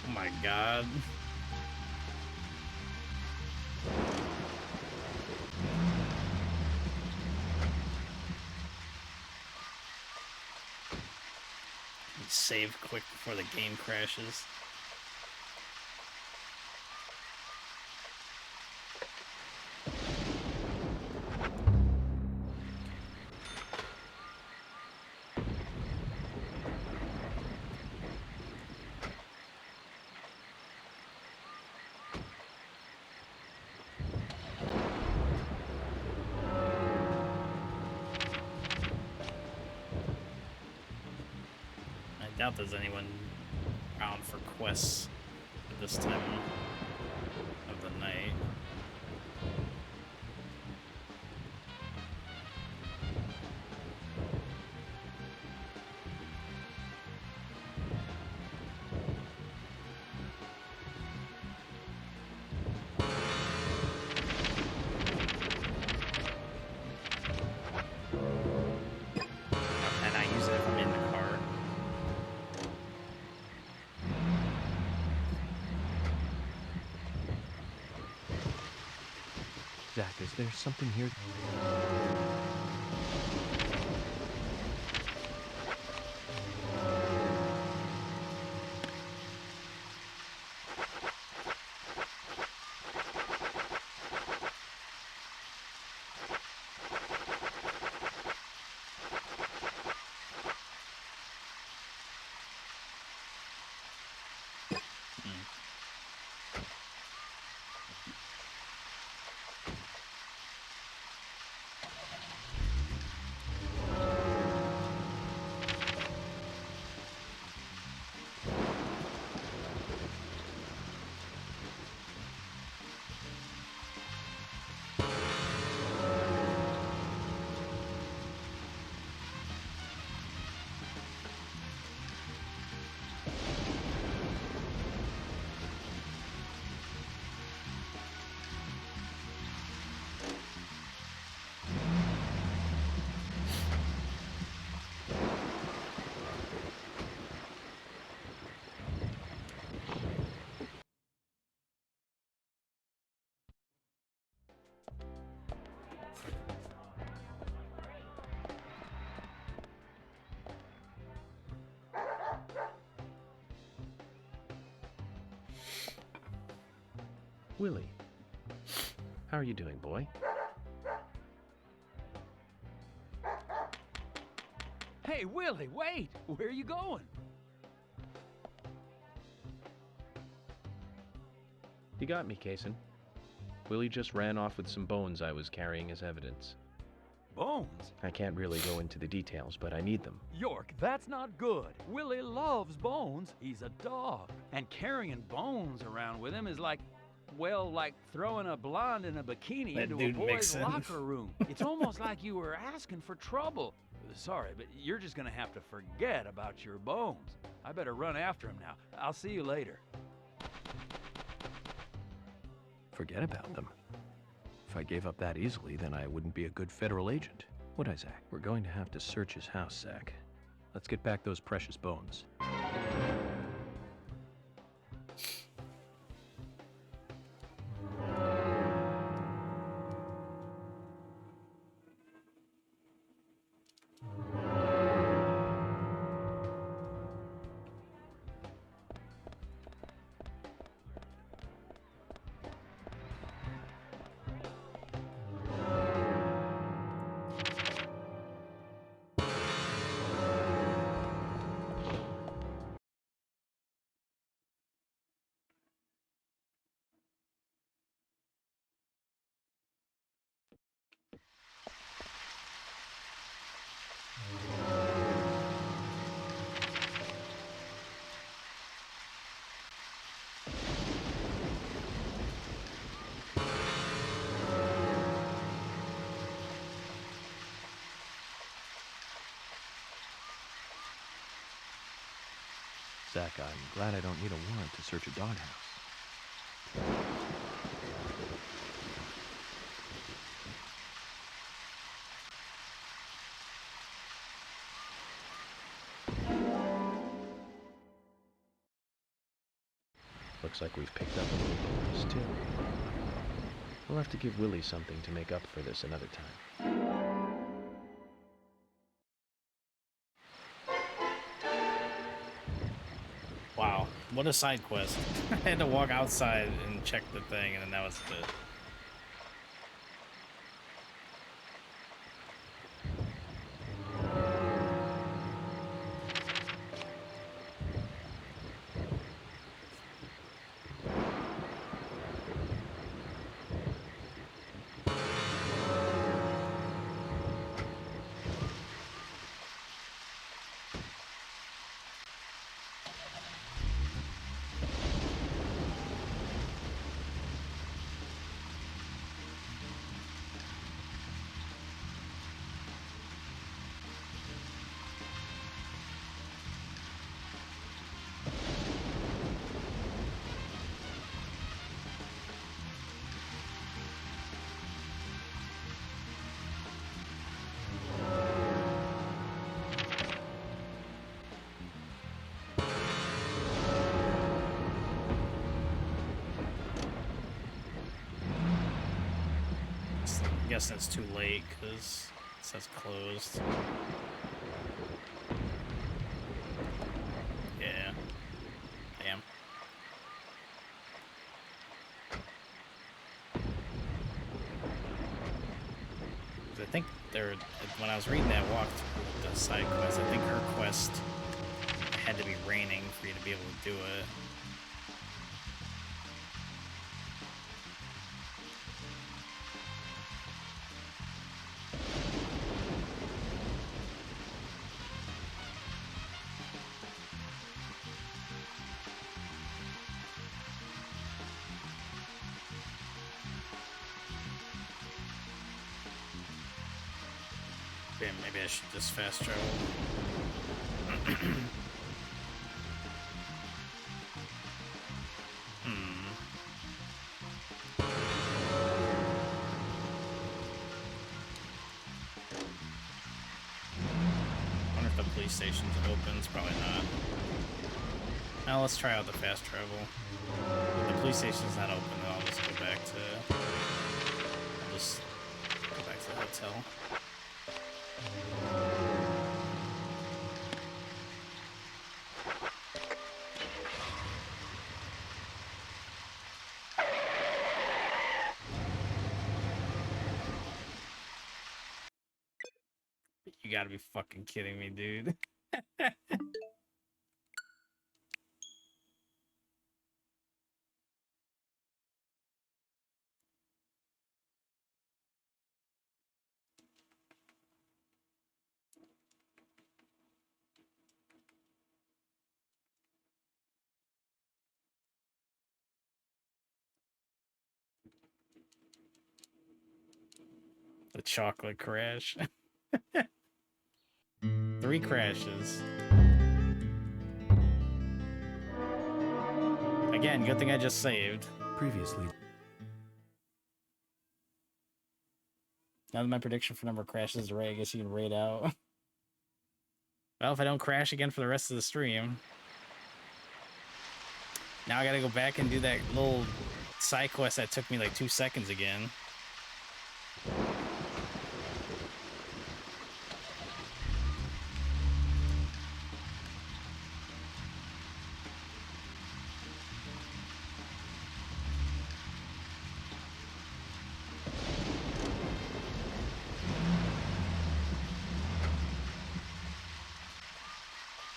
Oh my god. Save quick before the game crashes. I doubt there's anyone around for quests at this time of the night. And I use it if I'm in the car. Zach, is there something here? Willie, how are you doing, boy? Hey, Willie, wait! Where are you going? You got me, Kaysen. Willie just ran off with some bones I was carrying as evidence. Bones? I can't really go into the details, but I need them. York, that's not good. Willie loves bones. He's a dog. And carrying bones around with him is like, well, like throwing a blonde in a bikini That into a dude boy's mixing. locker room. It's almost like you were asking for trouble. Sorry, but you're just gonna have to forget about your bones. I better run after him now. I'll see you later. Forget about them. If I gave up that easily, then I wouldn't be a good federal agent, would I, Zach? We're going to have to search his house, Zach. Let's get back those precious bones. Zach, I'm glad I don't need a warrant to search a doghouse. Looks like we've picked up a little bonus, too. We'll have to give Willie something to make up for this another time. Wow, what a side quest. I had to walk outside and check the thing, and then that was it. I'm guessing it's too late because it says closed. Yeah. Damn. I think when I was reading that walkthrough, the side quest, I think her quest had to be raining for you to be able to do it. Yeah, maybe I should just fast travel. Wonder if the police station's open. It's probably not. Now let's try out the fast travel. If the police station's not open, then I'll just go back to. I'll just go back to the hotel. You gotta be fucking kidding me, dude. The chocolate crash. 3 crashes. Again, good thing I just saved. Previously. Now that my prediction for number of crashes is right, I guess you can raid out. Well, if I don't crash again for the rest of the stream. Now I gotta go back and do that little side quest that took me like 2 seconds again.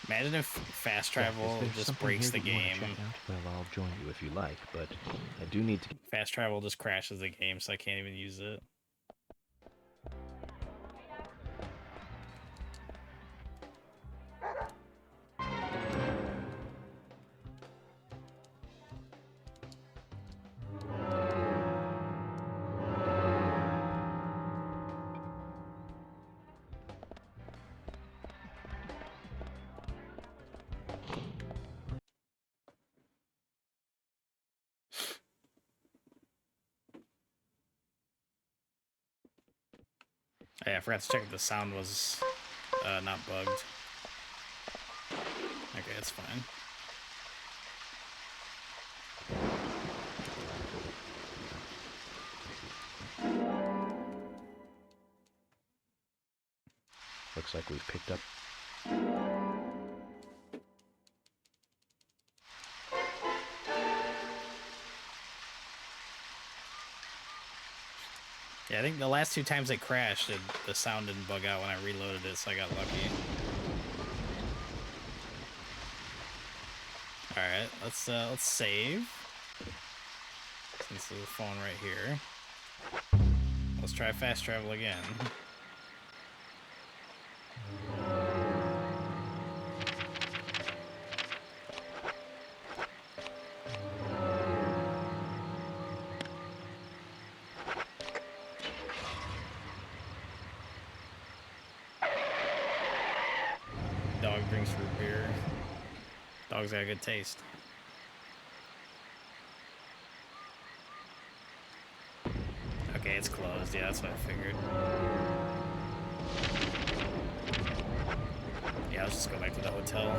Imagine if fast travel just breaks the game. Well, I'll join you if you like, but I do need to... Fast travel just crashes the game, so I can't even use it. Yeah, I forgot to check if the sound was not bugged. Okay, it's fine. Looks like we've picked up... Yeah, I think the last 2 times it crashed, the sound didn't bug out when I reloaded it, so I got lucky. Alright, let's save. Since there's a phone right here. Let's try fast travel again. Dog drinks root beer. Dog's got a good taste. Okay, it's closed. Yeah, that's what I figured. Yeah, let's just go back to the hotel.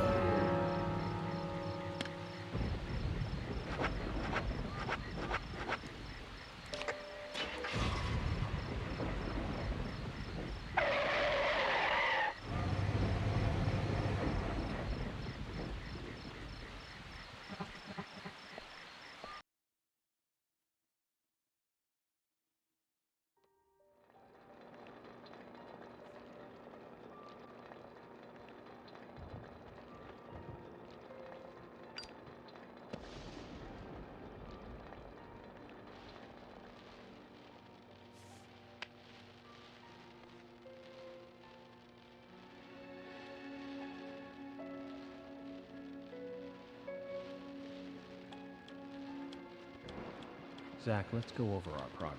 Zach, let's go over our progress.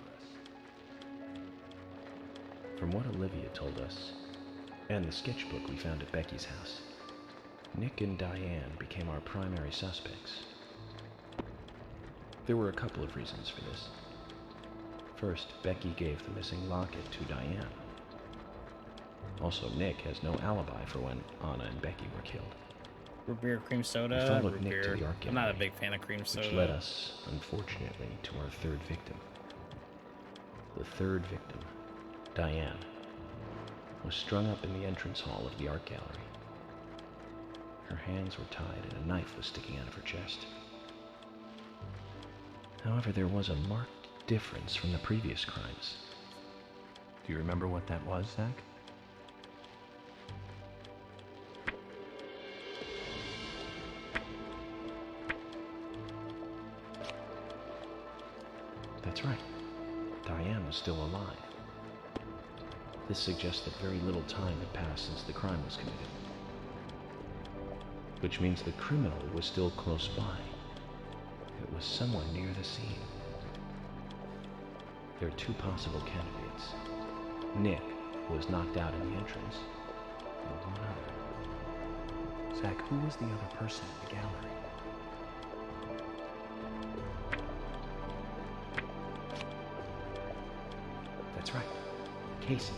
From what Olivia told us, and the sketchbook we found at Becky's house. Nick and Diane became our primary suspects. There were a couple of reasons for this. First, Becky gave the missing locket to Diane. Also, Nick has no alibi for when Anna and Becky were killed. Root beer, cream We soda, followed root Nick beer. to the art I'm not a gallery, big fan of cream soda. which led us, unfortunately, to our third victim. The third victim, Diane, was strung up in the entrance hall of the art gallery. Her hands were tied and a knife was sticking out of her chest. However, there was a marked difference from the previous crimes. Do you remember what that was, Zach? That's right. Diane was still alive. This suggests that very little time had passed since the crime was committed. Which means the criminal was still close by. It was somewhere near the scene. There are two possible candidates. Nick, who was knocked out in the entrance, and one other. Zach, who was the other person in the gallery? That's right. Casey.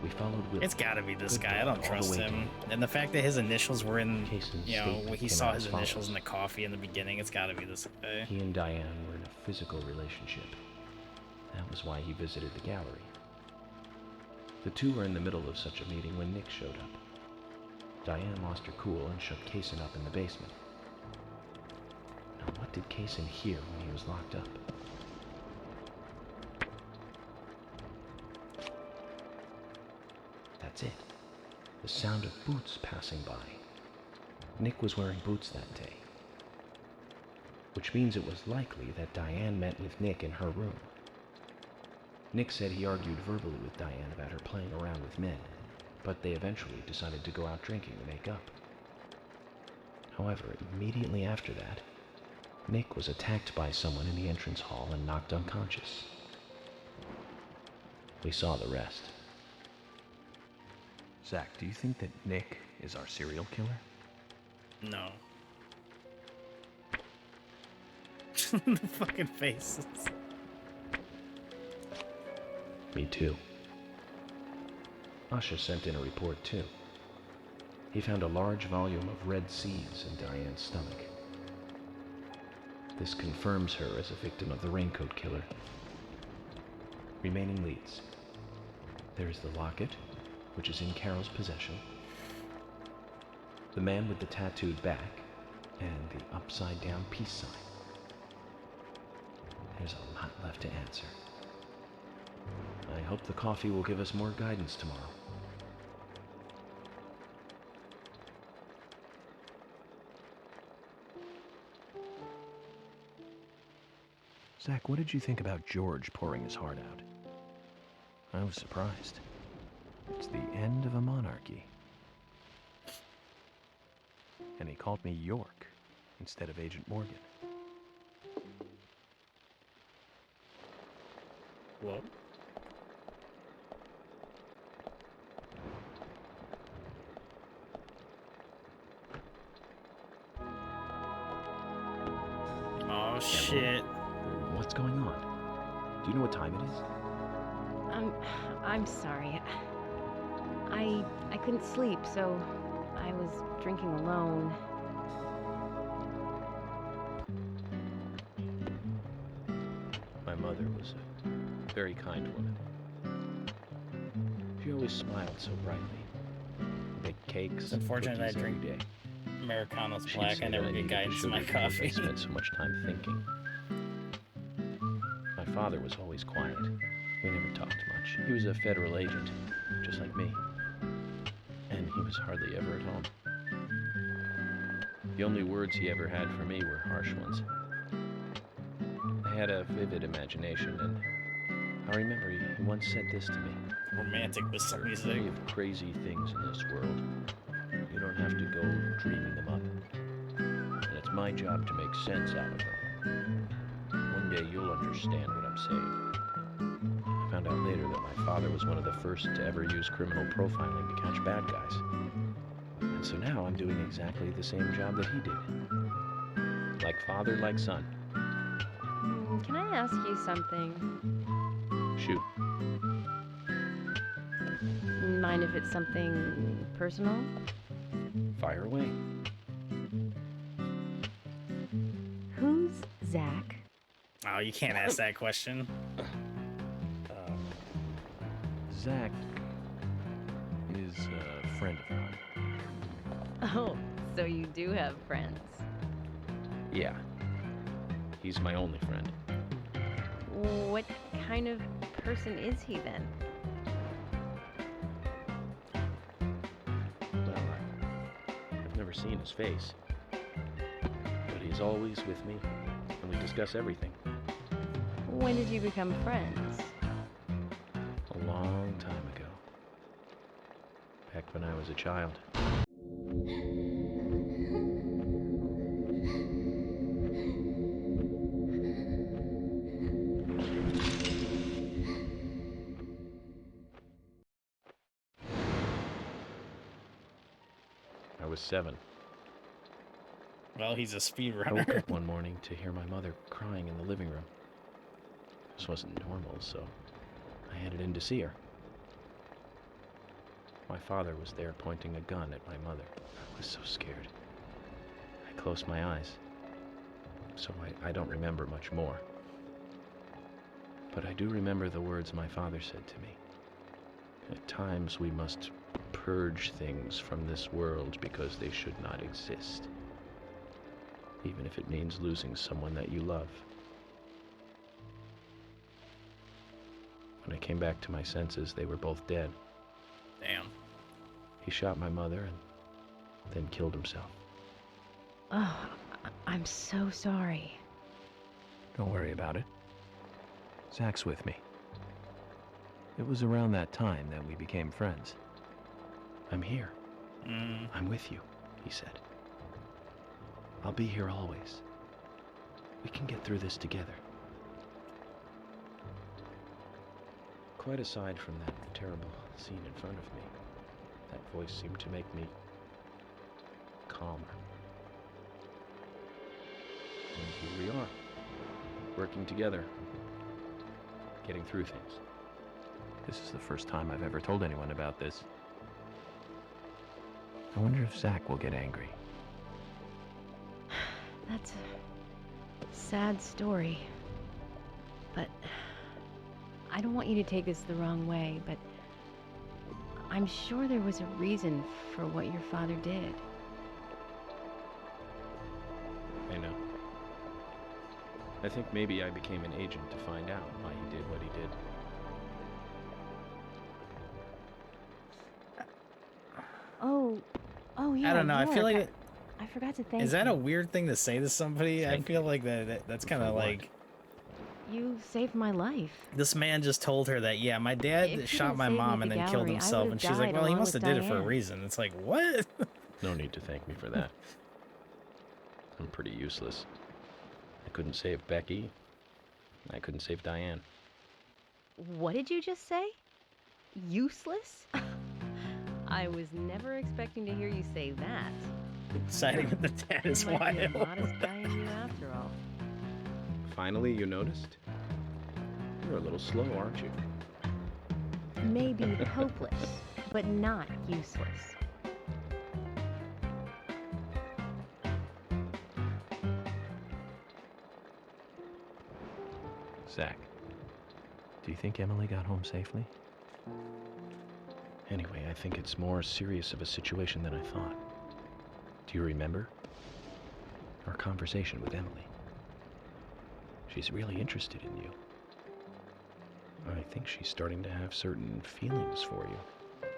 We followed Will. It's gotta be this Good guy. I guy, don't all the trust way him. down. And the fact that his initials were in, Casey's you know, statement when he came saw out his as initials follows. in the coffee in the beginning, it's gotta be this guy. He and Diane were in a physical relationship. That was why he visited the gallery. The two were in the middle of such a meeting when Nick showed up. Diane lost her cool and shut Kaysen up in the basement. Now, what did Kaysen hear when he was locked up? That's it. The sound of boots passing by. Nick was wearing boots that day. Which means it was likely that Diane met with Nick in her room. Nick said he argued verbally with Diane about her playing around with men, but they eventually decided to go out drinking to make up. However, immediately after that, Nick was attacked by someone in the entrance hall and knocked unconscious. We saw the rest. Zach, do you think that Nick is our serial killer? No. The fucking faces. Me too. Asha sent in a report too. He found a large volume of red seeds in Diane's stomach. This confirms her as a victim of the Raincoat Killer. Remaining leads. There is the locket, which is in Carol's possession, the man with the tattooed back, and the upside-down peace sign. There's a lot left to answer. I hope the coffee will give us more guidance tomorrow. Zach, what did you think about George pouring his heart out? I was surprised. It's the end of a monarchy. And he called me York instead of Agent Morgan. Whoa. Oh shit. What's going on? Do you know what time it is? I'm sorry. I couldn't sleep, so I was drinking alone. My mother was a very kind woman. She always smiled so brightly. Baked cakes. It's unfortunate I cookies every drink day. Americano's She'd black. say I that never get needed the guidance in my sugar because coffee. I spent so much time thinking. My father was always quiet. We never talked much. He was a federal agent, just like me. And he was hardly ever at home. The only words he ever had for me were harsh ones. I had a vivid imagination, and I remember he once said this to me. Romantic with some There are music. plenty of crazy things in this world. You don't have to go dreaming them up. And it's my job to make sense out of them. One day you'll understand what I'm saying. I found out later that my father was one of the first to ever use criminal profiling to catch bad guys. And so now I'm doing exactly the same job that he did. Like father, like son. Can I ask you something? Shoot. Mind if it's something personal? Fire away. Who's Zach? Oh, you can't ask that question. Zach is a friend of mine. Oh, so you do have friends. Yeah. He's my only friend. What kind of person is he then? Well, I've never seen his face. But he's always with me, and we discuss everything. When did you become friends? A long time ago. Back when I was a child. I was 7. Well, he's a I woke speedrunner. up one morning to hear my mother crying in the living room. This wasn't normal, so I headed in to see her. My father was there pointing a gun at my mother. I was so scared. I closed my eyes, so I don't remember much more. But I do remember the words my father said to me. At times we must purge things from this world because they should not exist, even if it means losing someone that you love. When I came back to my senses, they were both dead. Damn. He shot my mother and then killed himself. Oh, I'm so sorry. Don't worry about it. Zach's with me. It was around that time that we became friends. I'm here. I'm with you, he said. I'll be here always. We can get through this together. Quite aside from that terrible scene in front of me, that voice seemed to make me calmer. And here we are, working together, getting through things. This is the first time I've ever told anyone about this. I wonder if Zach will get angry. That's a sad story. But I don't want you to take this the wrong way, but I'm sure there was a reason for what your father did. I know. I think maybe I became an agent to find out why he did what he did. Oh yeah. I don't know. I feel like I forgot to thank you. is that a weird thing to say to somebody? I feel like that's kind of like You saved my life. this man just told her that, yeah, my dad If you shot didn't my save me mom at and the then killed gallery, I himself, would've and she's like, died well, he along must have with did it for a Diane. reason. It's like, what? No need to thank me for that. I'm pretty useless. I couldn't save Becky. I couldn't save Diane. What did you just say? Useless? I was never expecting to hear you say that. Siding with the dad is You might be a wild. modest guy in you after all. Finally, you noticed? You're a little slow, aren't you? Maybe hopeless, but not useless. Zach, do you think Emily got home safely? Anyway, I think it's more serious of a situation than I thought. Do you remember our conversation with Emily? She's really interested in you. I think she's starting to have certain feelings for you.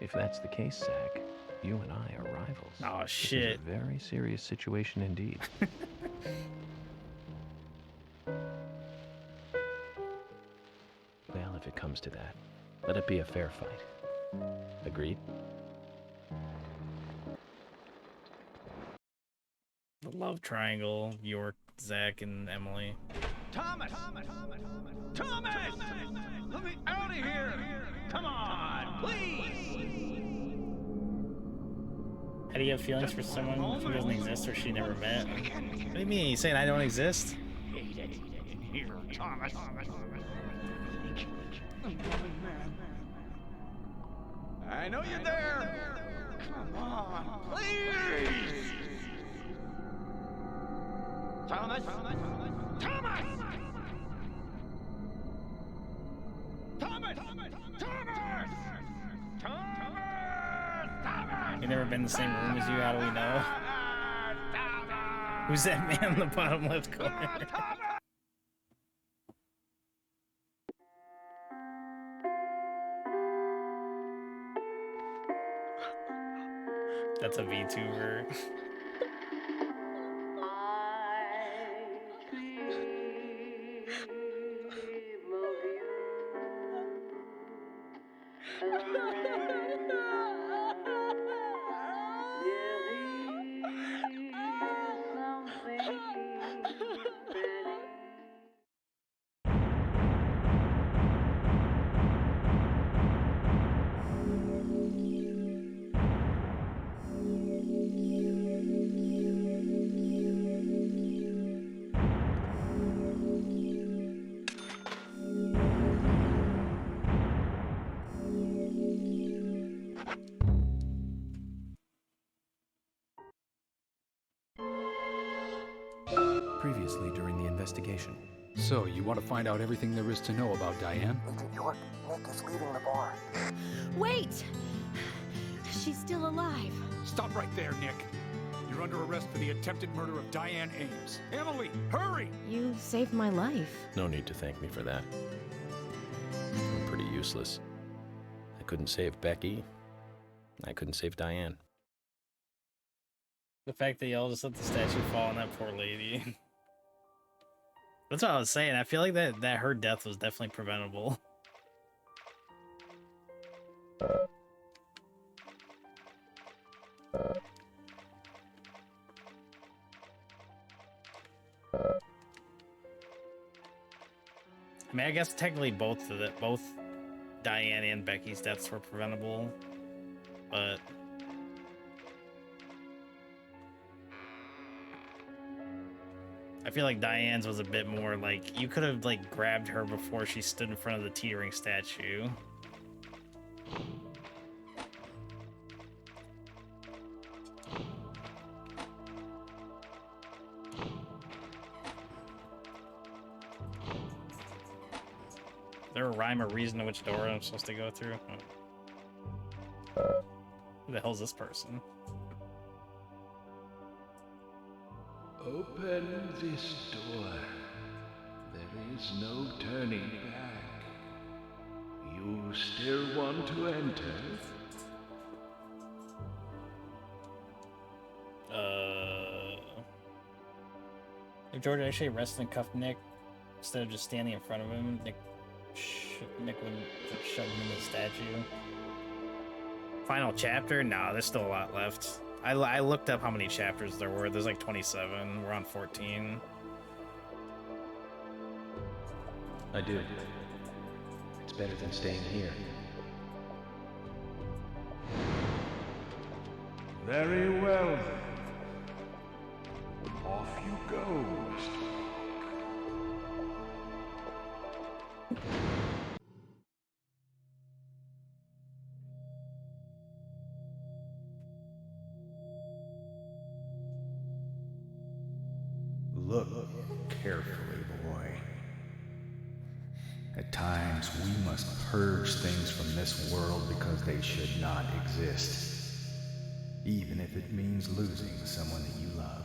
If that's the case, Zach, you and I are rivals. Oh, This shit. is a very serious situation indeed. Well, if it comes to that, let it be a fair fight. Agreed? The love triangle, York, Zach, and Emily. Thomas! Thomas! Let me out of here! Come on, please! How do you have feelings for someone who doesn't exist or she never met? What do you mean? You saying I don't exist? Here, Thomas. I know you're there! Come on, please! Thomas! Thomas! Thomas! Thomas! Thomas! You never been in the same room as you? How do we know? Who's that man in the bottom left corner? That's a VTuber. Previously during the investigation. So, you want to find out everything there is to know about Diane? Agent York, Nick is leaving the bar. Wait! She's still alive. Stop right there, Nick. You're under arrest for the attempted murder of Diane Ames. Emily, hurry! You saved my life. No need to thank me for that. I'm pretty useless. I couldn't save Becky. I couldn't save Diane. The fact that y'all just let the statue fall on that poor lady. That's what I was saying. I feel like that her death was definitely preventable. I mean, I guess technically both Diane and Becky's deaths were preventable, but I feel like Diane's was a bit more like you could have like grabbed her before she stood in front of the teetering statue. Is there a rhyme or reason to which door I'm supposed to go through? Who the hell's this person? Open this door. There is no turning back. You still want to enter? If George actually arrested and cuffed Nick instead of just standing in front of him, Nick would shove him in the statue. Final chapter? Nah, there's still a lot left. I looked up how many chapters there were. There's like 27. We're on 14. I do. It's better than staying here. Very well. Off you go, Mr. Look carefully, boy. At times, we must purge things from this world because they should not exist, even if it means losing someone that you love.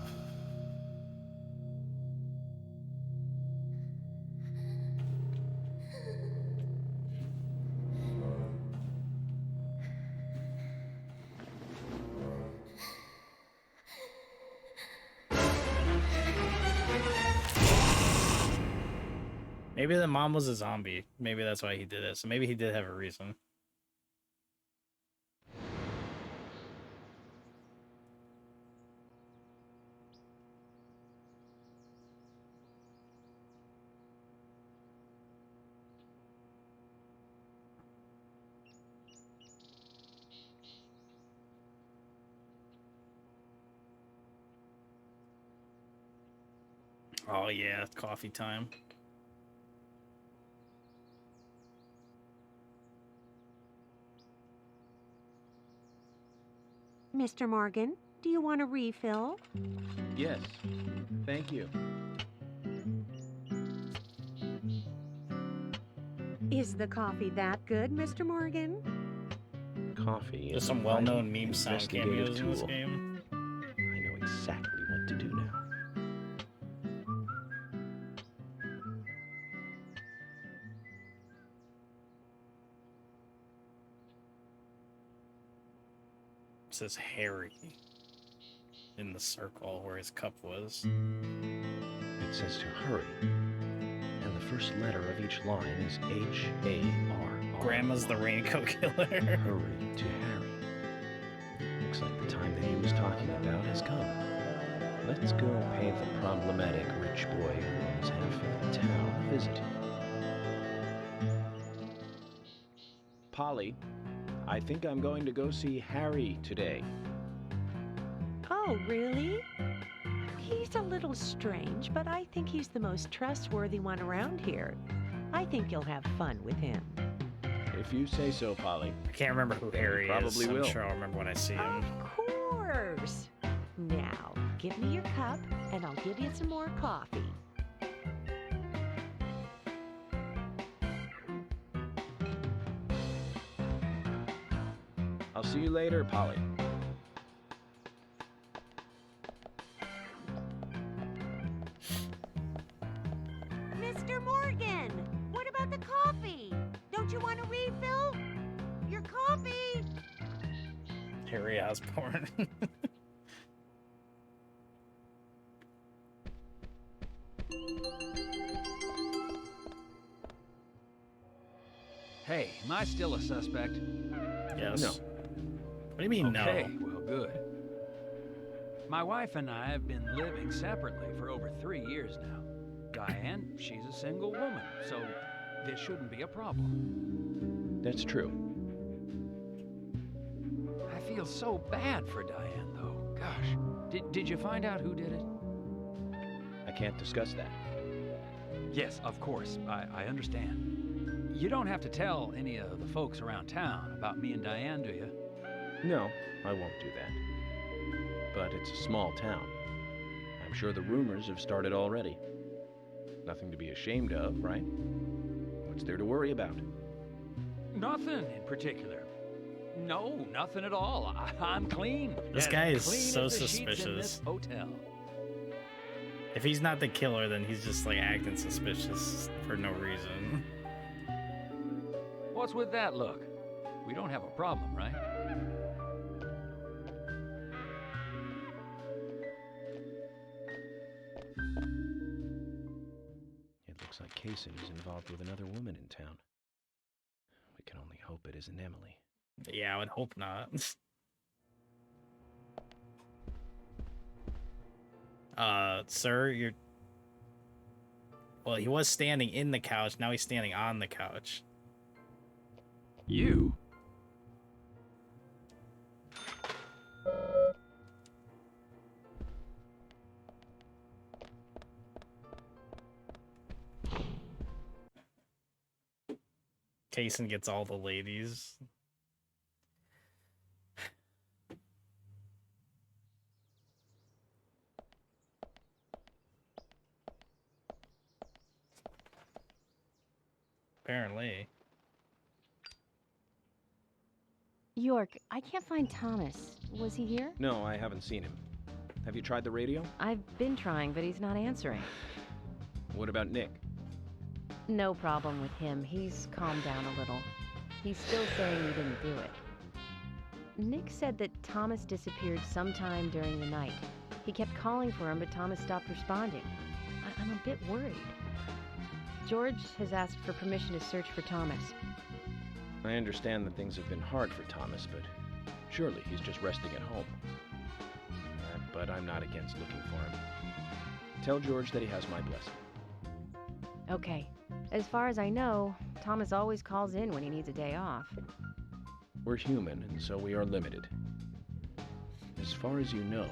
Maybe the mom was a zombie. Maybe that's why he did it. So maybe he did have a reason. Oh yeah, coffee time. Mr. Morgan, do you want a refill? Yes, thank you. Is the coffee that good, Mr. Morgan? Coffee There's is some a well-known mighty meme sound investigative cameos in this tool. game. I know exactly what to do now. It says Harry in the circle where his cup was. It says to hurry, and the first letter of each line is H-A-R. Grandma's the raincoat killer. Hurry to Harry. Looks like the time that he was talking about has come. Let's go pay the problematic rich boy who owns half of the town a visit. Polly, I think I'm going to go see Harry today. Oh, really? He's a little strange, but I think he's the most trustworthy one around here. I think you'll have fun with him. If you say so, Polly. I can't remember who Harry probably is. will. I'm sure I'll remember when I see him. Of course. Now, give me your cup, and I'll give you some more coffee. I'll see you later, Polly. Mr. Morgan, what about the coffee? Don't you want a refill? Your coffee! Harry Osborn. Hey, am I still a suspect? Yes. No. What do you mean, Okay, no? well, good. My wife and I have been living separately for over 3 years now. Diane, she's a single woman, so this shouldn't be a problem. That's true. I feel so bad for Diane, though. Gosh. Did you find out who did it? I can't discuss that. Yes, of course. I understand. You don't have to tell any of the folks around town about me and Diane, do you? No, I won't do that. But it's a small town. I'm sure the rumors have started already. Nothing to be ashamed of, right? What's there to worry about? Nothing in particular. No, nothing at all. I'm clean. This As guy is clean so as the sheets in this suspicious. hotel. If he's not the killer, then he's just like acting suspicious for no reason. What's with that look? We don't have a problem, right? It looks like Kaysen is involved with another woman in town. We can only hope it isn't Emily. Yeah, I would hope not. Sir, you're... Well, he was standing in the couch, now he's standing on the couch. You? Kaysen gets all the ladies. Apparently. York, I can't find Thomas. Was he here? No, I haven't seen him. Have you tried the radio? I've been trying, but he's not answering. What about Nick? No problem with him. He's calmed down a little. He's still saying he didn't do it. Nick said that Thomas disappeared sometime during the night. He kept calling for him, but Thomas stopped responding. I'm a bit worried. George has asked for permission to search for Thomas. I understand that things have been hard for Thomas, but surely he's just resting at home. But I'm not against looking for him. Tell George that he has my blessing. Okay. As far as I know, Thomas always calls in when he needs a day off. We're human, and so we are limited. As far as you know,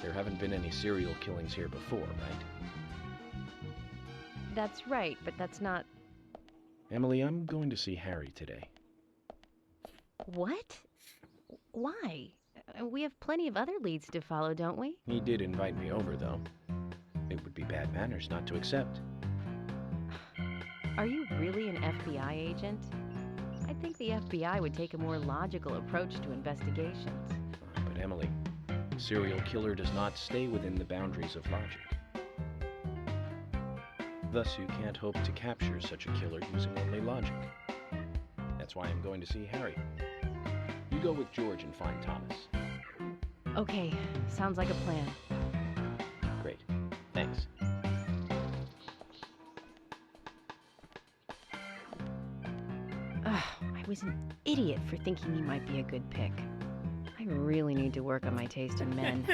there haven't been any serial killings here before, right? That's right, but that's not... Emily, I'm going to see Harry today. What? Why? We have plenty of other leads to follow, don't we? He did invite me over, though. It would be bad manners not to accept. Are you really an FBI agent? I think the FBI would take a more logical approach to investigations. But Emily, a serial killer does not stay within the boundaries of logic. Thus, you can't hope to capture such a killer using only logic. That's why I'm going to see Harry. You go with George and find Thomas. Okay, sounds like a plan. Great. Thanks. I was an idiot for thinking he might be a good pick. I really need to work on my taste in men.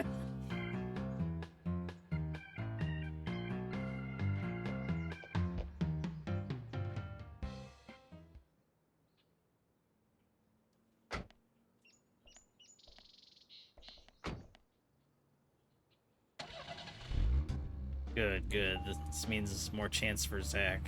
Good, good. This means more chance for Zach.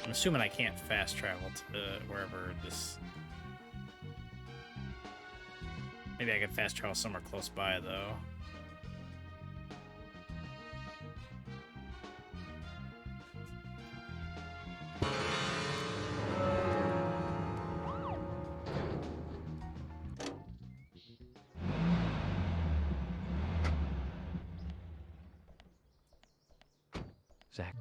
I'm assuming I can't fast travel to wherever this... Maybe I could fast travel somewhere close by, though. Zach.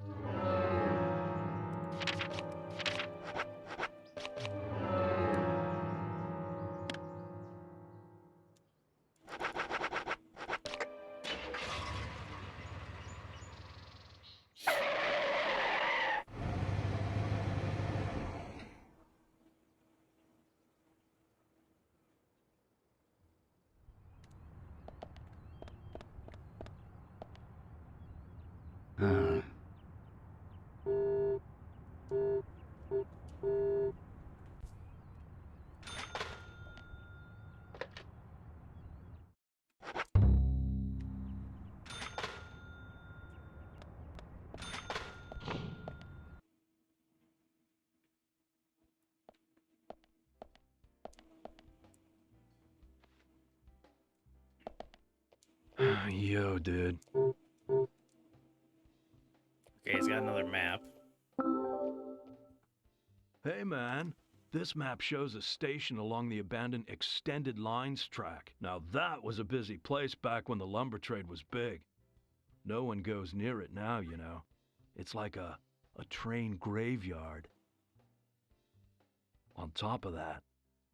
Yo, dude. Okay, he's got another map. Hey, man. This map shows a station along the abandoned extended lines track. Now that was a busy place back when the lumber trade was big. No one goes near it now, you know. It's like a train graveyard. On top of that,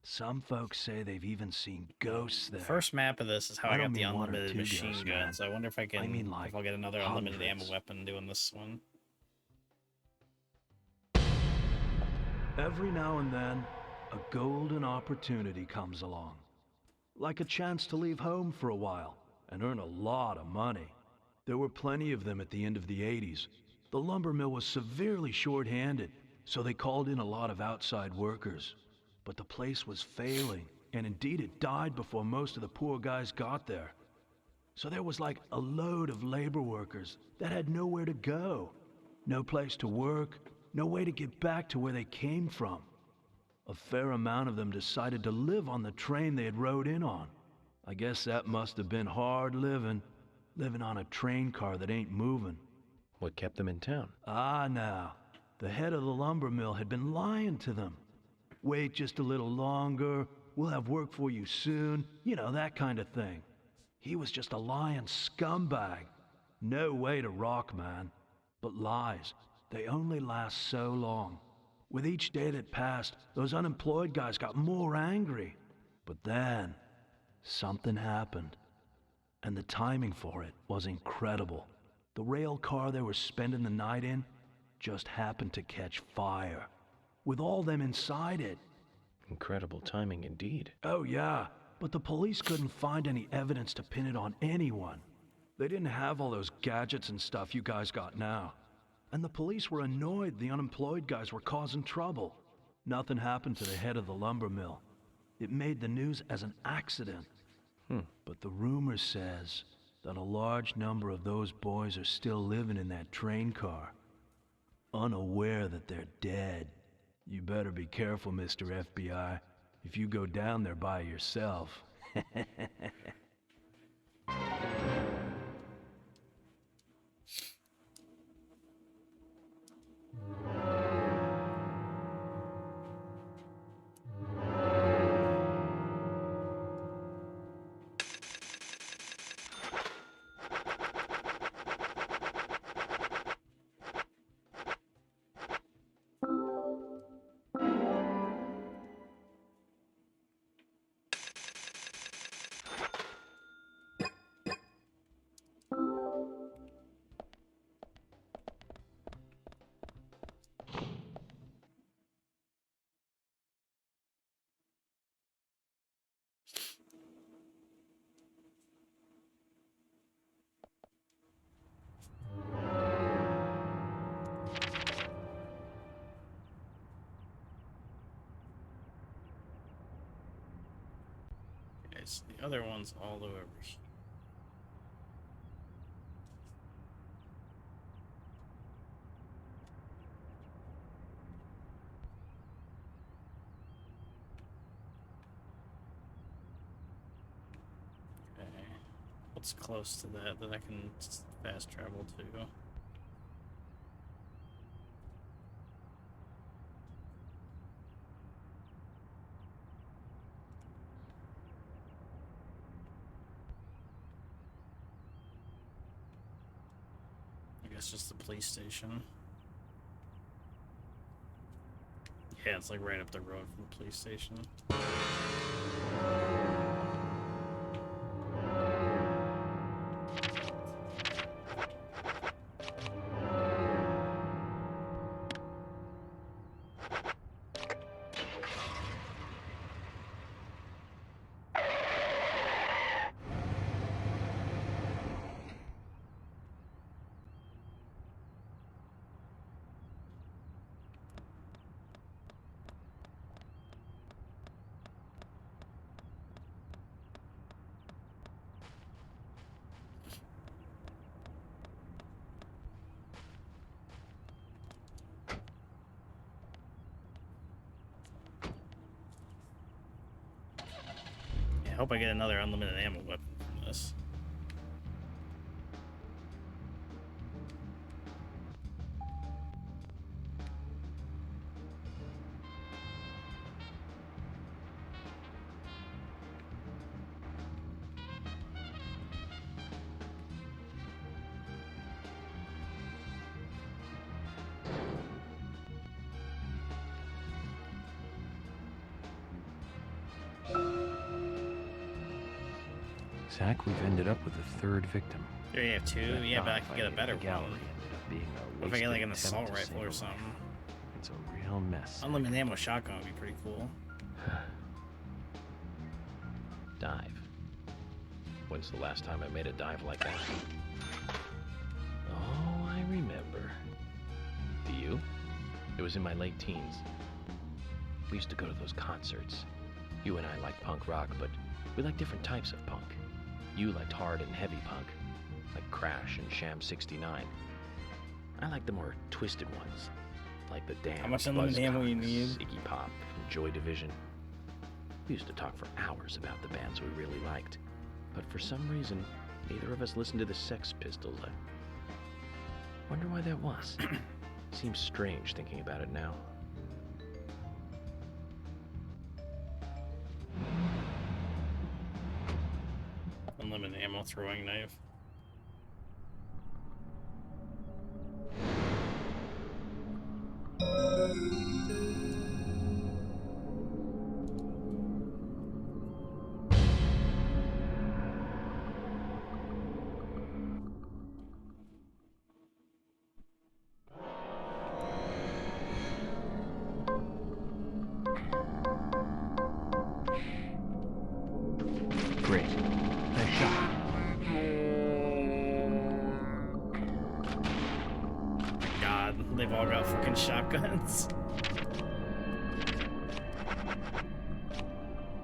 some folks say they've even seen ghosts there. The first map of this is how I I got don't the mean one or unlimited two machine ghosts, gun. man. So I wonder if I can, I mean, like, if I'll get another unlimited ammo hundreds. weapon doing this one. Every now and then, a golden opportunity comes along. Like a chance to leave home for a while and earn a lot of money. There were plenty of them at the end of the 80s. The lumber mill was severely short-handed, so they called in a lot of outside workers. But the place was failing, and indeed it died before most of the poor guys got there. So there was like a load of labor workers that had nowhere to go. No place to work, no way to get back to where they came from. A fair amount of them decided to live on the train they had rode in on. I guess that must have been hard living on a train car that ain't moving. What kept them in town? Ah, now, the head of the lumber mill had been lying to them. Wait just a little longer, we'll have work for you soon, you know, that kind of thing. He was just a lying scumbag. No way to rock, man. But lies, they only last so long. With each day that passed, those unemployed guys got more angry. But then, something happened. And the timing for it was incredible. The rail car they were spending the night in just happened to catch fire, with all them inside it. Incredible timing indeed. Oh yeah, but the police couldn't find any evidence to pin it on anyone. They didn't have all those gadgets and stuff you guys got now. And the police were annoyed the unemployed guys were causing trouble. Nothing happened to the head of the lumber mill. It made the news as an accident. But the rumor says that a large number of those boys are still living in that train car, unaware that they're dead. You better be careful, Mr. FBI, if you go down there by yourself. Okay, so the other one's all over here. Okay. What's close to that I can fast travel to? I guess just the police station. Yeah, it's like right up the road from the police station. I hope I get another unlimited ammo weapon from this. Zach, we've ended up with a third victim. Here you have two. That Yeah, but I can get a dogfight better at the gallery one. ended up being a What if I get like an wasted assault attempt to rifle save or a something? life. It's a real mess. Unlimited ammo shotgun would be pretty cool. Dive. When's the last time I made a dive like that? Oh, I remember. Do you? It was in my late teens. We used to go to those concerts. You and I liked punk rock, but we liked different types of punk. You liked hard and heavy punk, like Crash and Sham 69. I liked the more twisted ones, like the Damned, How much unlimited ammo you need? Iggy Pop, and Joy Division. We used to talk for hours about the bands we really liked, but for some reason, neither of us listened to the Sex Pistols. I wonder why that was. Seems strange thinking about it now. Unlimited ammo throwing knife. Great. Nice shot. God. they've all got fucking shotguns.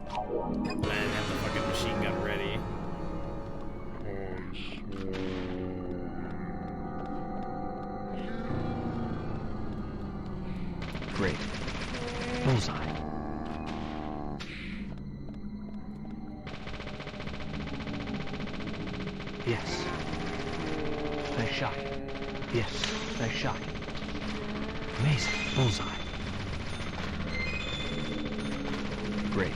I didn't have the fucking machine gun ready. Great. Bullseye. Yes. Nice shot. Yes. Nice shot. Amazing. Bullseye. Great.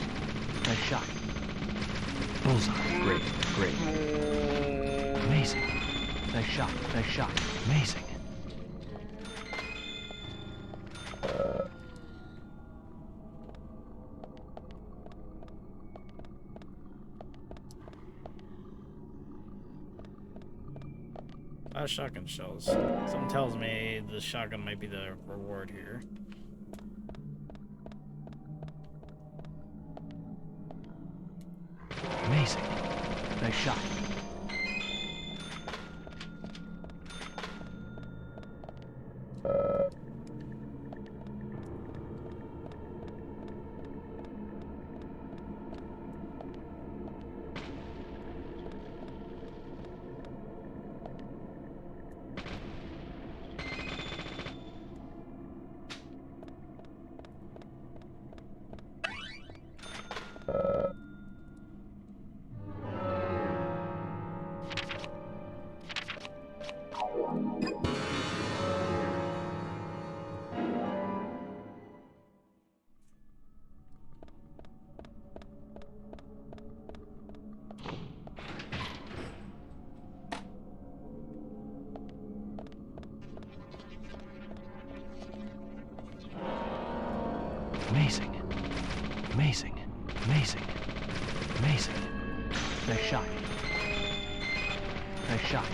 Nice shot. Bullseye. Great. Great. Amazing. Nice shot. Nice shot. Amazing. A lot of shotgun shells. Something tells me the shotgun might be the reward here. Amazing. Nice shot. Amazing. Amazing. Amazing. Amazing. Nice shot. Nice shot.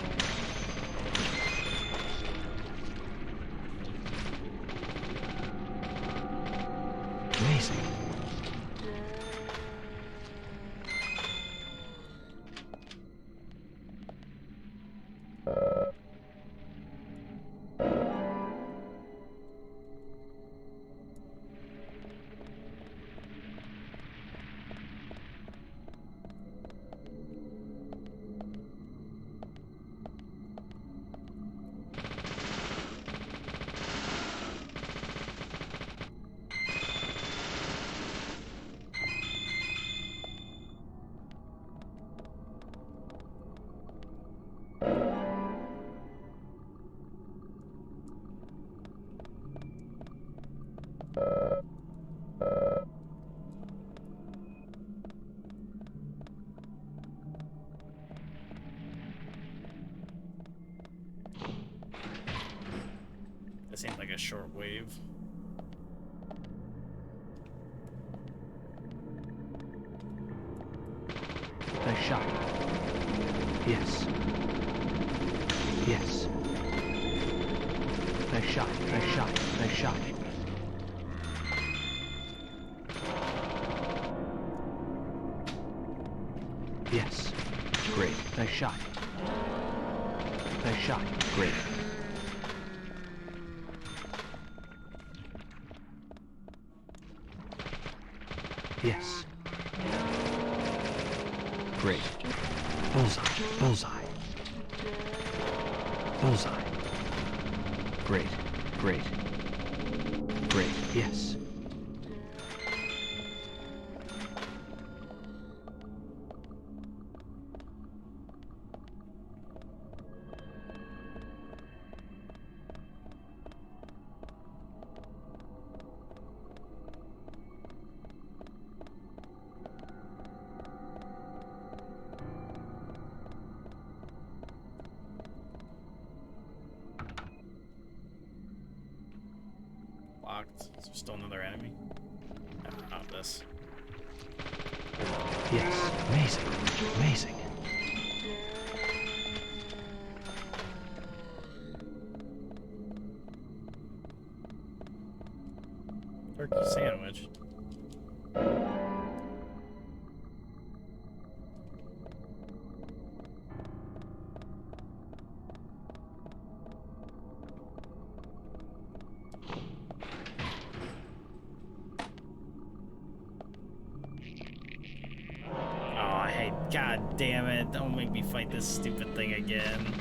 Amazing. That seemed like a short wave. Nice shot. Yes. Yes. Nice shot. Nice shot. Nice shot. Yes. Great. Nice shot. Nice shot. Great. Yes. Great. Bullseye. Bullseye. Bullseye. Great. Great. Great. Yes. Locked. Is there still another enemy? No, not this. Yes. Amazing. Amazing. Turkey sandwich. God damn it. Don't make me fight this stupid thing again.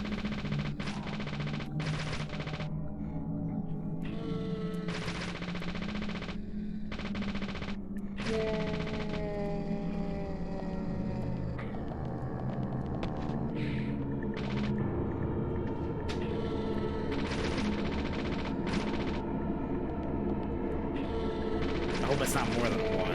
I hope it's not more than one.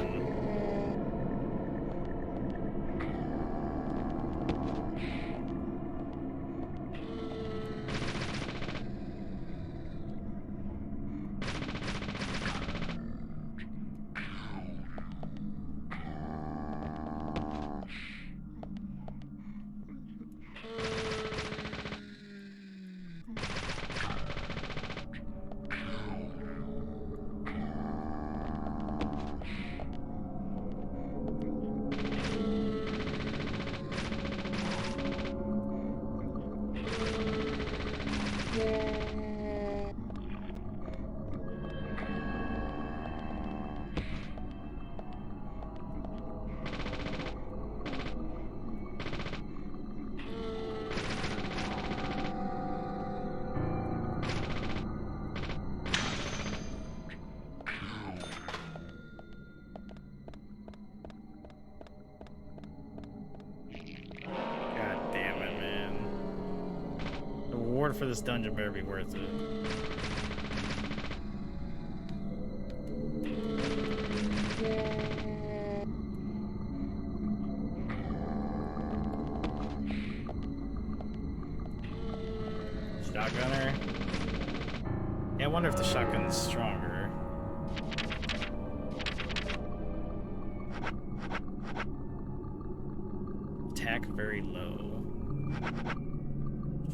Reward for this dungeon better be worth it. Shotgunner. Yeah, I wonder if the shotgun's stronger. Attack very low.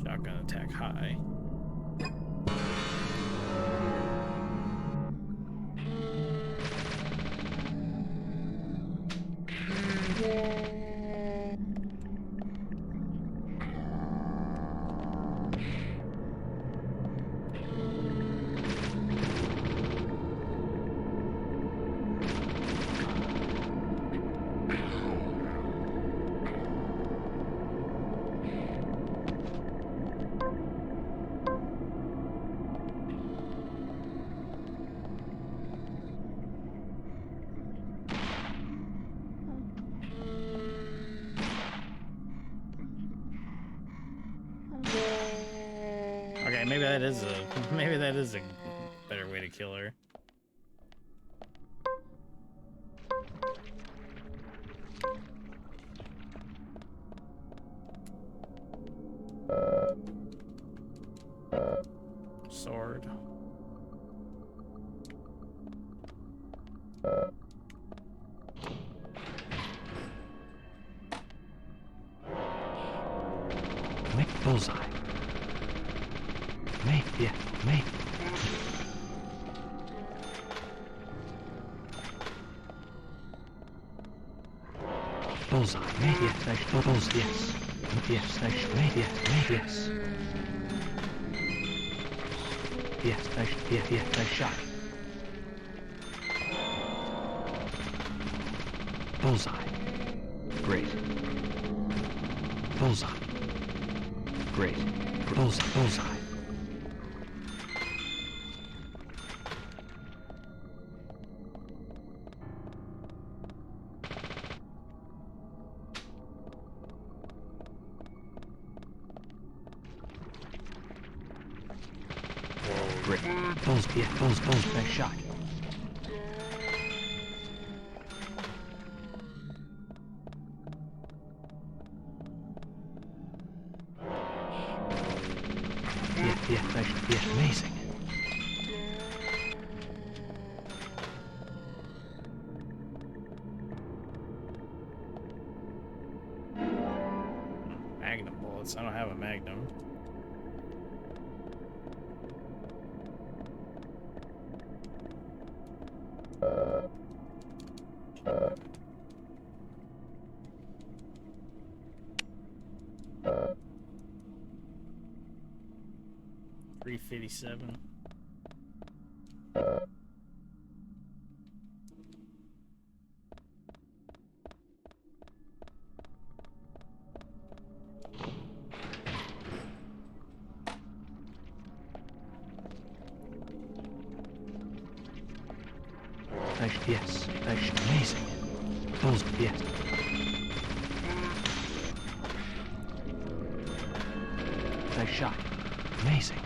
Shotgun attack high. Okay, maybe that is a better way to kill her. Sword. Make bullseye. Me, yeah, me. Bullseye, me, yes, nice, bullseye, yes. Yes, nice, me, yes. Yes, nice, yeah, nice shot. Bullseye. Great. Bullseye. Great. Bullseye. Great. Bulls, nice shot. Yeah, amazing. Magnum bullets. I don't have a magnum. $357. Yes. Amazing. Balls. Yes. Nice shot. Amazing.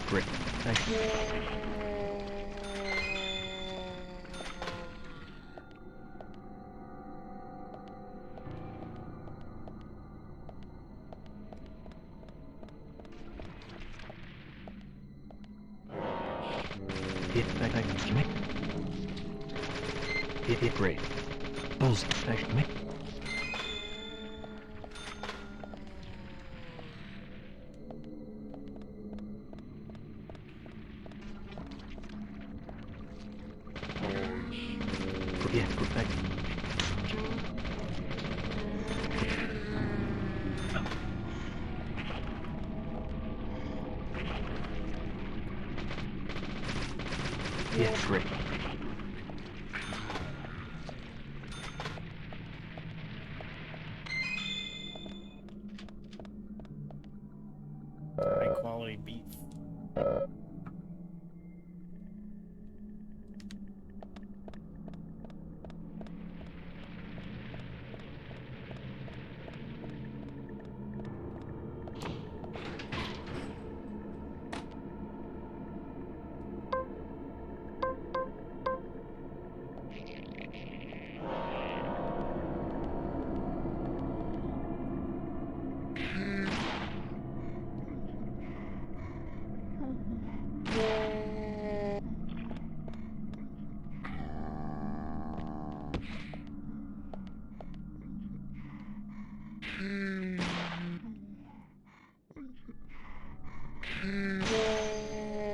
Great. Nice. Great. Balls. Nice. Yeah, perfect. Yeah, great. High quality beef.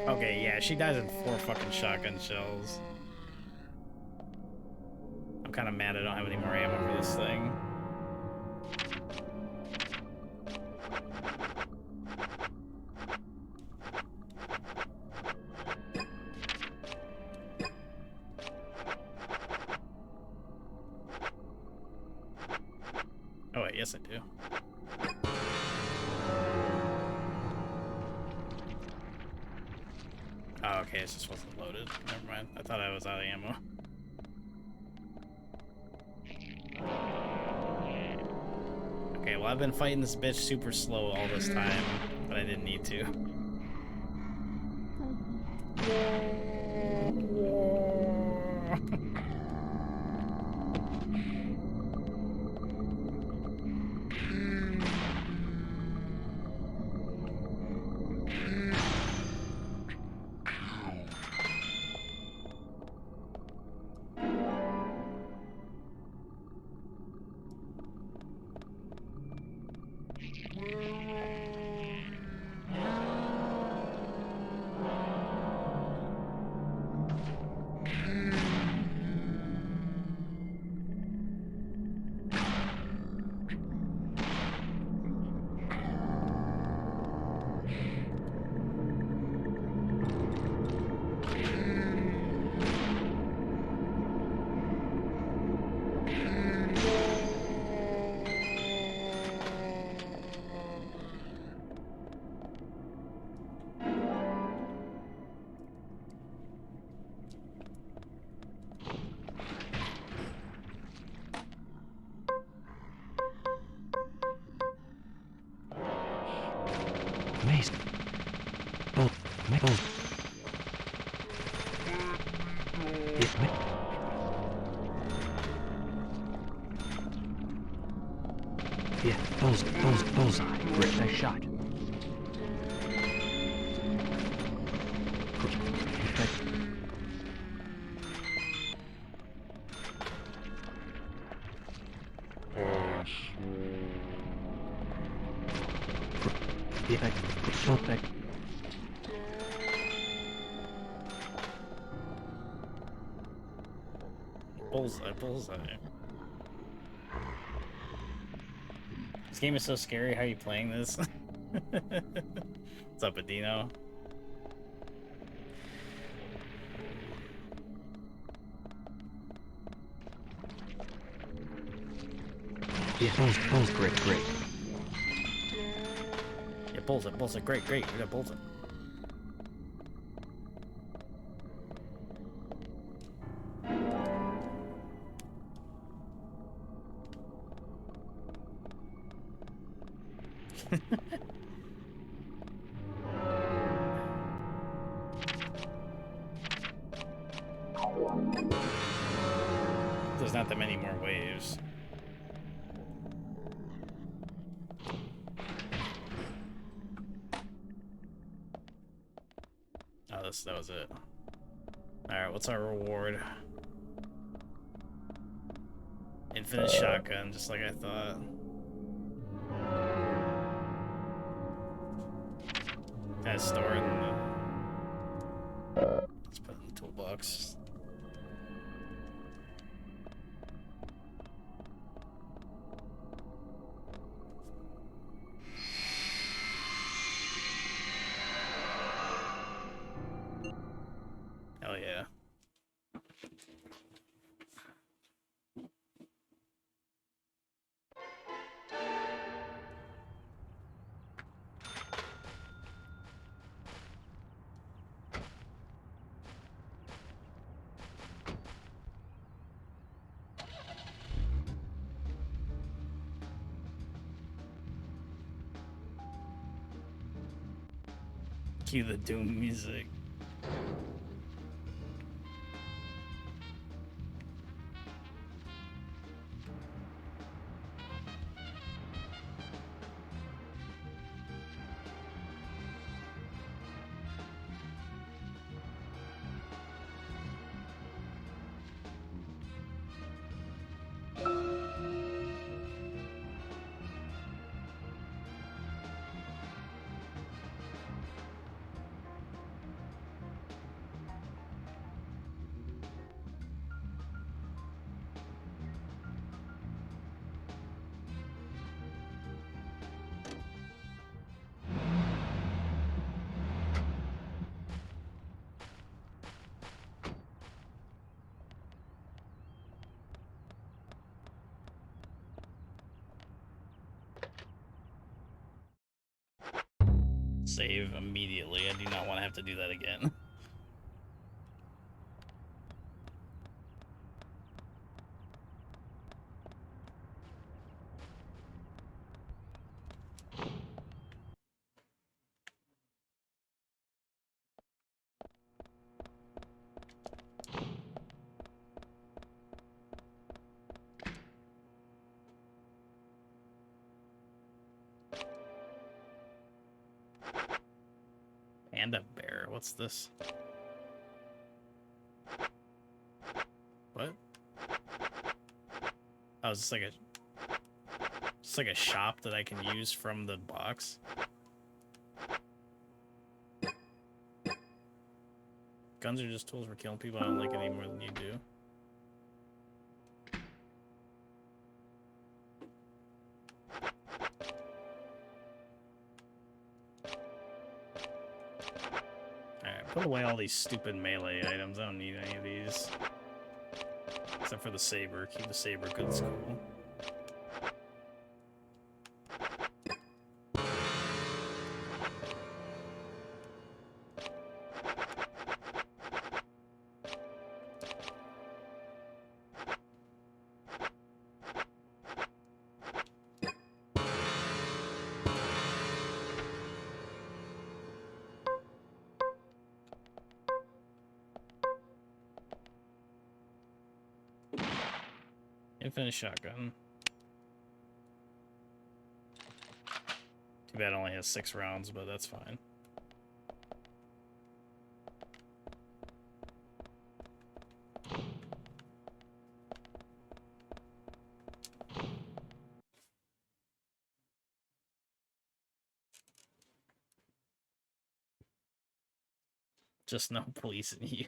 Okay, yeah, she dies in 4 fucking shotgun shells. I'm kind of mad I don't have any more ammo for this thing. Oh wait, yes I do. Oh, okay, it just wasn't loaded. Never mind. I thought I was out of ammo. Okay, well I've been fighting this bitch super slow all this time, but I didn't need to. Amazing. Balls. Balls. Yeah, bullseye. Great, nice shot. Bullseye. This game is so scary. How are you playing this? What's up, Adino? Yeah, balls, great. Yeah, bullseye, great. We got bullseye. There's not that many more waves. Oh, that was it. Alright, what's our reward? Infinite shotgun, just like I thought. Gotta store it in the... Let's put it in the toolbox. Hell yeah. Cue the Doom music. Save immediately. I do not want to have to do that again. Panda bear. What's this? What? Oh, it's just like a shop that I can use from the box. Guns are just tools for killing people. I don't like it any more than you do. Alright, put away all these stupid melee items. I don't need any of these. Except for the saber. Keep the saber because it's cool. Infinite shotgun. Too bad it only has 6 rounds, but that's fine. Just no police in you.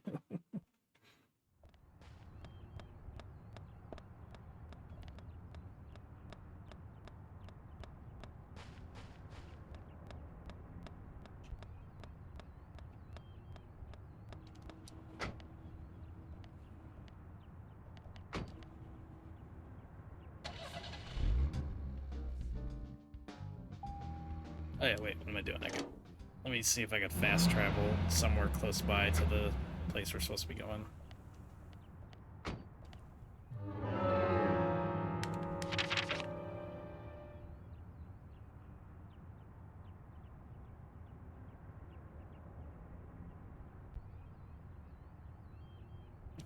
Oh yeah, wait, what am I doing? Let me see if I can fast travel somewhere close by to the place we're supposed to be going.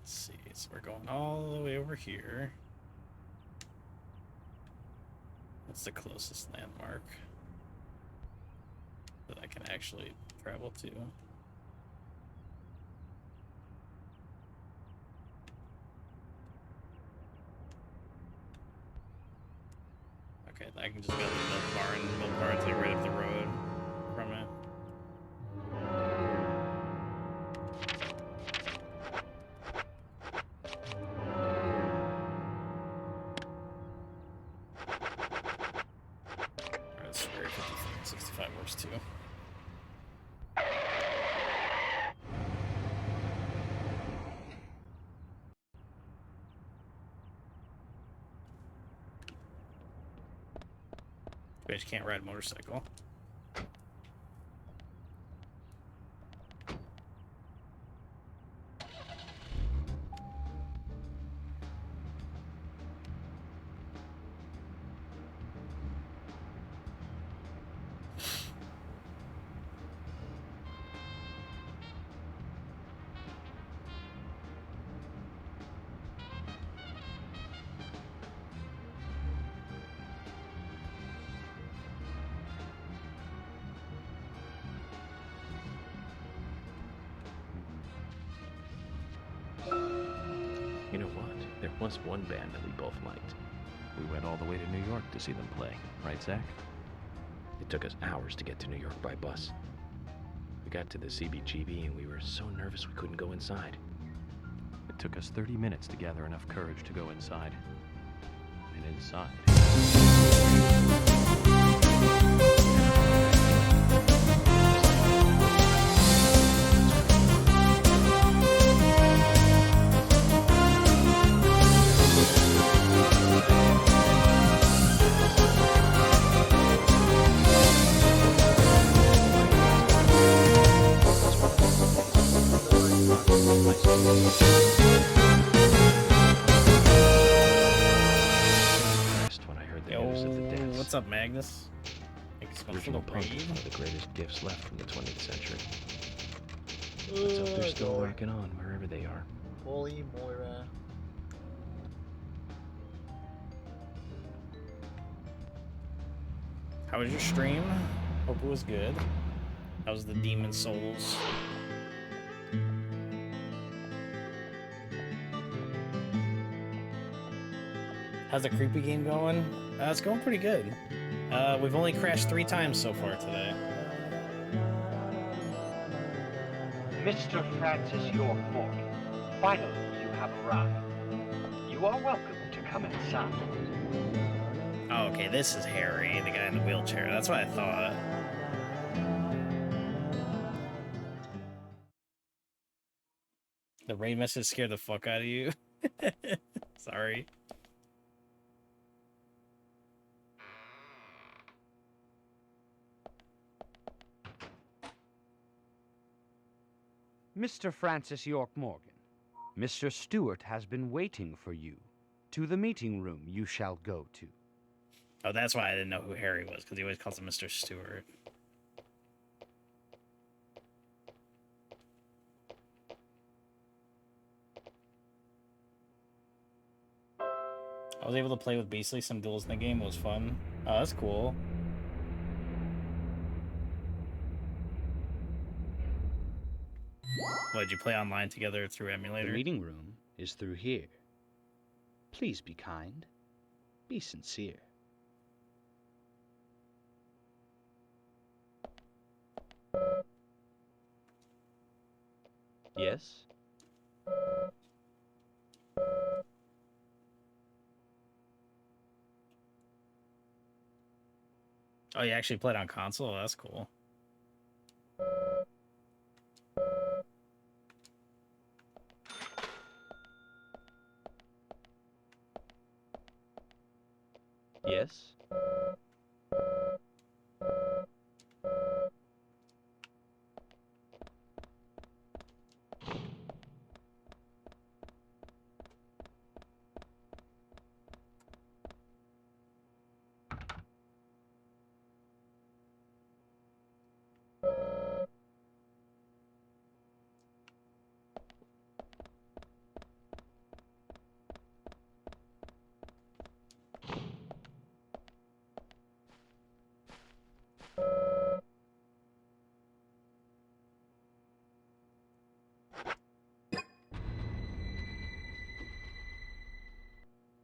Let's see. So we're going all the way over here. What's the closest landmark that I can actually travel to? Okay, I can just go to the milk barn. The milk barn's like right up the road from it. Alright, square 65 works too. I just can't ride a motorcycle. You know what? There was one band that we both liked. We went all the way to New York to see them play, right, Zach? It took us hours to get to New York by bus. We got to the CBGB and we were so nervous we couldn't go inside. It took us 30 minutes to gather enough courage to go inside. And inside... When I heard the news of the deaths. What's up, Magnus? Original punk is one of the greatest gifts left from the 20th century. Let's hope they're still rocking on wherever they are. Holy Moira. How was your stream? Hope it was good. How was the Demon Souls? How's the creepy game going? It's going pretty good. We've only crashed 3 times so far today. Mr. Francis York Morgan, finally you have arrived. You are welcome to come inside. Oh, okay, this is Harry, the guy in the wheelchair. That's what I thought. The raid message scared the fuck out of you. Sorry. Mr. Francis York Morgan, Mr. Stewart has been waiting for you. To the meeting room you shall go to. Oh, that's why I didn't know who Harry was, because he always calls him Mr. Stewart. I was able to play with basically some duels in the game. It was fun. Oh, that's cool. What, did you play online together through emulator? The meeting room is through here. Please be kind. Be sincere. Yes? Oh, you actually played on console? That's cool. Yes?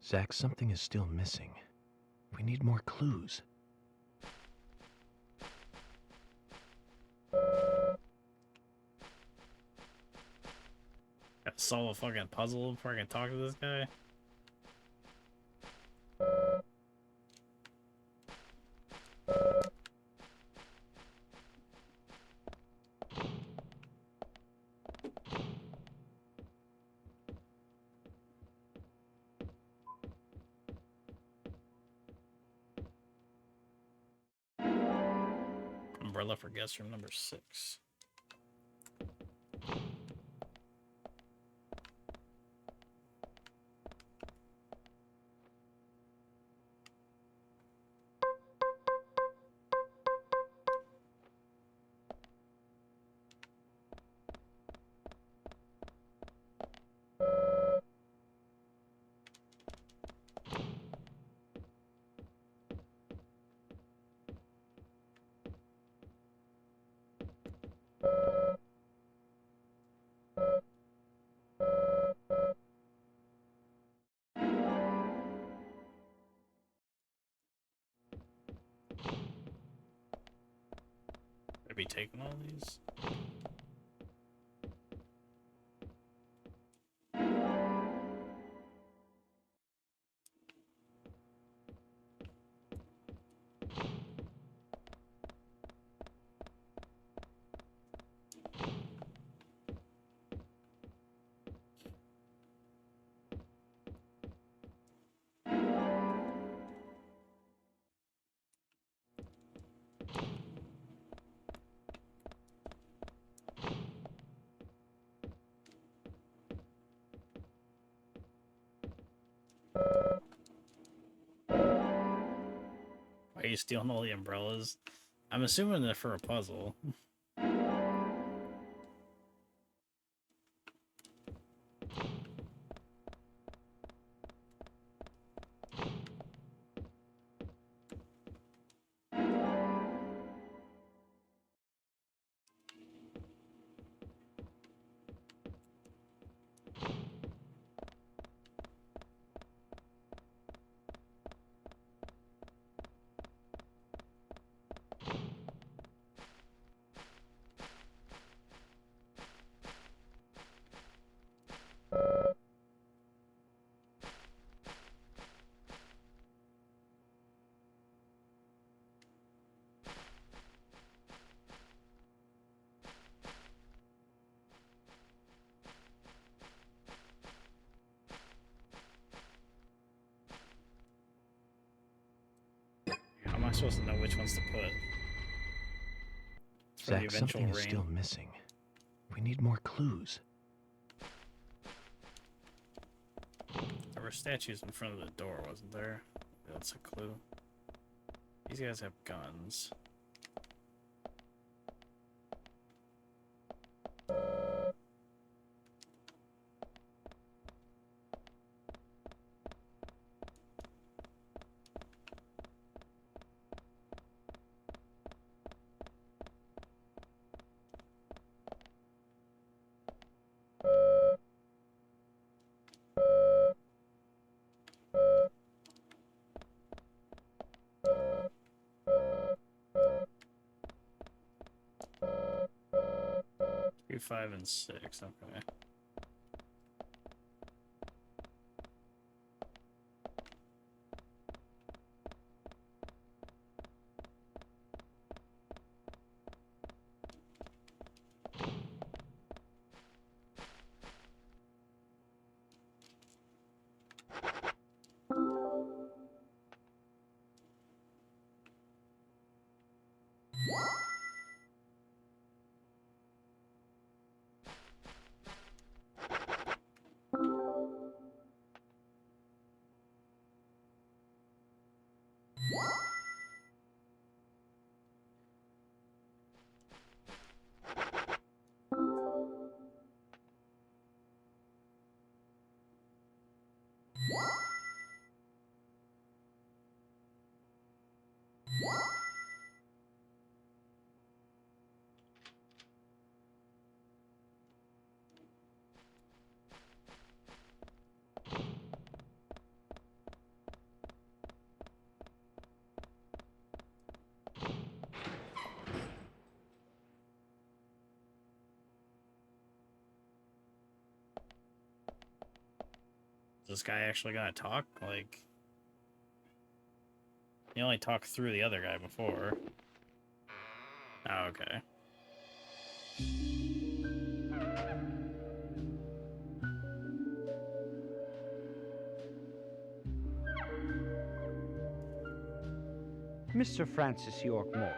Zach, something is still missing. We need more clues. Gotta solve a fucking puzzle before I can talk to this guy. Umbrella for guest room number 6. Be taking all these. Why are you stealing all the umbrellas? I'm assuming they're for a puzzle. How am I supposed to know which ones to put? It's for the Zach, eventual something is rain. still missing. We need more clues. There were statues in front of the door, wasn't there? That's a clue. These guys have guns. Three, 5, and 6. Okay. Is this guy actually gonna talk? Like, he only talked through the other guy before. Oh, okay. Mr. Francis York Morgan,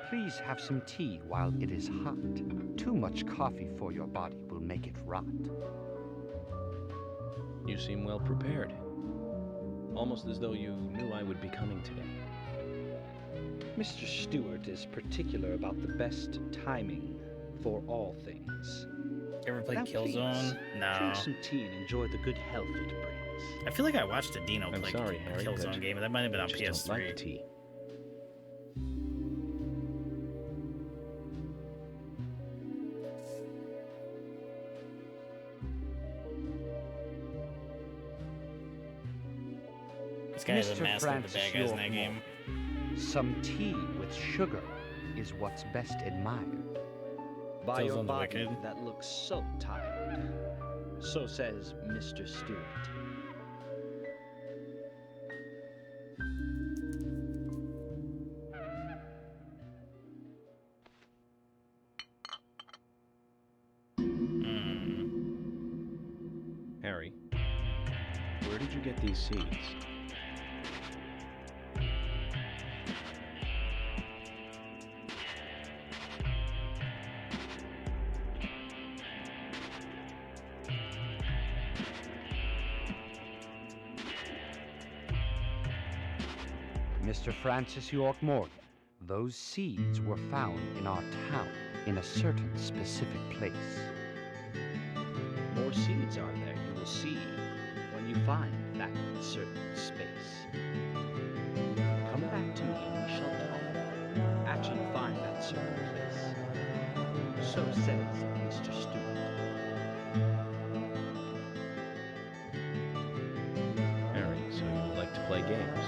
please have some tea while it is hot. Too much coffee for your body will make it rot. You seem well prepared. Almost as though you knew I would be coming today. Mr. Stewart is particular about the best timing for all things. You ever played Now, Killzone? please, No. drink some tea and enjoy the good health it brings. I feel like I watched a Dino I'm play sorry, a Harry, Killzone but game, but that might have been on just PS3. don't like tea. This guy is a Mr. master of the Francis bad guys in York that game. Morgan, some tea with sugar is what's best admired. By your Killzone's body wicked. that looks so tired. So says Mr. Stewart. Harry, where did you get these seeds? Mr. Francis York Morgan, those seeds were found in our town in a certain specific place. More seeds are there, you will see, when you find that certain space. Come back to me and we shall talk after you find that certain place. So says Mr. Stewart. Harry, so you like to play games?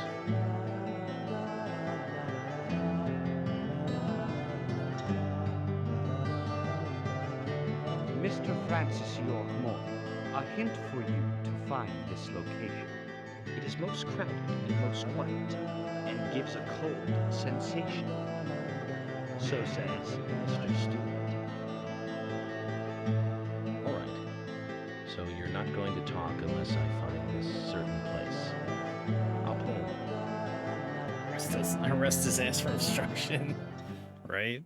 Mr. Francis York Morgan, a hint for you to find this location. It is most crowded and most quiet, and gives a cold sensation. So says Mr. Stewart. All right. So you're not going to talk unless I find this certain place. I'll play along. Arrest his ass for obstruction. Right?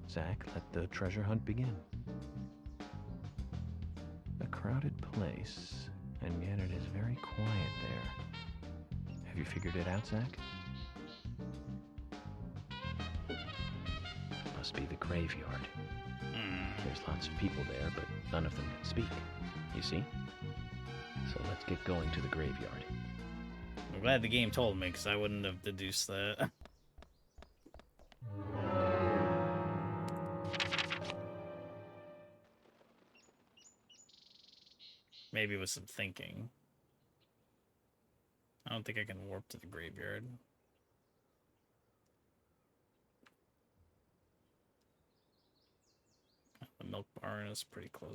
Zach, let the treasure hunt begin. A crowded place, and yet it is very quiet there. Have you figured it out, Zach? Must be the graveyard. There's lots of people there, but none of them can speak. You see? So let's get going to the graveyard. I'm glad the game told me, because I wouldn't have deduced that. Maybe with some thinking. I don't think I can warp to the graveyard. The milk barn is pretty close.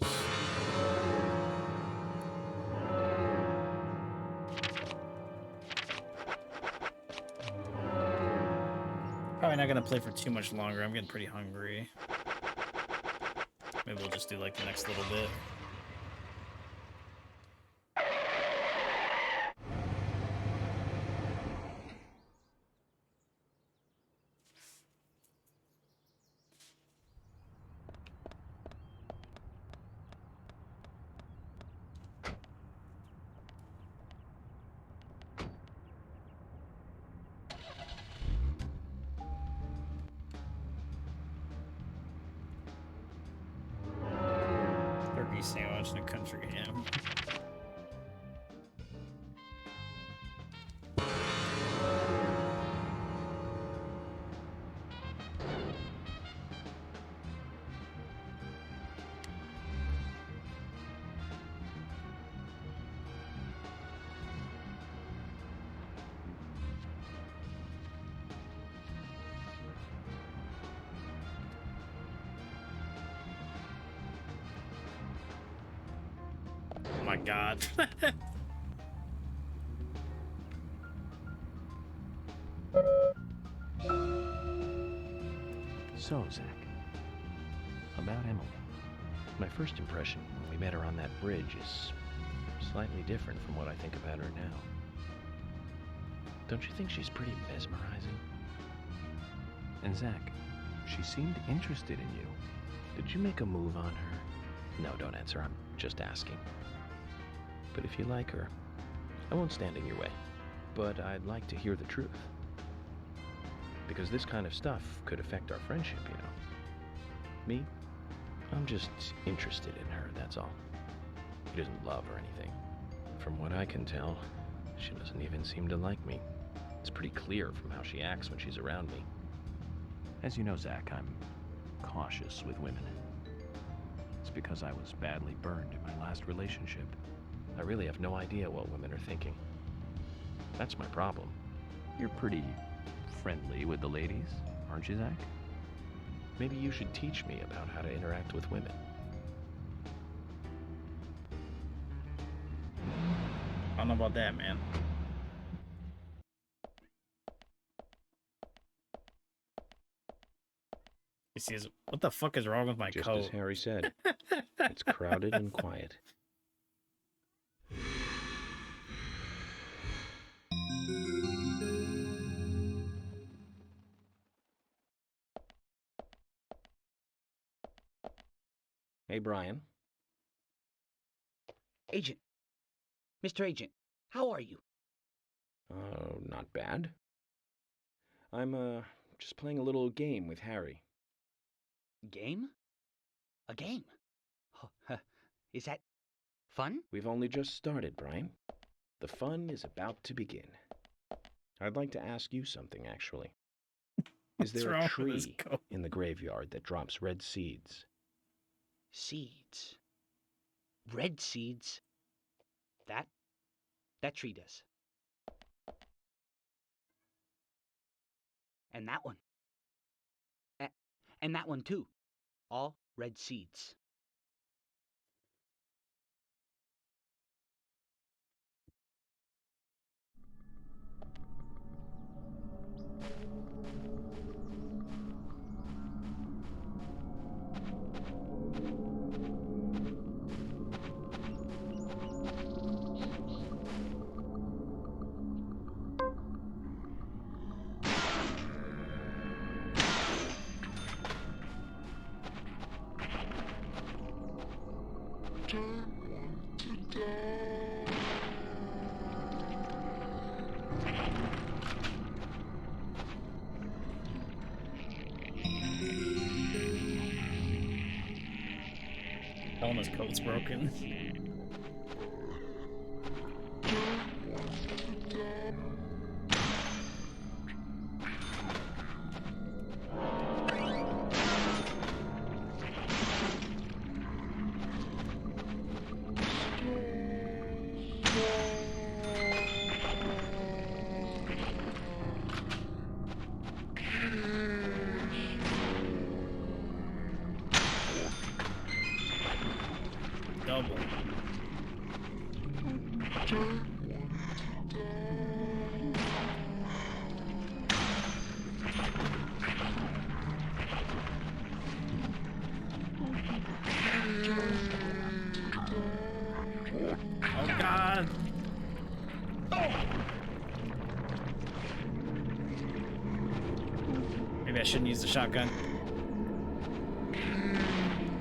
Probably not gonna play for too much longer. I'm getting pretty hungry. Maybe we'll just do like the next little bit. Turkey sandwich and a country ham. my god. So, Zach, about Emily. My first impression when we met her on that bridge is slightly different from what I think about her now. Don't you think she's pretty mesmerizing? And Zach, she seemed interested in you. Did you make a move on her? No, don't answer. I'm just asking. But if you like her, I won't stand in your way. But I'd like to hear the truth. Because this kind of stuff could affect our friendship, you know. Me? I'm just interested in her, that's all. He doesn't love or anything. From what I can tell, she doesn't even seem to like me. It's pretty clear from how she acts when she's around me. As you know, Zach, I'm cautious with women. It's because I was badly burned in my last relationship. I really have no idea what women are thinking. That's my problem. You're pretty friendly with the ladies, aren't you, Zach? Maybe you should teach me about how to interact with women. I don't know about that, man. He says, what the fuck is wrong with my Just coat? as Harry said, it's crowded and quiet. Hey, Brian. Agent. Mr. Agent, how are you? Not bad. I'm, just playing a little game with Harry. Game? A game? Oh, is that fun? We've only just started, Brian. The fun is about to begin. I'd like to ask you something, actually. Is there a tree in the graveyard that drops red seeds? Seeds. Red seeds? That tree does. And that one. And that one too. All red seeds. Tell him his coat's broken. Double. Oh god. Maybe I shouldn't use the shotgun.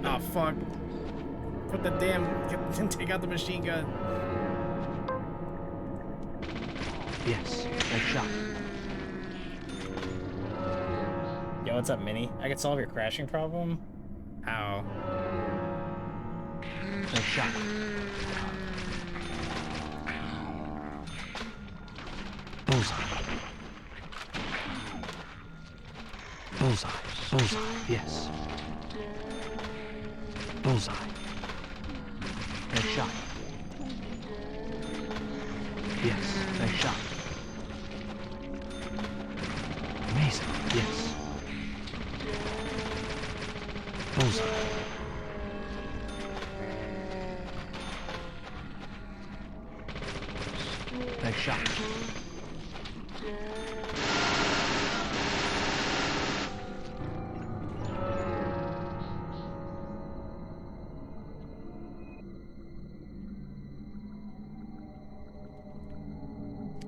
Oh fuck. Put the damn, take out the machine gun. Yes, nice shot. Yo, what's up, Minnie? I could solve your crashing problem? How? Nice shot. Bullseye. Bullseye. Bullseye. Yes. Bullseye. Nice shot. Yes. Nice shot. Amazing. Yes. Bullseye. Next shot.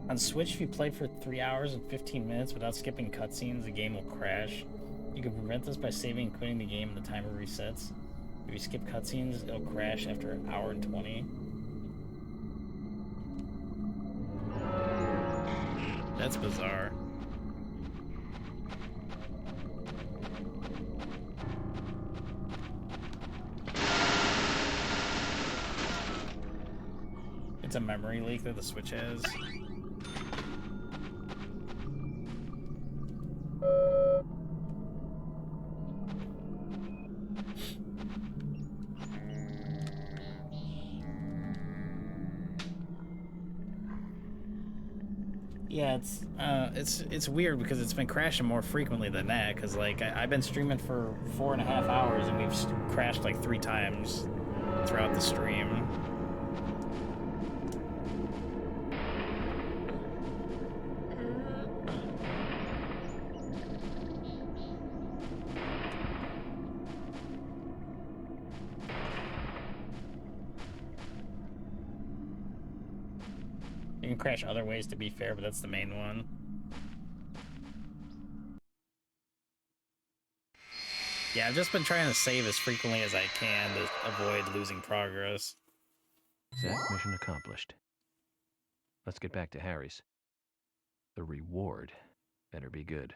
On Switch, if you play for 3 hours and 15 minutes without skipping cutscenes, the game will crash. You can prevent this by saving and quitting the game and the timer resets. If you skip cutscenes, it'll crash after an hour and 20. That's bizarre. It's a memory leak that the Switch has. Yeah, it's weird because it's been crashing more frequently than that. Cause like I've been streaming for 4.5 hours and we've crashed like 3 times throughout the stream. You can crash other ways to be fair, but that's the main one. Yeah, I've just been trying to save as frequently as I can to avoid losing progress. Zach, mission accomplished. Let's get back to Harry's. The reward better be good.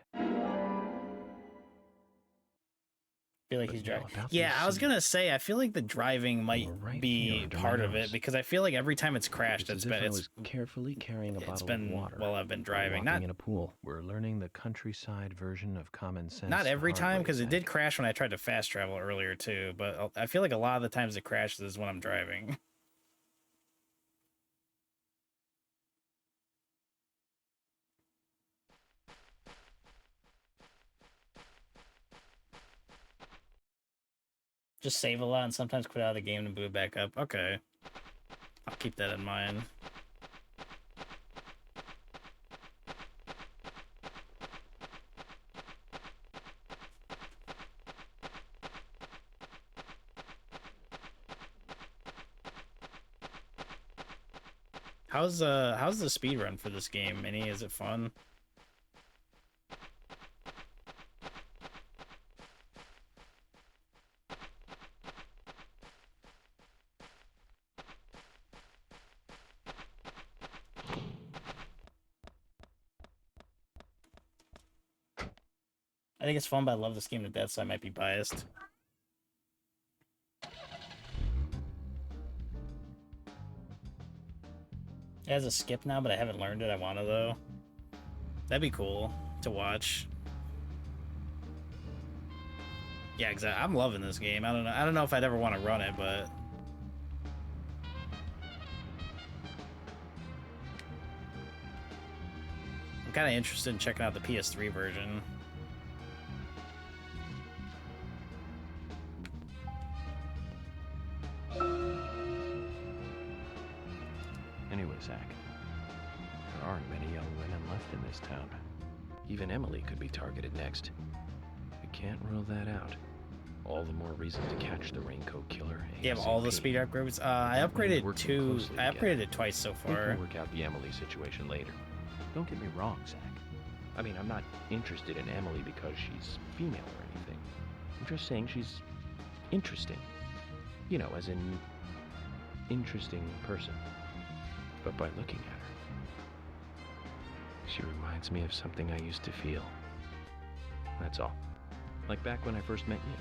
I feel like he's driving. Yeah, I was gonna say, I feel like the driving might be part of it because I feel like every time it's crashed, it's been carefully carrying a bottle of water. Well, I've been driving, not in a pool. We're learning the countryside version of common sense. Not every time, because it did crash when I tried to fast travel earlier too. But I feel like a lot of the times it crashes is when I'm driving. Just save a lot and sometimes quit out of the game and boot it back up. Okay. I'll keep that in mind. How's the speed run for this game, Minnie? Is it fun? I think it's fun, but I love this game to death, so I might be biased. It has a skip now, but I haven't learned it. I want to, though. That'd be cool to watch. Yeah, exactly. I'm loving this game. I don't know if I'd ever want to run it, but I'm kind of interested in checking out the PS3 version. Anyway, Zach, there aren't many young women left in this town. Even Emily could be targeted next. We can't rule that out. All the more reason to catch the Raincoat Killer. You have all the speed upgrades? I upgraded it twice so far. We can work out the Emily situation later. Don't get me wrong, Zach. I mean, I'm not interested in Emily because she's female or anything. I'm just saying she's interesting. You know, as in interesting person. But by looking at her, she reminds me of something I used to feel. That's all. Like back when I first met you.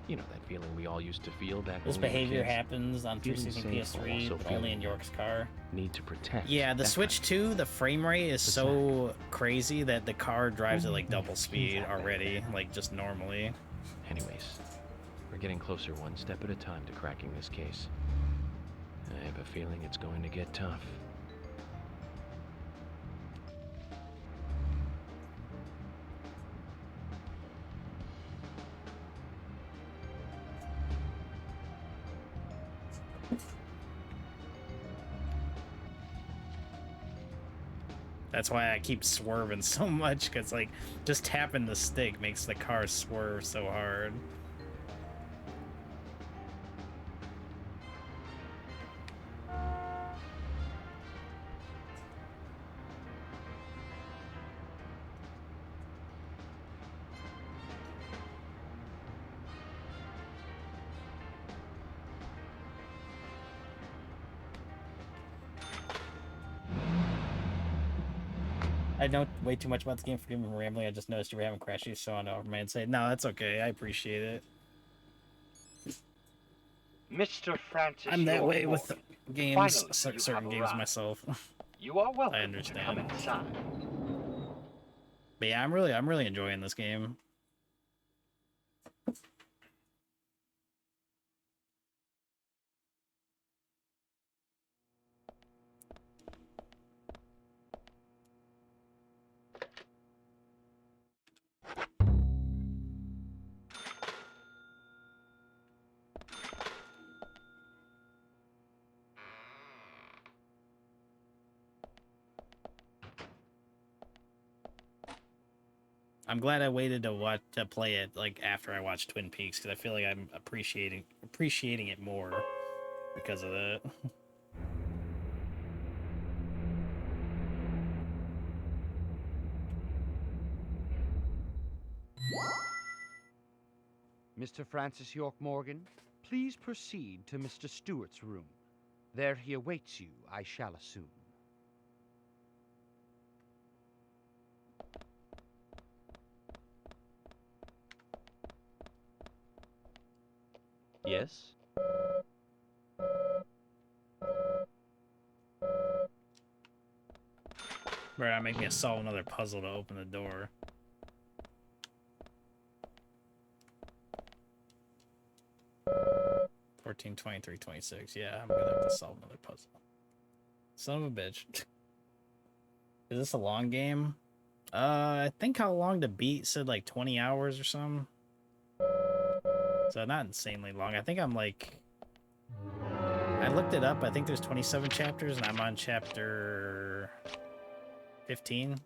You know, that feeling we all used to feel back this when we were behavior kids. happens on 360 PS3, but only in York's car. Need to protect. Yeah, the Switch 2, the frame rate is so crazy that the car drives at like double speed already, like just normally. Anyways, we're getting closer one step at a time to cracking this case. I have a feeling it's going to get tough. That's why I keep swerving so much, because, like, just tapping the stick makes the car swerve so hard. I know way too much about the game. Forgive me for rambling. I just noticed you were having crash issues, so I know man say no, that's okay. I appreciate it. Mr. Francis, I'm that York way with Morgan. games, Finally, you certain have games arrived. myself. You are welcome I to understand. come inside. But yeah, I'm really enjoying this game. I'm glad I waited to play it like after I watched Twin Peaks, because I feel like I'm appreciating it more because of that. Mr. Francis York Morgan, please proceed to Mr. Stewart's room. There he awaits you, I shall assume. Yes? Bro, make me solve another puzzle to open the door. $14, $23, $26. Yeah, I'm gonna have to solve another puzzle. Son of a bitch. Is this a long game? I think how long to beat said like 20 hours or something. So not insanely long. I think I'm like... I looked it up. I think there's 27 chapters, and I'm on chapter 15.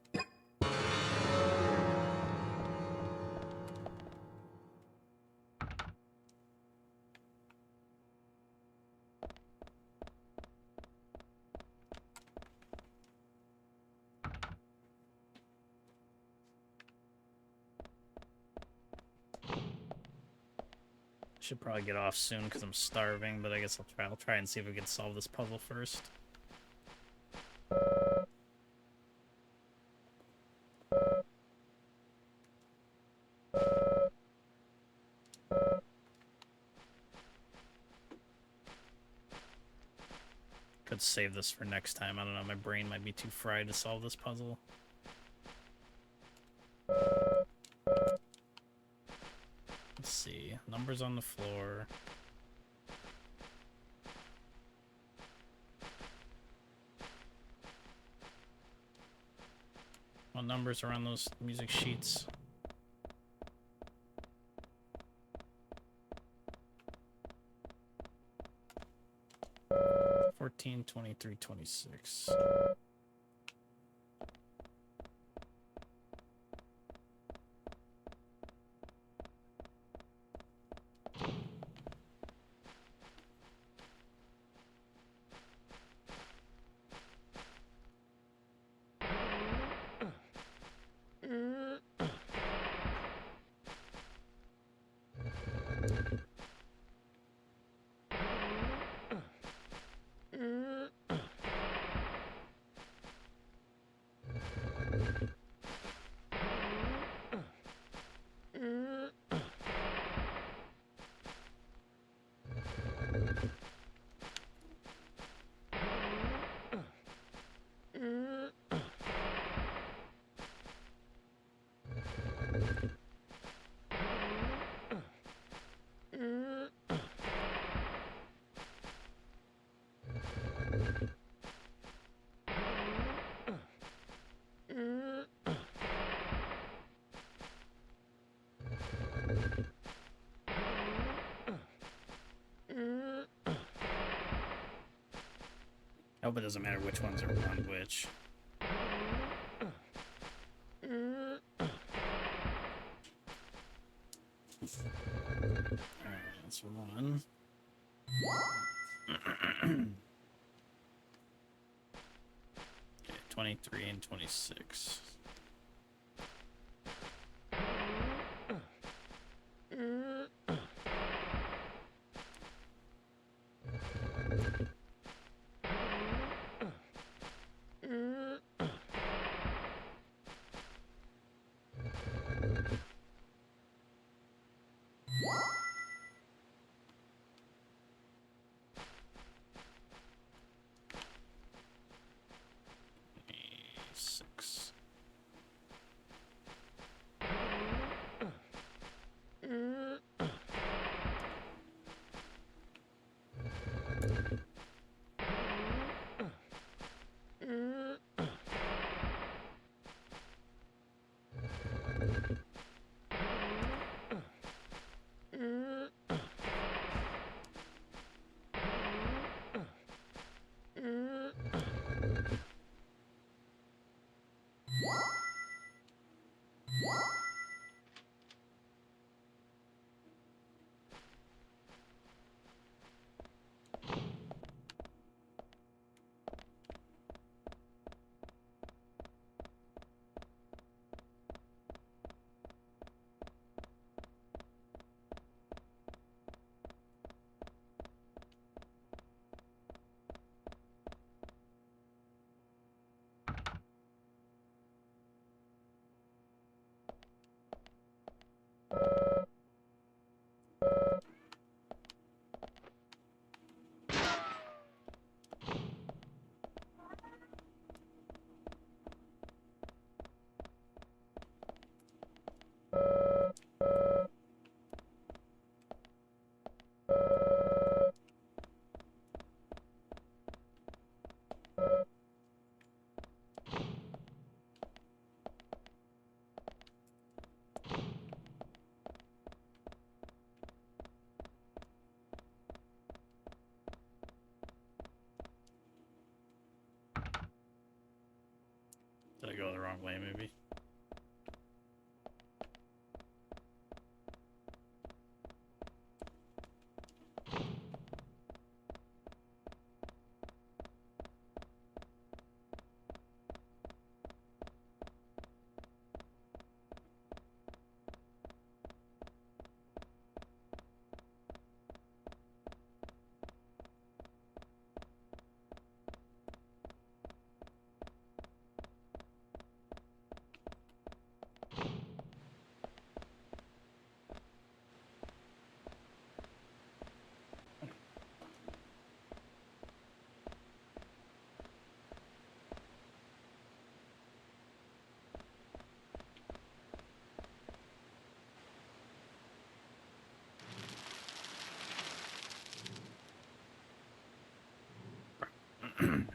Should probably get off soon because I'm starving, but I guess I'll try and see if we can solve this puzzle first. Could save this for next time. I don't know, my brain might be too fried to solve this puzzle. Let's see. Numbers on the floor. What numbers are on those music sheets? $14, $23, $26. I hope it doesn't matter which ones are on which. Alright, that's one. Okay, 23 and 26. Six. Did I go the wrong way, maybe?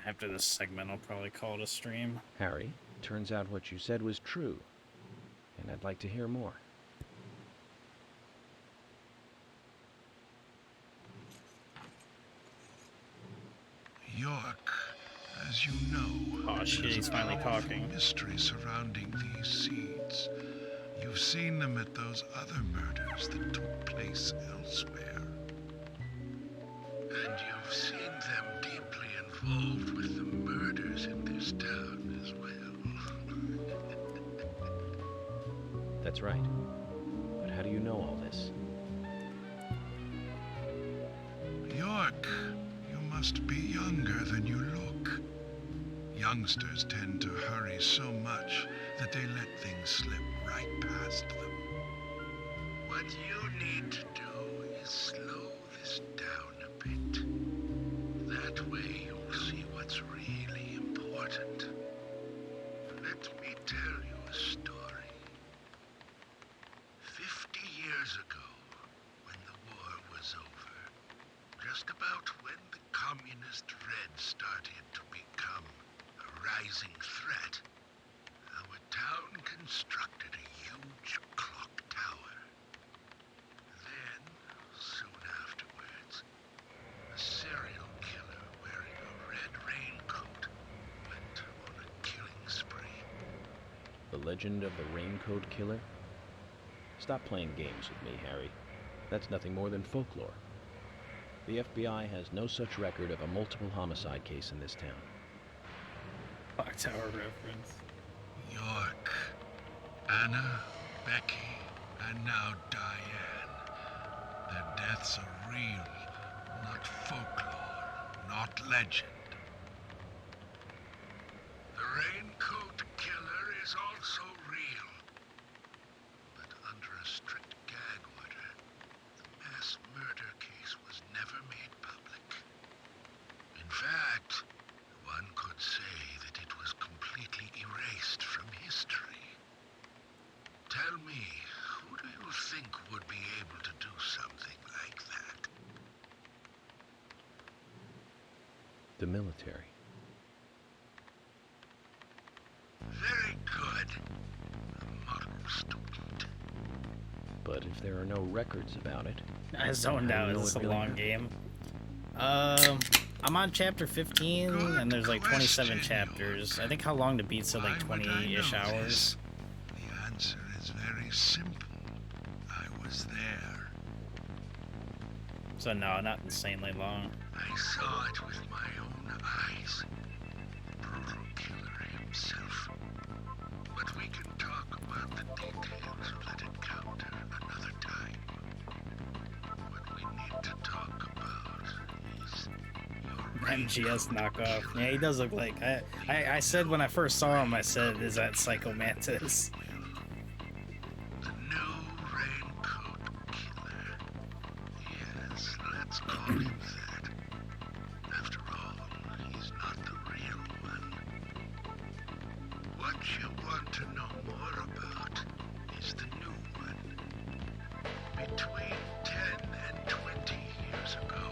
After this segment, I'll probably call it a stream. Harry, turns out what you said was true, and I'd like to hear more. York, as you know, oh shit, there's he's a finally powerful talking. mystery surrounding these seeds. You've seen them at those other murders that took place elsewhere. And you've seen them deeply involved with the murders in this town as well. That's right. But how do you know all this? York, you must be younger than you look. Youngsters tend to hurry so much that they let things slip right past them. What you need to do is slow this down a bit. That way you'll see what's really important. Let me tell you a story. 50 years ago, when the war was over, just about when the communist Red started to become a rising threat, our town constructed a huge clock tower. Then, soon afterwards, a serial killer wearing a red raincoat went on a killing spree. The legend of the Raincoat Killer? Stop playing games with me, Harry. That's nothing more than folklore. The FBI has no such record of a multiple homicide case in this town. Clock Tower reference. York, Anna, Becky, and now Diane. Their deaths are real, not folklore, not legend. The Raincoat Killer is also real, but under a strict gag order, the mass murder case was never made public. In fact, one could say that it was completely erased from history. Tell me, who do you think would be able to do something like that? The military. Very good. A model student. But if there are no records about it... I zoned how do out. you know It's it a really long happened? game. I'm on chapter 15, and there's like 27 chapters. I think how long to beat's at like 20-ish hours. The answer is very simple. I was there. So no, not insanely long. I saw it with my own eyes. The brutal killer himself. But we can talk about the details of that encounter another time. What we need to talk about is MGS knockoff. Yeah, he does look like... I said when I first saw him, I said, is that Psycho Mantis? the new Raincoat Killer. Yes, let's call him that. After all, he's not the real one. What you want to know more about is the new one. Between 10 and 20 years ago,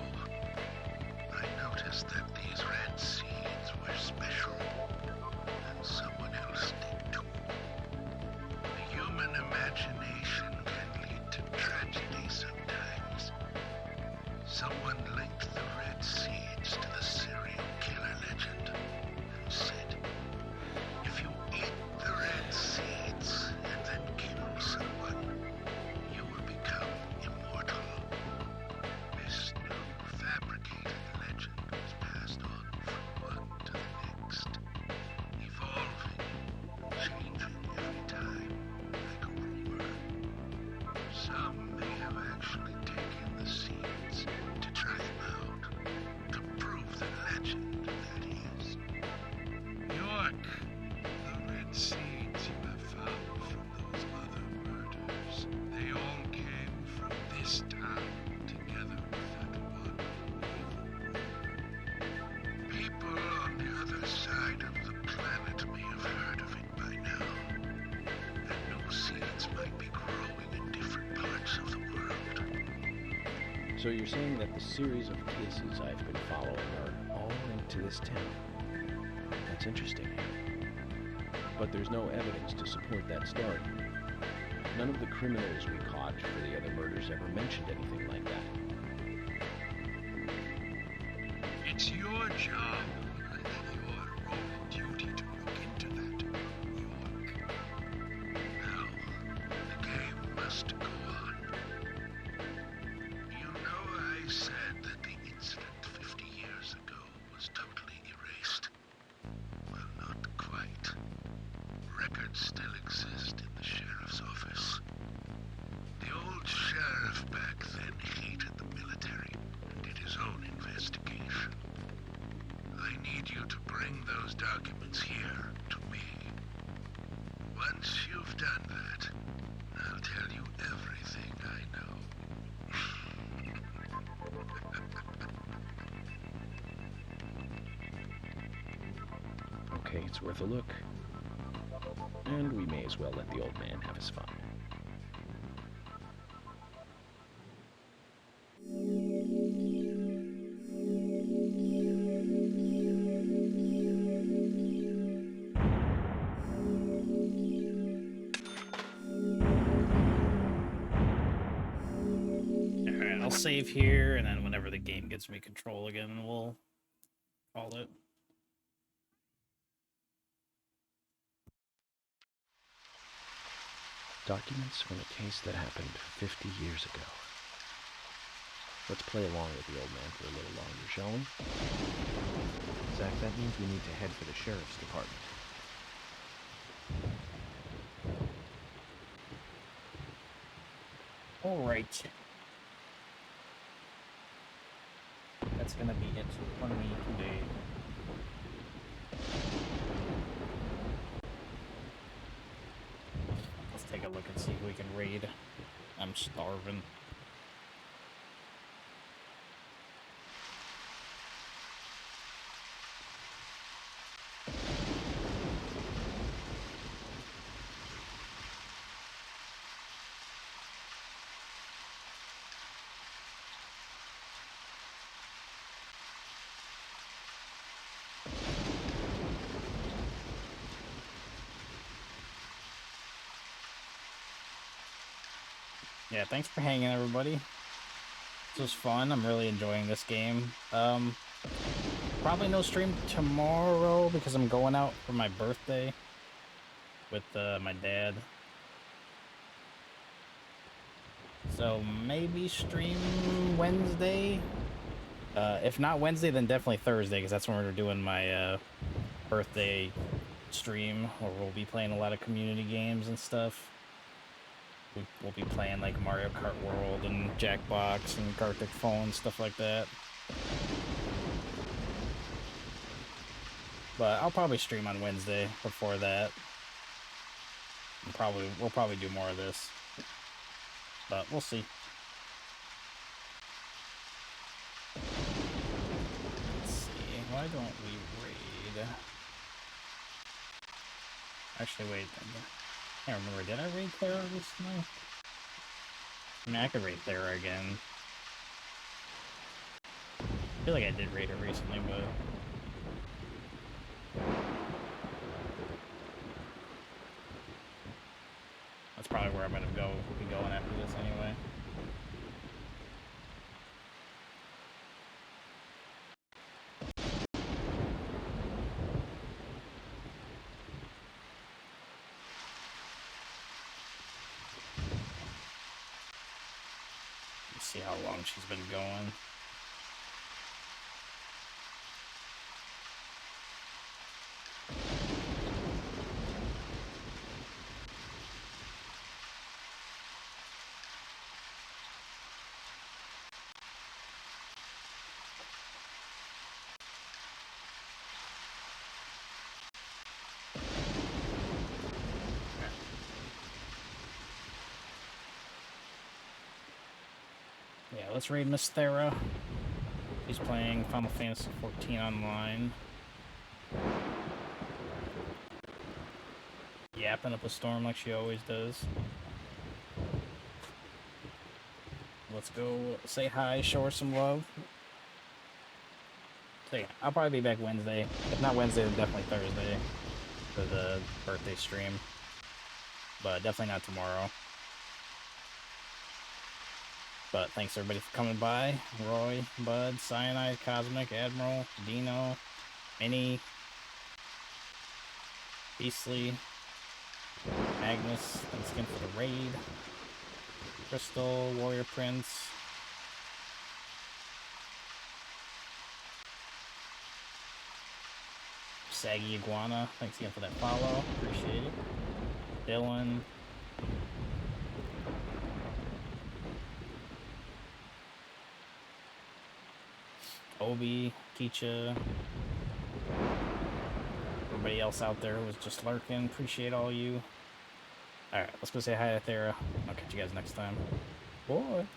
I noticed that these red seeds were special, and someone else did too. The human imagination can lead to tragedy sometimes. Someone linked the red seeds to the serial killer legend and said, if you eat the red seeds and then kill someone, you will become immortal. This new fabricated legend was passed on from one to the next, evolving, changing every time, like a rumor. Some may have actually taken the seeds to try them out, to prove the legend, that is. York, the red seeds you have found from those other murders, they all came from this town, together with that one evil rumor. People on the other side of the planet may have heard of it by now, and new seeds might be growing in different parts of the world. So you're saying that the series of cases I've been following are all linked to this town? That's interesting. But there's no evidence to support that story. None of the criminals we caught for the other murders ever mentioned anything like that. It's your job, your royal duty to look into that, York. Now, the game must go on. You know I said that the incident 50 years ago was totally erased. Well, not quite. Records still exist in the sheriff's office. The old sheriff back then hated the military and did his own investigation. I need you to bring those documents here to me. Once you've done that, I'll tell you everything I know. Okay, it's worth a look. And we may as well let the old man have his fun. Alright, I'll save here, and then whenever the game gives me control again, we'll call it. Documents from a case that happened 50 years ago. Let's play along with the old man for a little longer, shall we? Zach, that means we need to head for the sheriff's department. Alright. That's gonna be it for me today. Let's take a look and see who we can raid. I'm starving. Yeah, thanks for hanging, everybody. This was fun. I'm really enjoying this game. Probably no stream tomorrow because I'm going out for my birthday with my dad. So maybe stream Wednesday. If not Wednesday, then definitely Thursday, because that's when we're doing my birthday stream, where we'll be playing a lot of community games and stuff. We'll be playing like Mario Kart World and Jackbox and Gartic Phone, stuff like that. But I'll probably stream on Wednesday before that. We'll probably do more of this. But we'll see. Let's see. Why don't we raid? Actually, wait. I can't remember. Did I raid Clara recently? I mean, I could raid Clara again. I feel like I did raid her recently, but... that's probably where I'm gonna be going after this anyway. Let's see how long she's been going. Yeah, let's raid Miss Thera. She's playing Final Fantasy XIV Online. Yapping up a storm like she always does. Let's go say hi, show her some love. So yeah, I'll probably be back Wednesday. If not Wednesday, then definitely Thursday for the birthday stream. But definitely not tomorrow. But thanks everybody for coming by. Roy, Bud, Cyanide, Cosmic, Admiral, Dino, Minnie, Beastly, Magnus, thanks again for the raid. Crystal, Warrior Prince. Saggy Iguana, thanks again for that follow. Appreciate it. Dylan. Obi, Kicha, everybody else out there who was just lurking, appreciate all you. Alright, let's go say hi to Thera. I'll catch you guys next time. Boy.